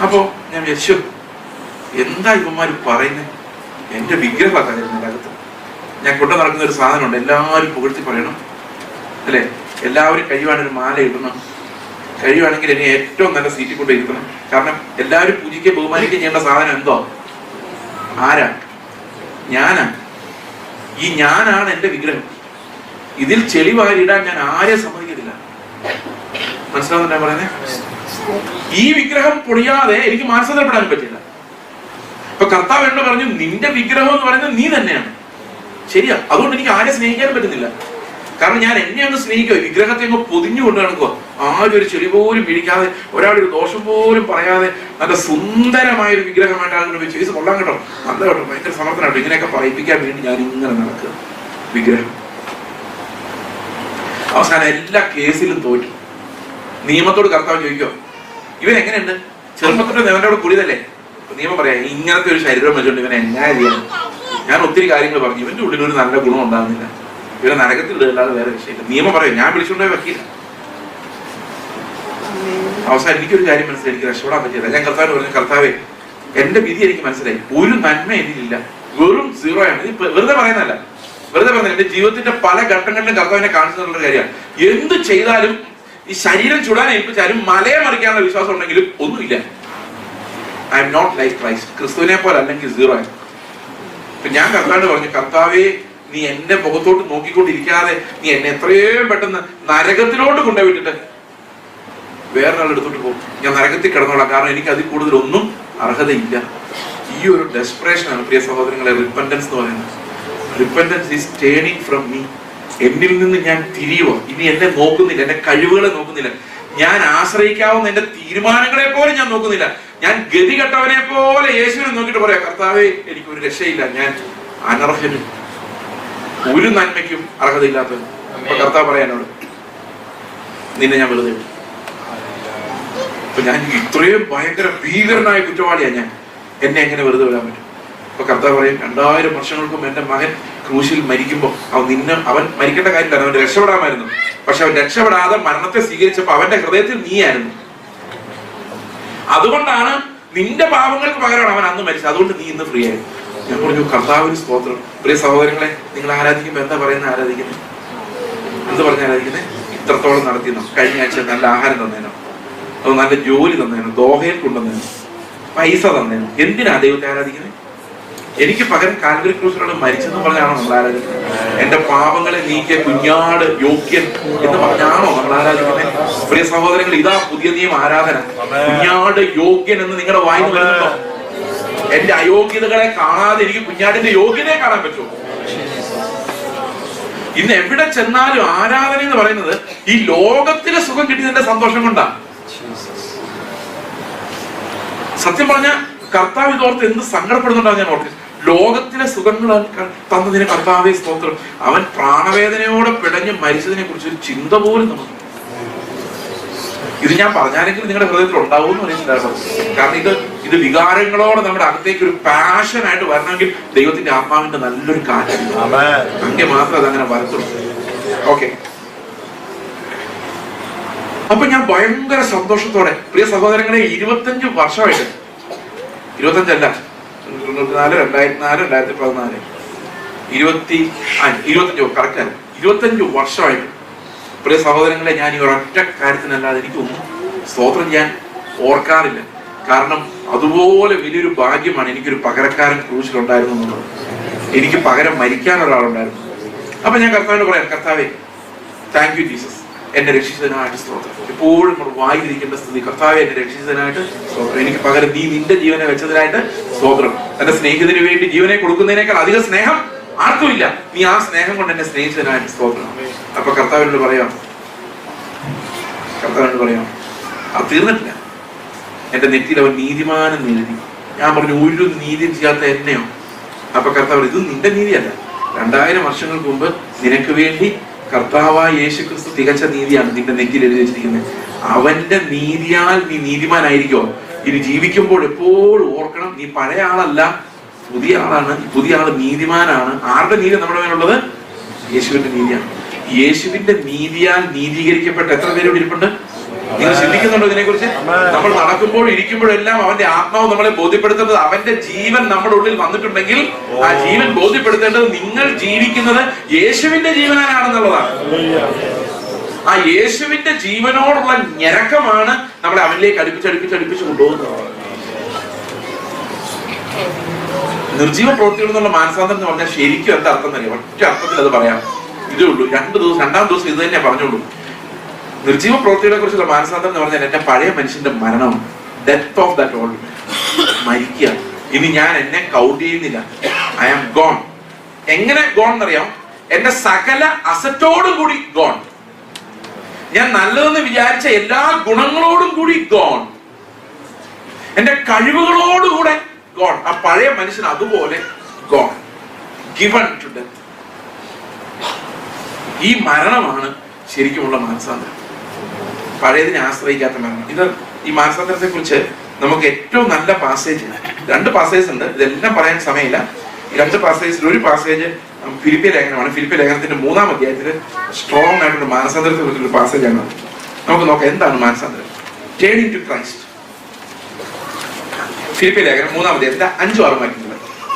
അപ്പോ ഞാൻ വിചാരിച്ചു എന്താ ഇവന്മാര് പറയുന്നത്, എന്റെ വിഗ്രഹമാണ് എൻ്റെ അകത്ത്. ഞാൻ കൊണ്ടു നടക്കുന്ന ഒരു സാധനമുണ്ട്, എല്ലാവരും പുകഴ്ത്തി പറയണം അല്ലെ, എല്ലാവരും കഴിയുവാണെങ്കിൽ ഒരു മാല ഇടണം, കഴിയുവാണെങ്കിൽ എന്നെ ഏറ്റവും നല്ല സീറ്റിൽ കൊണ്ട് ഇരുത്തണം. കാരണം എല്ലാവരും പൂജിക്കുകയും ബഹുമാനിക്കുകയും ചെയ്യേണ്ട സാധനം എന്തോ? ആരാ? ഞാനാ. ഈ ഞാനാണ് എന്റെ വിഗ്രഹം. ഇതിൽ ചെളി വാരിടാൻ ഞാൻ ആരെയും സമ്മതിക്കത്തില്ല. മനസ്സിലാവുന്ന ഞാൻ പറയുന്നത്? ഈ വിഗ്രഹം പൊടിയാതെ എനിക്ക് മാനസാന്തരപ്പെടാൻ പറ്റില്ല. ഇപ്പൊ കർത്താവ് എന്നോട് പറഞ്ഞു, നിന്റെ വിഗ്രഹം എന്ന് പറയുന്നത് നീ തന്നെയാണ്. ശരിയാ. അതുകൊണ്ട് എനിക്ക് ആരെ സ്നേഹിക്കാനും പറ്റുന്നില്ല. കാരണം ഞാൻ എന്നെ അങ്ങ് സ്നേഹിക്കുക, വിഗ്രഹത്തെ അങ്ങ് പൊതിഞ്ഞു കൊണ്ട് നടക്കുക. ആരും ഒരു ചെളി പോലും പിടിക്കാതെ, ഒരാളൊരു ദോഷം പോലും പറയാതെ നല്ല സുന്ദരമായൊരു വിഗ്രഹമായിട്ട് ആളുകൾ വെച്ച് ഇത് കൊള്ളാൻ കേട്ടോ, നല്ല കേട്ടോ, ഭയങ്കര സമർത്ഥനാട്ടോ, ഇങ്ങനെയൊക്കെ പറയിപ്പിക്കാൻ വേണ്ടി ഞാൻ ഇങ്ങനെ നടക്കുക. വിഗ്രഹം അവസാനം എല്ലാ കേസിലും തോറ്റു. നിയമത്തോട് കർത്താവ് ചോദിക്കോ, ഇവൻ എങ്ങനെയുണ്ട്? ചെറുപ്പത്തിന്റെ ദേവനോട് കുടിയതല്ലേ? നിയമം പറയാ, ഇങ്ങനത്തെ ഒരു ശരീരം വെച്ചോണ്ട് ഇവൻ എങ്ങനെ ചെയ്യാൻ? ഞാൻ ഒത്തിരി കാര്യങ്ങൾ പറഞ്ഞു, ഇവന്റെ ഉള്ളിൽ ഒരു നല്ല ഗുണം ഉണ്ടാകുന്നില്ല, ഇവരെ നരകത്തിൽ ഇടല്ലാതെ വേറെ വിഷയമില്ല. നിയമം പറയും, ഞാൻ വിളിച്ചുകൊണ്ടുപോയി വക്കീല. അവസാനം എനിക്കൊരു കാര്യം മനസ്സിലായി, എനിക്ക് രക്ഷപ്പെടാൻ പറ്റില്ല. ഞാൻ കർത്താവിന് പറഞ്ഞു, കർത്താവേ, എന്റെ വിധി എനിക്ക് മനസ്സിലായി, ഒരു നന്മ എന്നിലില്ല, വെറും സീറോ ആണ്. ഇത് വെറുതെ പറയുന്നതല്ല, വെറുതെ പറയുന്നില്ല. എന്റെ ജീവിതത്തിന്റെ പല ഘട്ടങ്ങളിലും കർത്താവിനെ കാണിച്ചിട്ടുള്ള കാര്യമാണ്. എന്ത് ചെയ്താലും, ഈ ശരീരം ചുടാൻ ഏൽപ്പിച്ചാലും മലയെ മറിക്കാനുള്ള വിശ്വാസം ഉണ്ടെങ്കിലും ഒന്നുമില്ല. I'm not like Christ. ക്രിസ്തുവിനെ പോലെ അല്ലെങ്കിൽ സീറോ ആണ്. ഇപ്പൊ ഞാൻ കർത്താവിനോട് പറഞ്ഞു, കർത്താവേ, നീ എന്റെ മുഖത്തോട്ട് നോക്കിക്കൊണ്ടിരിക്കാതെ നീ എന്നെ എത്രയും പെട്ടെന്ന് നരകത്തിലോട്ട് കൊണ്ടുപോയിട്ടിട്ട് വേറൊരാൾ എടുത്തോട്ട് പോകും. ഞാൻ നരകത്തിൽ കിടന്നോളാം, കാരണം എനിക്ക് അതിൽ കൂടുതൽ ഒന്നും അർഹതയില്ല. ഈ ഒരു ഡെസ്പറേഷനാണ് പ്രിയ സഹോദരങ്ങളെ റിപ്പന്റൻസ് എന്ന് പറയുന്നത്. Repentance is turning from me. എന്നിൽ നിന്ന് ഞാൻ തിരിയുക. ഇനി എന്നെ നോക്കുന്നില്ല, എന്റെ കഴിവുകളെ നോക്കുന്നില്ല, ഞാൻ ആശ്രയിക്കാവുന്ന എന്റെ തീരുമാനങ്ങളെ പോലും ഞാൻ നോക്കുന്നില്ല. ഞാൻ ഗതികെട്ടവനെ പോലെ യേശുവിനെ നോക്കിയിട്ട് പറയാം, കർത്താവേ, എനിക്കൊരു രക്ഷയില്ല, ഞാൻ അനർഹനും ഒരു നന്മയ്ക്കും അർഹതയില്ലാത്തവൻ. അപ്പൊ കർത്താവ് പറയാനോട്, നിന്നെ ഞാൻ വെറുതെ വിട്ടു. അപ്പൊ ഞാൻ ഇത്രയും ഭയങ്കര ഭീകരനായ കുറ്റവാളിയാണ് ഞാൻ, എന്നെ എങ്ങനെ വെറുതെ വിടാൻ പറ്റും? അപ്പൊ കർത്താവ് പറയും, 2000 വർഷങ്ങൾക്കും എന്റെ മകൻ ക്രൂശിൽ മരിക്കുമ്പോ അവൻ മരിക്കേണ്ട കാര്യമില്ല, അവൻ രക്ഷപ്പെടാമായിരുന്നു. പക്ഷെ അവൻ രക്ഷപ്പെടാതെ മരണത്തെ സ്വീകരിച്ചപ്പോ അവന്റെ ഹൃദയത്തിൽ നീയായിരുന്നു. അതുകൊണ്ടാണ് നിന്റെ പാപങ്ങൾക്ക് പകരമാണ് അവൻ അന്ന് മരിച്ചത്. അതുകൊണ്ട് നീ ഇന്ന് ഫ്രീ ആയിരുന്നു. ഞാൻ പറഞ്ഞു, കർത്താവിന് സ്തോത്രം. പ്രിയ സഹോദരങ്ങളെ, നിങ്ങൾ ആരാധിക്കുമ്പോ എന്താ പറയുന്നത്? ആരാധിക്കുന്നത് എന്ത് പറഞ്ഞ ആരാധിക്കുന്നത്? ഇത്രത്തോളം നടത്തിയെന്നോ, കഴിഞ്ഞ ആഴ്ച നല്ല ആഹാരം തന്നേനോ, അത് നല്ല ജോലി തന്നേനോ, ദോഹയിൽ കൊണ്ടുവന്നേനോ, പൈസ തന്നേനോ, എന്തിനാ ദൈവത്തെ ആരാധിക്കുന്നത്? എനിക്ക് പകരം കാൽവരി ക്രൂസിലുള്ള മരിച്ചെന്ന് പറഞ്ഞാണോ നമ്മൾ ആരാധിക്കുന്നത്? എന്റെ പാപങ്ങളെ നീക്കിയ കുഞ്ഞാട് യോഗ്യൻ എന്ന് പറഞ്ഞാണോ നമ്മൾ ആരാധിക്കുന്നത്? പ്രിയ സഹോദരങ്ങൾ, ഇതാ പുതിയ നിയമ ആരാധന. കുഞ്ഞാട് യോഗ്യൻ എന്ന് നിങ്ങളുടെ വായിൽ വരുന്നുണ്ടോ? എന്റെ അയോഗ്യതകളെ കാണാതെ എനിക്ക് കുഞ്ഞാടിന്റെ യോഗ്യതയെ കാണാൻ പറ്റുമോ? ഇന്ന് എവിടെ ചെന്നാലും ആരാധന എന്ന് പറയുന്നത് ഈ ലോകത്തിലെ സുഖം കിട്ടിയതിന്റെ സന്തോഷം കൊണ്ടാണ്. സത്യം പറഞ്ഞ കർത്താവ് ഇതോർത്ത് എന്ത് സങ്കടപ്പെടുന്നുണ്ടാവും ഞാൻ ഓർത്ത്. ലോകത്തിലെ സുഖങ്ങൾ തന്നതിന് കർത്താവേ സ്തോത്രം. അവൻ പ്രാണവേദനയോടെ പിടഞ്ഞ് മരിച്ചതിനെ കുറിച്ച് ഒരു ചിന്ത പോലും നമുക്ക്. ഇത് ഞാൻ പറഞ്ഞാലെങ്കിൽ നിങ്ങളുടെ ഹൃദയത്തിൽ ഉണ്ടാവും എന്ന് പറയുന്നുണ്ടായിരുന്നു. കാരണം ഇത് വികാരങ്ങളോടെ നമ്മുടെ അകത്തേക്ക് ഒരു പാഷനായിട്ട് വരണമെങ്കിൽ ദൈവത്തിന്റെ ആത്മാവിന്റെ നല്ലൊരു കാര്യം അങ്ങനെ മാത്രമേ അതങ്ങനെ വരത്തുള്ളൂ. ഓക്കെ, അപ്പൊ ഞാൻ ഭയങ്കര സന്തോഷത്തോടെ, പ്രിയ സഹോദരങ്ങളെ, 25 വർഷമായിട്ട്, 25 അല്ല, 94, 2004, 2014, 25 കറക്റ്റ്, 25 വർഷമായിട്ട് പ്രിയ സഹോദരങ്ങളെ, ഞാൻ ഈ ഒരൊറ്റ കാര്യത്തിനല്ലാതെ എനിക്കൊന്നും സ്തോത്രം ഞാൻ ഓർക്കാറില്ല. കാരണം അതുപോലെ വലിയൊരു ഭാഗ്യമാണ് എനിക്കൊരു പകരക്കാരൻ ക്രൂശിലുണ്ടായിരുന്നു എന്നുള്ളത്. എനിക്ക് പകരം മരിക്കാൻ ഒരാളുണ്ടായിരുന്നു. അപ്പൊ ഞാൻ കർത്താവിനോട് പറയാം, കർത്താവേ, താങ്ക് യു ജീസസ്, എന്നെ രക്ഷിച്ചതിനായിട്ട് സ്തോത്രം. എപ്പോഴും നമ്മൾ വായിരിക്കേണ്ട സ്ഥിതി, കർത്താവെ എന്നെ രക്ഷിച്ചതിനായിട്ട് സ്തോത്രം, എനിക്ക് പകരം നീ നിന്റെ ജീവനെ വെച്ചതിനായിട്ട് സ്തോത്രം. എന്റെ സ്നേഹിതന് വേണ്ടി ജീവനെ കൊടുക്കുന്നതിനേക്കാൾ അധിക സ്നേഹം ആർക്കുമില്ല. നീ ആ സ്നേഹം കൊണ്ട് എന്നെ സ്നേഹിച്ചതിനായിട്ട് സ്തോത്രം. അപ്പൊ കർത്താവിനോട് പറയാം, അത് തീർന്നിട്ടില്ല. എന്റെ നെറ്റിയിൽ അവൻ നീതിമാനം എഴുതി. ഞാൻ പറഞ്ഞു, ഒരു നീതിയും ചെയ്യാത്ത എന്നെയോ? അപ്പൊ കർത്താവ്, ഇത് നിന്റെ നീതിയല്ല, 2000 വർഷങ്ങൾക്ക് മുമ്പ് നിനക്ക് വേണ്ടി കർത്താവായ യേശു ക്രിസ്തു തികച്ച നീതിയാണ് നിന്റെ നെറ്റിയിൽ എഴുതി വെച്ചിരിക്കുന്നത്. അവന്റെ നീതിയാൽ നീ നീതിമാനായിരിക്കോ? ഇനി ജീവിക്കുമ്പോൾ എപ്പോഴും ഓർക്കണം, നീ പഴയ ആളല്ല, പുതിയ ആളാണ്. പുതിയ ആള് നീതിമാനാണ്. ആരുടെ നീതി നമ്മുടെ മേലുള്ളത്? യേശുവിന്റെ നീതിയാണ്. യേശുവിന്റെ നീതിയാൽ നീതീകരിക്കപ്പെട്ട എത്ര പേര് ഇവിടെ ഇരിപ്പുണ്ട്? നിങ്ങൾ ചിന്തിക്കുന്നുണ്ടോ ഇതിനെക്കുറിച്ച്? നമ്മൾ നടക്കുമ്പോഴും ഇരിക്കുമ്പോഴും എല്ലാം അവന്റെ ആത്മാവ് നമ്മളെ ബോധ്യപ്പെടുത്തേണ്ടത്, അവന്റെ ജീവൻ നമ്മുടെ ഉള്ളിൽ വന്നിട്ടുണ്ടെങ്കിൽ ആ ജീവൻ ബോധ്യപ്പെടുത്തേണ്ടത് നിങ്ങൾ ജീവിക്കുന്നത് യേശുവിന്റെ ജീവനാണെന്നുള്ളതാണ്. ആ യേശുവിന്റെ ജീവനോടുള്ള ഞരക്കമാണ് നമ്മളെ അവനിലേക്ക് അടുപ്പിച്ച് കൊണ്ടുപോകുന്നത്. നിർജീവ പ്രവൃത്തികൾ എന്നുള്ള മാനസാന്തരം എന്ന് പറഞ്ഞാൽ ശരിക്കും എന്താ അർത്ഥം എന്നറിയാം? ഒറ്റ അർത്ഥത്തിൽ അത് പറയാം. ഇതേ ഉള്ളൂ. രണ്ടാം ദിവസം ഇത് തന്നെ പറഞ്ഞോളൂ. നിർജീവ പ്രവൃത്തികളെ കുറിച്ചുള്ള മാനസാന്തരം എന്ന് പറഞ്ഞാൽ എന്റെ പഴയ മനുഷ്യന്റെ മരണം, ഡെത്ത് ഓഫ് ദാറ്റ് ഓൾഡ്, മരിക്കുക. ഇനി ഞാൻ എന്നെ കൗണ്ട് ചെയ്യുന്നില്ല. I am gone. എങ്ങനെ ഗോൺ എന്നറിയാം? എന്റെ സകല അസറ്റോടും കൂടി ഗോൺ. ഞാൻ നല്ലതെന്ന് വിചാരിച്ച എല്ലാ ഗുണങ്ങളോടും കൂടി ഗോൺ. എന്റെ കഴിവുകളോടുകൂടെ ഗോൺ. ആ പഴയ മനുഷ്യൻ അതുപോലെ ഗോൺ, ഗിവൺ ടു ഡെത്ത്. ഈ മരണമാണ് ശരിക്കുമുള്ള മാനസാന്തരം, പഴയതിനെ ആശ്രയിക്കാത്ത മരണം. ഇത് ഈ മാനസാന്തരത്തെ കുറിച്ച് നമുക്ക് ഏറ്റവും നല്ല പാസേജ്, 2 പാസേജ് ഉണ്ട്. ഇതെല്ലാം പറയാൻ സമയമില്ല. ഈ 2 പാസേജിൽ ഒരു പാസേജ് ഫിലിപ്പിയ ലേഖനമാണ്. ഫിലിപ്പിയ ലേഖനത്തിന്റെ 3-ാം അധ്യായത്തിൽ സ്ട്രോങ് ആയിട്ടുള്ള മാനസാന്തരത്തെ കുറിച്ചുള്ള പാസേജാണ്. നമുക്ക് നോക്കാം എന്താണ് മാനസാന്തരം. Turning to Christ. ഫിലിപ്പിയ ലേഖനം 3-ാം അധ്യായത്തിന്റെ 5-6 വാക്യങ്ങൾ.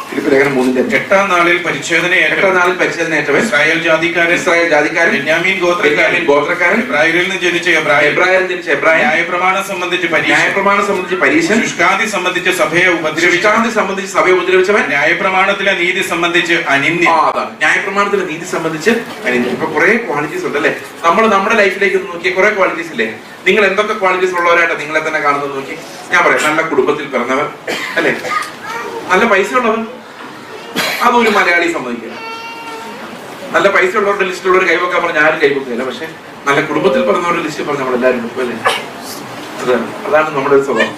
ഫിലിപ്പിയ ലേഖനം 3-ന്റെ 8-ാം നാളിൽ പരിച്ഛേദനയേറ്റവൻ ഇസ്രായേൽ ജാതിക്കാരൻ ബെന്യാമീൻ ഗോത്രക്കാരൻ ഇബ്രായരിൽ നിന്ന് ജനിച്ച എബ്രായൻ ന്യായപ്രമാണം സംബന്ധിച്ച് പരീശൻ ശുഷ്കാന്തി സംബന്ധിച്ച് സഭയെ ഉപദ്രവിച്ചവൻ ന്യായപ്രമാണത്തിലെ നീതി സംബന്ധിച്ച് അനിന്യൻ. ന്യായപ്രമാണത്തിലെ നീതി സംബന്ധിച്ച് അനിന്യൻ. ഇപ്പൊ കുറെ ക്വാളിറ്റീസ് ഉണ്ട് അല്ലെ? നമ്മൾ നമ്മുടെ ലൈഫിലേക്ക് നോക്കിയ കുറെ ക്വാളിറ്റീസ് ഇല്ലേ? നിങ്ങൾ എന്തൊക്കെ ക്വാളിറ്റീസ് ഉള്ളവരായിട്ട് നിങ്ങളെ തന്നെ കാണുന്നത് നോക്കി. ഞാൻ പറയാം, നല്ല കുടുംബത്തിൽ പിറന്നവർ അല്ലെ, നല്ല പൈസ ഉള്ളവർ, അതൊരു മലയാളി സമ്മതിക്കില്ല. നല്ല പൈസ ഉള്ളവരുടെ ലിസ്റ്റിലുള്ള ഒരു കൈവക്കാൻ പറഞ്ഞാൽ ആരും കൈവക്കില്ല. പക്ഷെ നല്ല കുടുംബത്തിൽ പറഞ്ഞവരുടെ ലിസ്റ്റ് പറഞ്ഞ നമ്മളെല്ലാവരും നോക്കും അല്ലേ? അതാണ് നമ്മുടെ ഒരു സ്വഭാവം.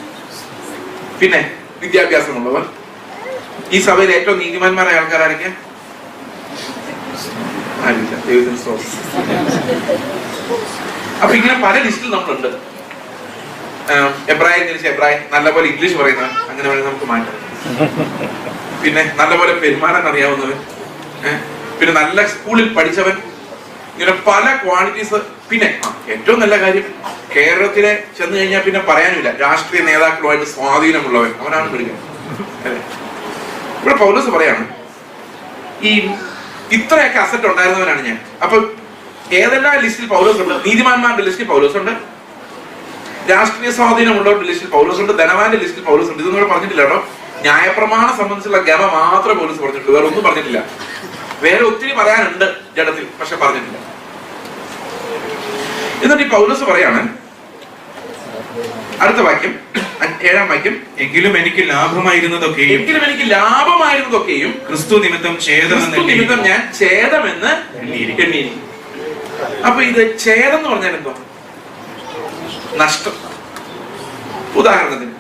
പിന്നെ വിദ്യാഭ്യാസമുള്ളവർ. ഈ സഭയിൽ ഏറ്റവും നീതിമാന്മാരായ ആൾക്കാരൊക്കെ ആരില്ല. ദൈവത്തിന് സ്തോത്രം. അപ്പൊ ഇങ്ങനെ പല ലിസ്റ്റിൽ നമ്മളുണ്ട്. എബ്രായൻ ജനിച്ച എബ്രായൻ, നല്ലപോലെ ഇംഗ്ലീഷ് പറയുന്നവൻ, അങ്ങനെ വേണമെങ്കിൽ നമുക്ക് മാറ്റാം. പിന്നെ നല്ലപോലെ പെരുമാറാൻ അറിയാവുന്നവൻ, പിന്നെ നല്ല സ്കൂളിൽ പഠിച്ചവൻ, ഇങ്ങനെ പല ക്വാളിറ്റീസ്. പിന്നെ ഏറ്റവും നല്ല കാര്യം, കേരളത്തിലെ ചെന്ന് കഴിഞ്ഞാൽ പിന്നെ പറയാനില്ല, രാഷ്ട്രീയ നേതാക്കളുമായിട്ട് സ്വാധീനമുള്ളവൻ, അവനാണ് വിളിക്കുന്നത് അല്ലെ? ഇവിടെ പൗലോസ് പറയാണ്, ഈ ഇത്രയൊക്കെ അസറ്റ് ഉണ്ടായിരുന്നവനാണ് ഞാൻ. അപ്പൊ ഏതെല്ലാം ലിസ്റ്റിൽ പൗലോസ് ഉണ്ട്? നീതിമാന്മാരുടെ ലിസ്റ്റിൽ പൗലോസ് ഉണ്ട്, രാഷ്ട്രീയ സ്വാധീനമുള്ളവരുടെ ലിസ്റ്റിൽ പൗലോസ് ഉണ്ട്, ധനവാന്റെ ലിസ്റ്റിൽ പൗലോസ് ഉണ്ട്. ഇതൊന്നും ഇവിടെ പറഞ്ഞിട്ടില്ല കേട്ടോ. ന്യായപ്രമാണം സംബന്ധിച്ചുള്ള ഗമ മാത്രമേ പൗലോസ് പറഞ്ഞിട്ടുള്ളൂ, വേറെ ഒന്നും പറഞ്ഞിട്ടില്ല. വേറെ ഒത്തിരി പറയാനുണ്ട് ജഡത്തിൽ, പക്ഷെ പറഞ്ഞിട്ടില്ല. എന്നിട്ട് ഈ പൗലോസ് പറയാണ്, അടുത്ത വാക്യം, 7-ാം വാക്യം, എങ്കിലും എനിക്ക് ലാഭമായിരുന്നതൊക്കെയും ക്രിസ്തു നിമിത്തം ഞാൻ ഛേദമെന്ന് എണ്ണിയിരിക്കുന്നു. അപ്പൊ ഇത് ഛേദം എന്ന് പറഞ്ഞാൽ എന്തോ? നഷ്ടം. ഉദാഹരണത്തിന്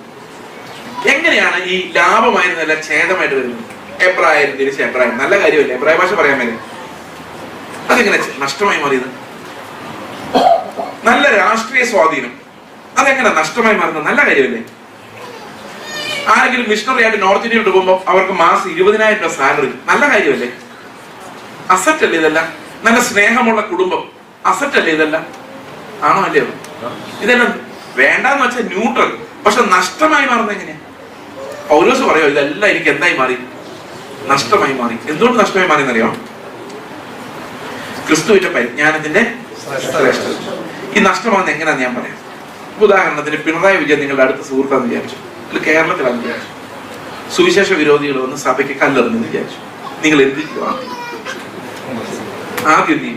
എങ്ങനെയാണ് ഈ ലാഭമായിരുന്നല്ല ഛേദമായിട്ട് വരുന്നത്? എബ്രായൻ തിരിച്ച് എബ്രായൻ, നല്ല കാര്യമല്ലേ? എബ്രായ ഭാഷ പറയാൻ മേലെ, അതെങ്ങനെ നഷ്ടമായി മാറിയത്? നല്ല രാഷ്ട്രീയ സ്വാധീനം, അതെങ്ങനെ നഷ്ടമായി മാറുന്നത്? നല്ല കാര്യമല്ലേ? ആരെങ്കിലും മിഷണറി ആയിട്ട് നോർത്ത് ഇന്ത്യയിൽ പോകുമ്പോൾ അവർക്ക് മാസം 20,000 രൂപ സാലറി, നല്ല കാര്യമല്ലേ? അസറ്റ് അല്ലേ ഇതെല്ലാം? നല്ല സ്നേഹമുള്ള കുടുംബം, അസറ്റ് അല്ലേ ഇതെല്ലാം? ആണോ അല്ലയോ? ഇതെല്ലാം വേണ്ടാന്ന് വെച്ചാൽ ന്യൂട്രൽ. പക്ഷെ നഷ്ടമായി മാറുന്നത് എങ്ങനെയാ? പൗലോസ് പറയോ, ഇതെല്ലാം എനിക്ക് എന്തായി മാറി? നഷ്ടമായി മാറി. എന്തുകൊണ്ട് നഷ്ടമായി മാറി എന്നറിയാം? ക്രിസ്തുവിന്റെ പരിജ്ഞാനത്തിന്റെ ശ്രേഷ്ഠത. ഈ നഷ്ടമാകുന്നത് എങ്ങനെയാന്ന് ഞാൻ പറയാം. ഉദാഹരണത്തിന് പിണറായി വിജയൻ നിങ്ങളുടെ അടുത്ത സുഹൃത്താന്ന് വിചാരിച്ചു, അല്ല കേരളത്തിലാന്ന് വിചാരിച്ചു. സുവിശേഷ വിരോധികൾ വന്ന് സഭയ്ക്ക് കല്ലെറിഞ്ഞെന്ന് വിചാരിച്ചു. നിങ്ങൾ എന്ത് ചെയ്യും? ആദ്യം നീ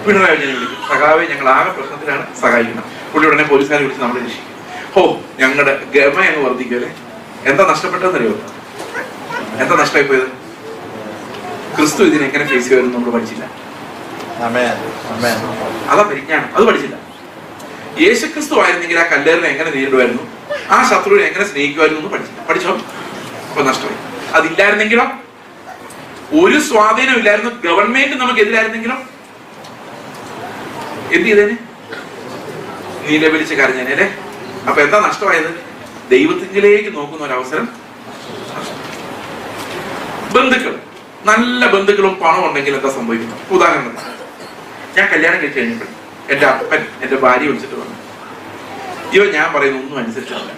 പിണറായി വിജയനെ വിളിക്കും, സഖാവെ ഞങ്ങൾ ആകെ പ്രശ്നത്തിലാണ്, സഹായിക്കണം. പുള്ളി ഉടനെ പോലീസുകാരെ വിളിച്ച് നമ്മളെ രക്ഷിക്കും. ഓ, ഞങ്ങളുടെ ഗമ അങ്ങ് വർദ്ധിക്കുമല്ലേ? എന്താ നഷ്ടപ്പെട്ടതെന്നറിയോ? എന്താ നഷ്ടമായി പോയത്? ക്രിസ്തു ഇതിനെ എങ്ങനെ ഫേസ് ചെയ്യുമെന്ന് നമ്മൾ പഠിച്ചില്ല. അതാ പരിജ്ഞാനം, അത് പഠിച്ചില്ല. യേശു ക്രിസ്തു ആയിരുന്നെങ്കിൽ ആ കല്ലേറിനെ എങ്ങനെ നേരിടുമായിരുന്നു, ആ ശത്രുവിനെ എങ്ങനെ സ്നേഹിക്കുമായിരുന്നു എന്ന് പഠിച്ചില്ല. പഠിച്ചോ? അപ്പൊ നഷ്ടമായി. അതില്ലായിരുന്നെങ്കിലോ? ഒരു സ്വാധീനം ഇല്ലായിരുന്നു, ഗവൺമെന്റ് നമുക്കെതിരായിരുന്നെങ്കിലോ എന്ത് ചെയ്തേനെ? നീലവിളിച്ച് കരഞ്ഞേനെ അല്ലേ? അപ്പൊ എന്താ നഷ്ടമായത്? ദൈവത്തിലേക്ക് നോക്കുന്ന ഒരു അവസരം. ബന്ധുക്കൾ, നല്ല ബന്ധുക്കളും പണം ഉണ്ടെങ്കിൽ എന്താ സംഭവിക്കുന്നത്? ഉദാഹരണത്തിന് ഞാൻ കല്യാണം കഴിച്ച് കഴിഞ്ഞപ്പോൾ എന്റെ അപ്പൻ എന്റെ ഭാര്യ വിളിച്ചിട്ട് പറഞ്ഞു, ഇവ ഞാൻ പറയുന്ന ഒന്നും അനുസരിച്ചിട്ടില്ല.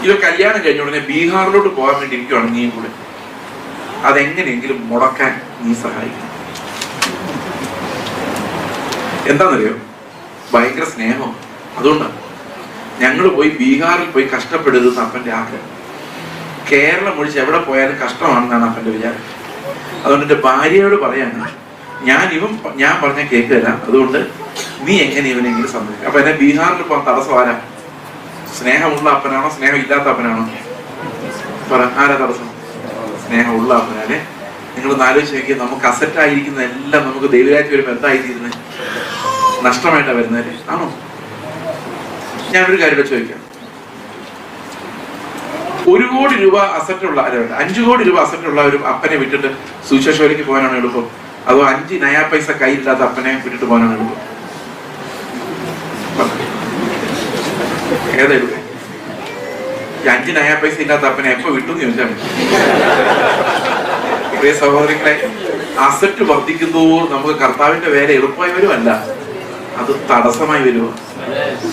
ഇവ കല്യാണം കഴിഞ്ഞ ഉടനെ ബീഹാറിലോട്ട് പോകാൻ വേണ്ടി ഇരിക്കുവാണ് നീയും കൂടെ. അതെങ്ങനെയെങ്കിലും മുടക്കാൻ നീ സഹായിക്കണം. എന്താണെന്നറിയോ? ഭയങ്കര സ്നേഹം. അതുകൊണ്ടാണ് ഞങ്ങൾ പോയി ബീഹാറിൽ പോയി കഷ്ടപ്പെടരുതെന്ന് അപ്പൻ്റെ ആഗ്രഹം. കേരളം ഒഴിച്ച് എവിടെ പോയാലും കഷ്ടമാണെന്നാണ് അപ്പൻ്റെ വിചാരം. അതുകൊണ്ട് എൻ്റെ ഭാര്യയോട് പറയാണ്, ഞാൻ പറഞ്ഞ കേൾക്കില്ല, അതുകൊണ്ട് നീ എങ്ങനെ ഇവനെങ്കിലും സമ്മതിക്കും. അപ്പൊ എന്നെ ബീഹാറിൽ പോകാൻ തടസ്സം ആരാ? സ്നേഹമുള്ള അപ്പനാണോ സ്നേഹം ഇല്ലാത്ത അപ്പനാണോ? പറ, ആരാ തടസ്സം? സ്നേഹമുള്ള അപ്പനാലെ. നിങ്ങളൊന്ന് ആലോചിച്ച് നോക്കിയാൽ നമുക്ക് അസറ്റായിരിക്കുന്ന എല്ലാം നമുക്ക് ദൈവരാജ്യം വരുമ്പോൾ എന്തായിത്തീരുന്നത്? നഷ്ടമായിട്ടാണ് വരുന്നത് ആണോ? ഞാനൊരു കാര്യം ചോദിക്കാം. 1 കോടി രൂപ അസറ്റുള്ള 5 കോടി രൂപ അസറ്റുള്ള ഒരു അപ്പനെ വിട്ടിട്ട് സുശേഷോലേക്ക് പോകാനാണ് എളുപ്പം, അതോ 5 നയാ പൈസ കയ്യിലില്ലാത്ത അപ്പനെ വിട്ടിട്ട് പോകാനാണ് എളുപ്പം? ഏതാ എളുപ്പം? 5 നയാ പൈസ ഇല്ലാത്ത അപ്പനെ എപ്പോ വിട്ടു ചോദിച്ചാൽ മതി. പ്രിയ സഹോദരങ്ങളെ, അസറ്റ് വർദ്ധിക്കുമ്പോൾ നമുക്ക് കർത്താവിന്റെ വേല എളുപ്പമായി വരുമല്ല, അത് തടസ്സമായി വരുമോ?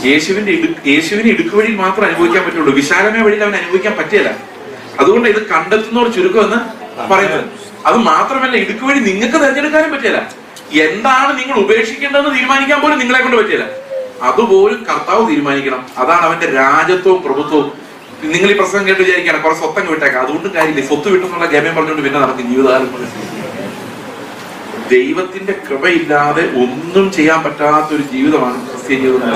യേശുവിന് ഇടുക്ക് വഴിയിൽ മാത്രം അനുഭവിക്കാൻ പറ്റുള്ളൂ, വിശാലമായ വഴിയിൽ അവൻ അനുഭവിക്കാൻ പറ്റിയല്ല. അതുകൊണ്ട് ഇത് കണ്ടെത്തുന്നവർ ചുരുക്കം എന്ന് പറയുന്നത്. അത് മാത്രമല്ല, ഇടുക്ക് വഴി നിങ്ങൾക്ക് തിരഞ്ഞെടുക്കാനും പറ്റിയല്ല. എന്താണ് നിങ്ങൾ ഉപേക്ഷിക്കേണ്ടതെന്ന് തീരുമാനിക്കാൻ പോലും നിങ്ങളെ കൊണ്ട് പറ്റിയല്ല. അതുപോലും കർത്താവ് തീരുമാനിക്കണം. അതാണ് അവന്റെ രാജത്വവും പ്രഭുത്വവും. നിങ്ങൾ ഈ പ്രസംഗം കേട്ട് വിചാരിക്കണം കുറെ സ്വത്തങ്ങ് വിട്ടേക്കാം, അതുകൊണ്ടും കാര്യമില്ല. സ്വത്ത് വിട്ടെന്നുള്ള ഗമയം പറഞ്ഞുകൊണ്ട് പിന്നെ നടക്കും ജീവിതകാലം പോലെ. ദൈവത്തിന്റെ കൃപയില്ലാതെ ഒന്നും ചെയ്യാൻ പറ്റാത്തൊരു ജീവിതമാണ് ക്രിസ്ത്യൻ ജീവിതം.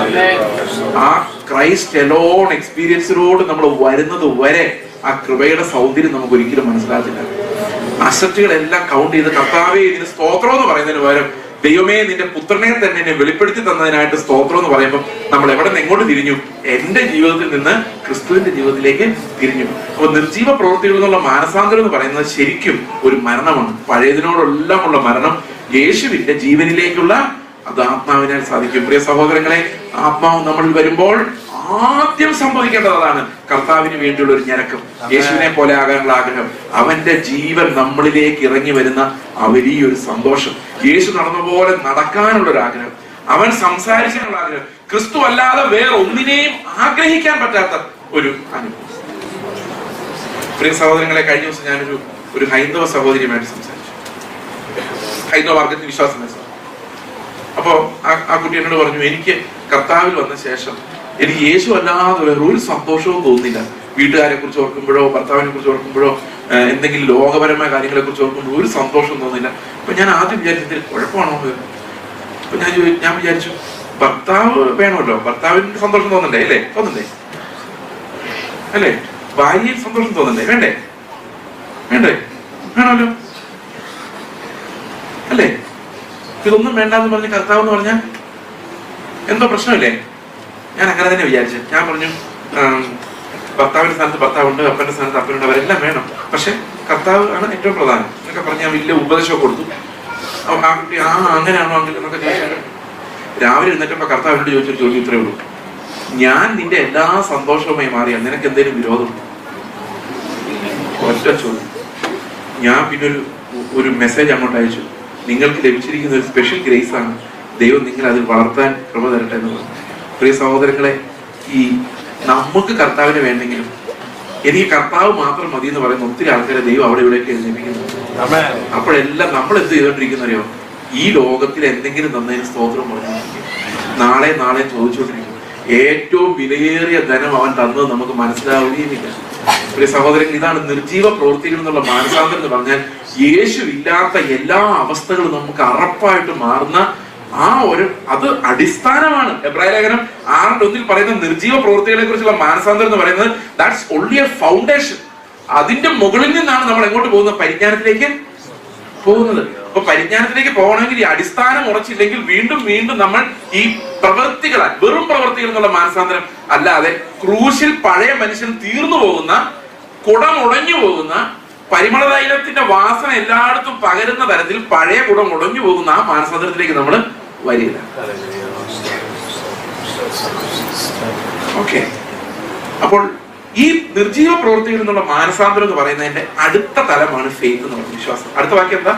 ആ ക്രൈസ്റ്റ് എലോൺ എക്സ്പീരിയൻസിനോട് നമ്മൾ വരുന്നത് വരെ ആ കൃപയുടെ സൗന്ദര്യം നമുക്ക് ഒരിക്കലും മനസ്സിലാക്കില്ല. അസറ്റുകളെല്ലാം കൗണ്ട് ചെയ്ത് കർത്താവേ ഇതിന് സ്തോത്രം എന്ന് പറയുന്നതിന് പകരം ദൈവമേ നിന്റെ പുത്രനെ തന്നെ എന്നെ വെളിപ്പെടുത്തി തന്നതിനായിട്ട് സ്തോത്രം എന്ന് പറയുമ്പോൾ നമ്മൾ എവിടെ നിന്ന് എങ്ങോട്ട് തിരിഞ്ഞു? എന്റെ ജീവിതത്തിൽ നിന്ന് ക്രിസ്തുവിന്റെ ജീവിതത്തിലേക്ക് തിരിഞ്ഞു. അപ്പൊ നിർജീവ പ്രവൃത്തികളിൽ നിന്നുള്ള മാനസാന്തരം എന്ന് പറയുന്നത് ശരിക്കും ഒരു മരണമാണ്. പഴയതിനോടെല്ലാം ഉള്ള മരണം യേശുവിന്റെ ജീവനിലേക്കുള്ള അത് ആത്മാവിനാൽ സാധിക്കും. പ്രിയ സഹോദരങ്ങളെ, ആത്മാവ് നമ്മളിൽ വരുമ്പോൾ ആദ്യം സംഭവിക്കേണ്ടത് അതാണ്. കർത്താവിന് വേണ്ടിയുള്ള ഒരു ഞരക്കം, യേശുവിനെ പോലെ ആകാനുള്ള ആഗ്രഹം, അവന്റെ ജീവൻ നമ്മളിലേക്ക് ഇറങ്ങി വരുന്ന ആ വലിയൊരു സന്തോഷം, യേശു നടന്ന പോലെ നടക്കാനുള്ള ഒരു ആഗ്രഹം, അവൻ സംസാരിക്കാനുള്ള ആഗ്രഹം, ക്രിസ്തു അല്ലാതെ വേറെ ഒന്നിനെയും ആഗ്രഹിക്കാൻ പറ്റാത്ത ഒരു അനുഭവം. പ്രിയ സഹോദരങ്ങളെ, കഴിഞ്ഞ ദിവസം ഞാനൊരു ഹൈന്ദവ സഹോദരിയുമായിട്ട് സംസാരിച്ചു. ഹൈന്ദവ മാർഗത്തിൽ വിശ്വാസം. അപ്പോ ആ കുട്ടി എന്നോട് പറഞ്ഞു, എനിക്ക് കർത്താവിൽ വന്ന ശേഷം എനിക്ക് യേശു അല്ലാതെ വേറെ ഒരു സന്തോഷവും തോന്നുന്നില്ല. വീട്ടുകാരെ കുറിച്ച് ഓർക്കുമ്പോഴോ ഭർത്താവിനെ കുറിച്ച് ഓർക്കുമ്പോഴോ എന്തെങ്കിലും ലോകപരമായ കാര്യങ്ങളെ കുറിച്ച് ഓർക്കുമ്പോഴോ ഒരു സന്തോഷവും തോന്നുന്നില്ല. അപ്പൊ ഞാൻ ആദ്യം വിചാരിച്ചതിൽ കുഴപ്പമാണോ? അപ്പൊ ഞാൻ വിചാരിച്ചു, ഭർത്താവ് വേണമല്ലോ, ഭർത്താവിന് സന്തോഷം തോന്നണ്ടേ? അല്ലേ? തോന്നണ്ടേ? അല്ലേ? ഭാര്യയിൽ സന്തോഷം തോന്നണ്ടേ? വേണ്ടേ? വേണമല്ലോ, അല്ലേ? ഇതൊന്നും വേണ്ടെന്ന് പറഞ്ഞ് കർത്താവ് എന്ന് പറഞ്ഞാൽ എന്തോ പ്രശ്നമില്ലേ? ഞാൻ അങ്ങനെ തന്നെ വിചാരിച്ചു. ഞാൻ പറഞ്ഞു, ഭർത്താവിന്റെ സ്ഥാനത്ത് ഭർത്താവുണ്ട്, അപ്പന്റെ സ്ഥാനത്ത് അപ്പനുണ്ട്, അവരെല്ലാം വേണം, പക്ഷെ കർത്താവ് ആണ് ഏറ്റവും പ്രധാനം എന്നൊക്കെ പറഞ്ഞ് ഞാൻ വലിയ ഉപദേശം കൊടുത്തു. ആ കുട്ടി അങ്ങനെയാണോ അങ്ങനെ എന്നൊക്കെ ചോദിച്ചു. രാവിലെ എഴുന്നേറ്റപ്പോ കർത്താവിനോട് ചോദിച്ചൊരു ചോദ്യം ഇത്രേ ഉള്ളൂ, ഞാൻ നിന്റെ എല്ലാ സന്തോഷവുമായി മാറിയാൽ നിനക്ക് എന്തെങ്കിലും വിരോധമുണ്ടോ? ഒറ്റ ചോദ്യം. ഞാൻ പിന്നെ ഒരു മെസ്സേജ് അങ്ങോട്ട് അയച്ചു, നിങ്ങൾക്ക് ലഭിച്ചിരിക്കുന്ന ഒരു സ്പെഷ്യൽ ഗ്രേസ് ആണ്, ദൈവം നിങ്ങൾ അതിൽ വളർത്താൻ കൃപ തരട്ടെ എന്ന് പറഞ്ഞു. പ്രിയ സഹോദരങ്ങളെ, ഈ നമുക്ക് കർത്താവിനെ വേണ്ടെങ്കിലും എനിക്ക് കർത്താവ് മാത്രം മതി എന്ന് പറയുന്ന ഒത്തിരി ആൾക്കാരെ ദൈവം അവിടെ ഇവിടെയൊക്കെ എഴുന്നേൽപ്പിക്കുന്നു. അപ്പോഴെല്ലാം നമ്മൾ എന്ത് ചെയ്തോണ്ടിരിക്കുന്നറിയോ? ഈ ലോകത്തിൽ എന്തെങ്കിലും തന്നതിന് സ്തോത്രം പറഞ്ഞു നാളെ ചോദിച്ചുകൊണ്ടിരിക്കും. ഏറ്റവും വിലയേറിയ ധനം അവൻ തന്നത് നമുക്ക് മനസ്സിലാവുകയുമില്ല. പ്രിയ സഹോദരങ്ങൾ, ഇതാണ് നിർജീവ പ്രവൃത്തികൾ എന്നുള്ള മാനസാന്തരം എന്ന് പറഞ്ഞാൽ യേശു ഇല്ലാത്ത എല്ലാ അവസ്ഥകളും നമുക്ക് അറപ്പായിട്ട് മാറുന്ന അത് അടിസ്ഥാനമാണ്. എബ്രായ ലേഖനം 6:1 പറയുന്ന നിർജീവ പ്രവൃത്തികളെ കുറിച്ചുള്ള മാനസാന്തരം എന്ന് പറയുന്നത് ദാറ്റ്സ് ഓൺലി എ ഫൗണ്ടേഷൻ. അതിന്റെ മുകളിൽ നിന്നാണ് നമ്മൾ എങ്ങോട്ട് പോകുന്നത്? പരിജ്ഞാനത്തിലേക്ക് പോകുന്നത്. അപ്പൊ പരിജ്ഞാനത്തിലേക്ക് പോകണമെങ്കിൽ ഈ അടിസ്ഥാനം ഉറച്ചില്ലെങ്കിൽ വീണ്ടും നമ്മൾ ഈ പ്രവൃത്തികളാൽ, വെറും പ്രവൃത്തികൾ എന്നുള്ള മാനസാന്തരം അല്ലാതെ ക്രൂശിൽ പഴയ മനുഷ്യൻ തീർന്നു പോകുന്ന, കുടമുടഞ്ഞു പോകുന്ന, പരിമളതൈലത്തിന്റെ വാസന എല്ലായിടത്തും പകരുന്ന തരത്തിൽ പഴയ കുടം ഉടഞ്ഞു പോകുന്ന ആ മാനസാന്തരത്തിലേക്ക് നമ്മൾ വരില്ല. ഓക്കെ, അപ്പോൾ ഈ നിർജീവ പ്രവൃത്തികൾ എന്നുള്ള മാനസാന്തരം എന്ന് പറയുന്നതിന്റെ അടുത്ത തലമാണ് ഫെയ്ത്ത് എന്നുള്ള വിശ്വാസം. അടുത്ത വാക്യം എന്താ?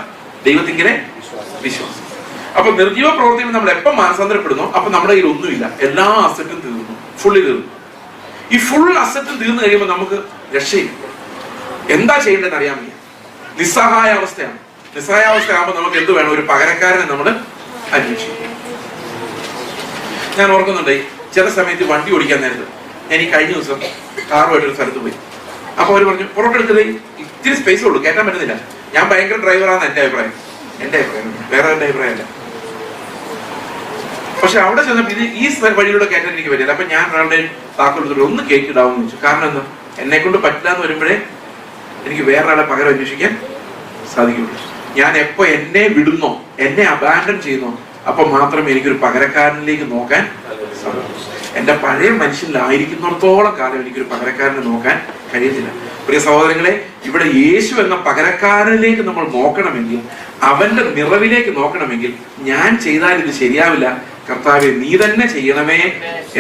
ദൈവത്തിങ്കലെ വിശ്വാസം. അപ്പൊ നിർജീവ പ്രവർത്തിയിൽ നമ്മൾ എപ്പം മാനസാന്തരപ്പെടുന്നു അപ്പൊ നമ്മുടെ കയ്യിൽ ഒന്നുമില്ല, എല്ലാ അസറ്റും തീർന്നു, ഫുള്ളി തീർന്നു. ഈ ഫുൾ അസറ്റും തീർന്നു കഴിയുമ്പോൾ നമുക്ക് രക്ഷയില്ല. എന്താ ചെയ്യേണ്ടതെന്ന് അറിയാൻ വയ്യ, നിസ്സഹായാവസ്ഥയാണ്. നിസ്സഹായാവസ്ഥയാകുമ്പോൾ നമുക്ക് എന്ത് വേണം? ഒരു പകരക്കാരനെ നമ്മൾ അന്വേഷിക്കും. ഞാൻ ഓർക്കുന്നുണ്ട്, ചില സമയത്ത് വണ്ടി ഓടിക്കാൻ നേരത്ത് ഞാൻ ഈ കഴിഞ്ഞ ദിവസം കാറുമായിട്ടൊരു സ്ഥലത്ത് പോയി. അപ്പൊ അവര് പറഞ്ഞു പുറത്ത് എടുത്തത് ഇത്തിരി സ്പേസ് ഉള്ളൂ, കയറ്റാൻ പറ്റുന്നില്ല. ഞാൻ ഭയങ്കര ഡ്രൈവറാന്ന് എന്റെ അഭിപ്രായം, വേറെ എന്റെ അഭിപ്രായമല്ല. പക്ഷെ അവിടെ ചെന്നപ്പോ ഇത് ഈ വഴിയിലൂടെ കയറ്റാൻ എനിക്ക് പറ്റില്ല. അപ്പൊ ഞാൻ ഒരാളുടെ താക്കോൽ ഒന്ന് കയറ്റിടാമെന്ന് വെച്ചു. കാരണം എന്താ, എന്നെ കൊണ്ട് പറ്റില്ല എന്ന് വരുമ്പോഴേ എനിക്ക് വേറൊരാളെ പകരം അന്വേഷിക്കാൻ സാധിക്കുള്ളൂ. ഞാൻ എപ്പോ എന്നെ വിടുന്നോ, എന്നെ അബാൻഡൻ ചെയ്യുന്നോ, അപ്പൊ മാത്രമേ എനിക്കൊരു പകരക്കാരനിലേക്ക് നോക്കാൻ സാധിക്കൂ. എന്റെ പഴയ മനുഷ്യനിലായിരിക്കുന്നിടത്തോളം കാലം എനിക്കൊരു പകരക്കാരനെ നോക്കാൻ കഴിയത്തില്ല. പ്രിയ സഹോദരങ്ങളെ, ഇവിടെ യേശു എന്ന പകരക്കാരനിലേക്ക് നമ്മൾ നോക്കണമെങ്കിൽ, അവന്റെ നിറവിലേക്ക് നോക്കണമെങ്കിൽ, ഞാൻ ചെയ്താൽ ഇത് ശരിയാവില്ല, കർത്താവെ നീ തന്നെ ചെയ്യണമേ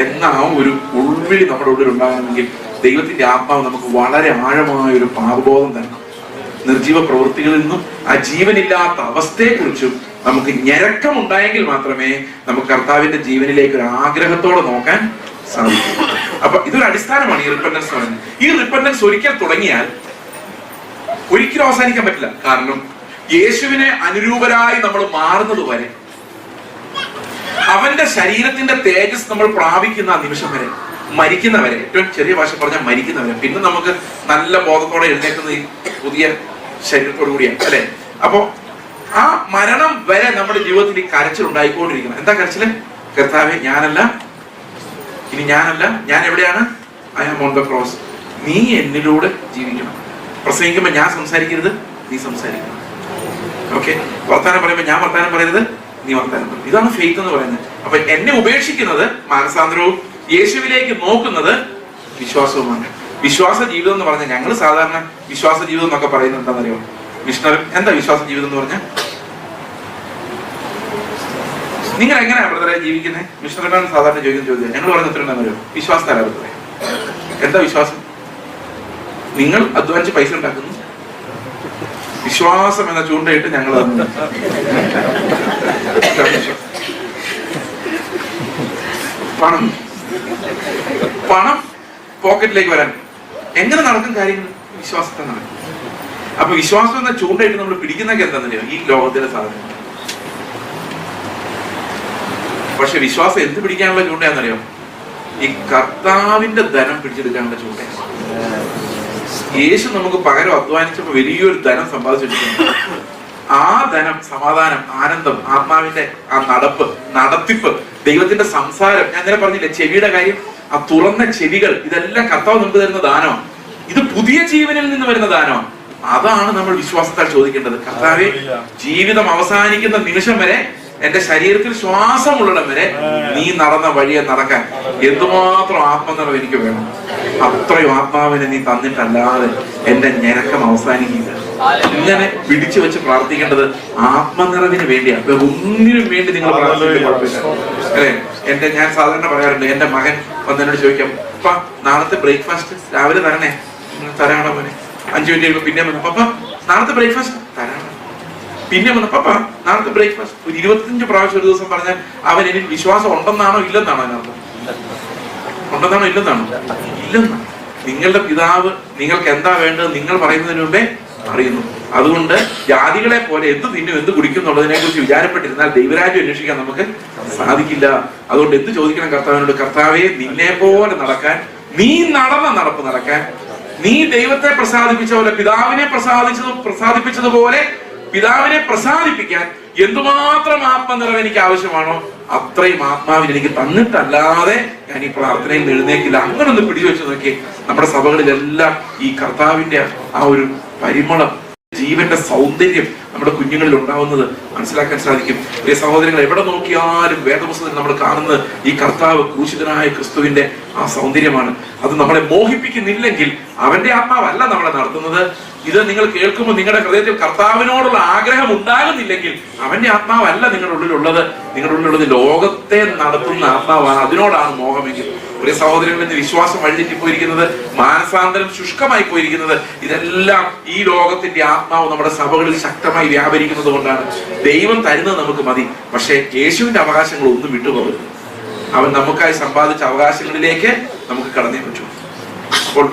എന്ന ആ ഒരു ഉൾവിളി നമ്മുടെ ഉള്ളിൽ ഉണ്ടാകണമെങ്കിൽ ദൈവത്തിന്റെ ആത്മാവ് നമുക്ക് വളരെ ആഴമായ ഒരു പാപബോധം തരണം. നിർജീവ പ്രവൃത്തികളിൽ നിന്നും ആ ജീവനില്ലാത്ത അവസ്ഥയെക്കുറിച്ചും നമുക്ക് ഞരക്കം ഉണ്ടായെങ്കിൽ മാത്രമേ നമുക്ക് കർത്താവിന്റെ ജീവനിലേക്ക് ഒരു ആഗ്രഹത്തോടെ നോക്കാൻ സാധിക്കൂ. അപ്പൊ ഇതൊരു അടിസ്ഥാനമാണ് ഈ റിപ്പന്റൻസ് പറയുന്നത്. ഈ റിപ്പന്റൻസ് ഒരിക്കൽ തുടങ്ങിയാൽ ഒരിക്കലും അവസാനിക്കാൻ പറ്റില്ല. കാരണം യേശുവിനെ അനുരൂപരായി നമ്മൾ മാറുന്നത് വരെ, അവന്റെ ശരീരത്തിന്റെ തേജസ് നമ്മൾ പ്രാപിക്കുന്ന ആ നിമിഷം വരെ, മരിക്കുന്നവരെ, ഏറ്റവും ചെറിയ ഭാഷ പറഞ്ഞാൽ മരിക്കുന്നവരെ, പിന്നെ നമുക്ക് നല്ല ബോധത്തോടെ എഴുന്നേക്കുന്ന ഈ പുതിയ ശരീരത്തോടു കൂടിയാണ് അല്ലെ. അപ്പോ ആ മരണം വരെ നമ്മുടെ ജീവിതത്തിൽ ഈ കരച്ചിൽ ഉണ്ടായിക്കൊണ്ടിരിക്കണം. എന്താ കരച്ചില്? കർത്താവേ ഞാനല്ല, ഇനി ഞാനല്ല, ഞാൻ എവിടെയാണ്? I am on the cross. നീ എന്നിലൂടെ ജീവിക്കണം. പ്രസംഗിക്കുമ്പോ ഞാൻ സംസാരിക്കരുത്, നീ സംസാരിക്കണം. ഓക്കെ, വർത്താനം പറയുമ്പോ ഞാൻ വർത്താനം പറയരുത്, നീ വർത്താനം പറയും. ഇതാണ് ഫെയ്ത്ത് എന്ന് പറയുന്നത്. അപ്പൊ എന്നെ ഉപേക്ഷിക്കുന്നത് മാനസാന്തരവും യേശുവിലേക്ക് നോക്കുന്നത് വിശ്വാസവുമാണ്. വിശ്വാസ ജീവിതം എന്ന് പറഞ്ഞാൽ, ഞങ്ങൾ സാധാരണ വിശ്വാസ ജീവിതം എന്നൊക്കെ പറയുന്നത് എന്താണെന്നറിയോ? മിഷണറി എന്താ വിശ്വാസ ജീവിതം എന്ന് പറഞ്ഞാൽ? നിങ്ങൾ എങ്ങനെയാ ബ്രദറെ ജീവിക്കുന്നത്? മിഷണറിമാർ സാധാരണ ചോദിക്കുന്ന ചോദ്യം. ഞങ്ങൾ പറയുന്ന ഉത്തരം എന്താണെന്നറിയോ? വിശ്വാസത്താരാ ബ്രദറെ. എന്താ വിശ്വാസം? നിങ്ങൾ അധ്വാനിച്ച് പൈസ ഉണ്ടാക്കുന്നു, വിശ്വാസം എന്ന ചൂണ്ടയിട്ട് ഞങ്ങൾ പണം പണം പോക്കറ്റിലേക്ക് വരാൻ എങ്ങനെ നടക്കും കാര്യങ്ങൾ? വിശ്വാസത്തെ നടക്കും. അപ്പൊ വിശ്വാസം എന്ന ചൂണ്ടയിട്ട് നമ്മൾ പിടിക്കുന്നൊക്കെ എന്താണെന്നറിയോ? ഈ ലോകത്തിലെ സാധനം. പക്ഷെ വിശ്വാസം എന്ത് പിടിക്കാനുള്ള ചൂണ്ടയാണെന്നറിയോ? ഈ കർത്താവിന്റെ ധനം പിടിച്ചെടുക്കാനുള്ള ചൂണ്ടയാണ്. യേശു നമുക്ക് പകരം അധ്വാനിച്ചപ്പോ വലിയൊരു ധനം സമ്പാദിച്ചിട്ടുണ്ട്. ആ ധനം, സമാധാനം, ആനന്ദം, ആത്മാവിന്റെ ആ നടത്തിപ്പ്, ദൈവത്തിന്റെ സംസാരം, ഞാൻ ഇന്നലെ പറഞ്ഞില്ലേ ചെവിയുടെ കാര്യം, ആ തുറന്ന ചെവികൾ, ഇതെല്ലാം കർത്താവ് നമുക്ക് തരുന്ന ദാനമാണ്. ഇത് പുതിയ ജീവനിൽ നിന്ന് വരുന്ന ദാനമാണ്. അതാണ് നമ്മൾ വിശ്വാസത്താൽ ചോദിക്കേണ്ടത്. കർത്താവേ, ജീവിതം അവസാനിക്കുന്ന നിമിഷം വരെ, എന്റെ ശരീരത്തിൽ ശ്വാസമുള്ളിടം വരെ നീ നടന്ന വഴിയെ നടക്കാൻ എന്തുമാത്രം ആത്മനിറവ് എനിക്ക് വേണം. അത്രയും ആത്മാവിനെ നീ തന്നിട്ടല്ലാതെ എന്റെ ഞരക്കം അവസാനിക്കില്ല. ഇങ്ങനെ പിടിച്ചു വെച്ച് പ്രാർത്ഥിക്കേണ്ടത് ആത്മനിറവിന് വേണ്ടിയാണ്, ഒന്നിനും വേണ്ടി നിങ്ങൾ പ്രാർത്ഥിക്കുക അല്ലെ. ഞാൻ സാധാരണ പറയാറുണ്ട്, എന്റെ മകൻ വന്നതിനോട് ചോദിക്കാം, പപ്പ നാളത്തെ ബ്രേക്ക്ഫാസ്റ്റ് രാവിലെ തരണേ. തരാണോ മോനെ? 5 മിനിറ്റ് കഴിയുമ്പോൾ പിന്നെ വന്നു, പപ്പ നാളത്തെ ബ്രേക്ക്ഫാസ്റ്റ് തരാണോ? പിന്നെ വന്നു, പപ്പ നാളത്തെ ബ്രേക്ക്ഫാസ്റ്റ്. ഒരു 25 പ്രാവശ്യം ഒരു ദിവസം പറഞ്ഞാൽ അവൻ എനിക്ക് വിശ്വാസം ഉണ്ടെന്നാണോ ഇല്ലെന്നാണോ അതിനർത്ഥം? ഉണ്ടെന്നാണോ ഇല്ലെന്നാണോ? ഇല്ലെന്നാണ്. നിങ്ങളുടെ പിതാവ് നിങ്ങൾക്ക് എന്താ വേണ്ടത് നിങ്ങൾ പറയുന്നതിന് മുമ്പേ അറിയുന്നു. അതുകൊണ്ട് ജാതികളെ പോലെ എന്ത് തിന്നും എന്ത് കുടിക്കും എന്നുള്ളതിനെ കുറിച്ച് വിചാരപ്പെട്ടിരുന്നാൽ ദൈവരാജ്യം അന്വേഷിക്കാൻ നമുക്ക് സാധിക്കില്ല. അതുകൊണ്ട് എന്ത് ചോദിക്കണം കർത്താവിനോട്? കർത്താവെ, നിന്നെ പോലെ നടക്കാൻ, നീ നടന്ന നടപ്പ് നടക്കാൻ, നീ ദൈവത്തെ പ്രസാദിപ്പിച്ച പോലെ, പിതാവിനെ പ്രസാദിപ്പിച്ചതുപോലെ പിതാവിനെ പ്രസാദിപ്പിക്കാൻ എന്തുമാത്രം ആത്മനിറവ് എനിക്ക് ആവശ്യമാണോ അത്രയും ആത്മാവിന് എനിക്ക് തന്നിട്ടല്ലാതെ ഞാൻ ഈ പ്രാർത്ഥനയിൽ എഴുന്നേക്കില്ല. അങ്ങനെ ഒന്ന് പിടിവെച്ച് നോക്കി. നമ്മുടെ സഭകളിലെല്ലാം ഈ കർത്താവിന്റെ ആ ഒരു പരിമളം, ജീവന്റെ സൗന്ദര്യം നമ്മുടെ കുഞ്ഞുങ്ങളിൽ ഉണ്ടാവുന്നത് മനസ്സിലാക്കാൻ സാധിക്കും. ഈ സഹോദരങ്ങൾ, എവിടെ നോക്കിയാലും വേദപുസ്തകത്തിൽ നമ്മൾ കാണുന്നത് ഈ കർത്താവ്, ക്രൂശിതനായ ക്രിസ്തുവിന്റെ ആ സൗന്ദര്യമാണ്. അത് നമ്മളെ മോഹിപ്പിക്കുന്നില്ലെങ്കിൽ അവന്റെ ആത്മാവല്ല നമ്മളെ നടത്തുന്നത്. ഇത് നിങ്ങൾ കേൾക്കുമ്പോൾ നിങ്ങളുടെ ഹൃദയത്തിൽ കർത്താവിനോടുള്ള ആഗ്രഹം ഉണ്ടാകുന്നില്ലെങ്കിൽ അവന്റെ ആത്മാവല്ല നിങ്ങളുടെ ഉള്ളിലുള്ളത്. നിങ്ങളുടെ ഉള്ളിലുള്ളത് ലോകത്തെ നടത്തുന്ന ആത്മാവാണ്. അതിനോടാണ് മോഹമെങ്കിൽ പ്രിയ സഹോദരങ്ങളിൽ നിന്ന് വിശ്വാസം വഴിതെറ്റി പോയിരിക്കുന്നത്, മാനസാന്തരം ശുഷ്കമായി പോയിരിക്കുന്നത്, ഇതെല്ലാം ഈ ലോകത്തിന്റെ ആത്മാവ് നമ്മുടെ സഭകളിൽ ശക്തമായി വ്യാപരിക്കുന്നത് കൊണ്ടാണ്. ദൈവം തരുന്നത് നമുക്ക് മതി, പക്ഷേ യേശുവിന്റെ അവകാശങ്ങൾ ഒന്നും വിട്ടുപോകരുത്. അവൻ നമുക്കായി സമ്പാദിച്ച അവകാശങ്ങളിലേക്ക് നമുക്ക് കടന്നേ പറ്റൂ. അപ്പോൾ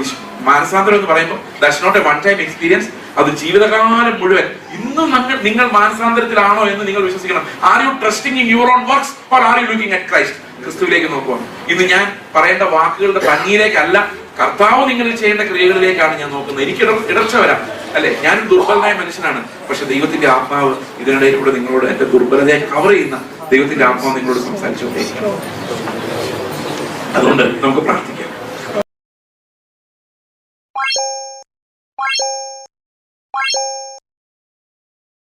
മാനസാന്തരം എന്ന് പറയുമ്പോൾ that's not a one time experience, അത് ജീവിതകാലം മുഴുവൻ. ഇന്നും നിങ്ങൾ മാനസാന്തരത്തിലാണോ എന്ന് നിങ്ങൾ വിശ്വസിക്കണം. Are you trusting in your own works or are you looking at Christ? ക്രിസ്തുവിലേക്ക് നോക്കുക. ഇന്ന് ഞാൻ പറയേണ്ട വാക്കുകളുടെ ഭംഗിയിലേക്കല്ല, കർത്താവ് നിങ്ങളിൽ ചെയ്യേണ്ട ക്രിയകളിലേക്കാണ് ഞാൻ നോക്കുന്നത്. എനിക്ക് ഇടർച്ച വരാം, അല്ലെ, ഞാൻ ദുർബലനായ മനുഷ്യനാണ്. പക്ഷെ ദൈവത്തിന്റെ ആത്മാവ് ഇതിനിടയിലൂടെ നിങ്ങളോട് എന്റെ ദുർബലതയെ കവർ ചെയ്യുന്ന ദൈവത്തിന്റെ ആത്മാവ് നിങ്ങളോട് സംസാരിച്ചുകൊണ്ടേയിരിക്കണം. അതുകൊണ്ട് നമുക്ക് പ്രാർത്ഥിക്കാം.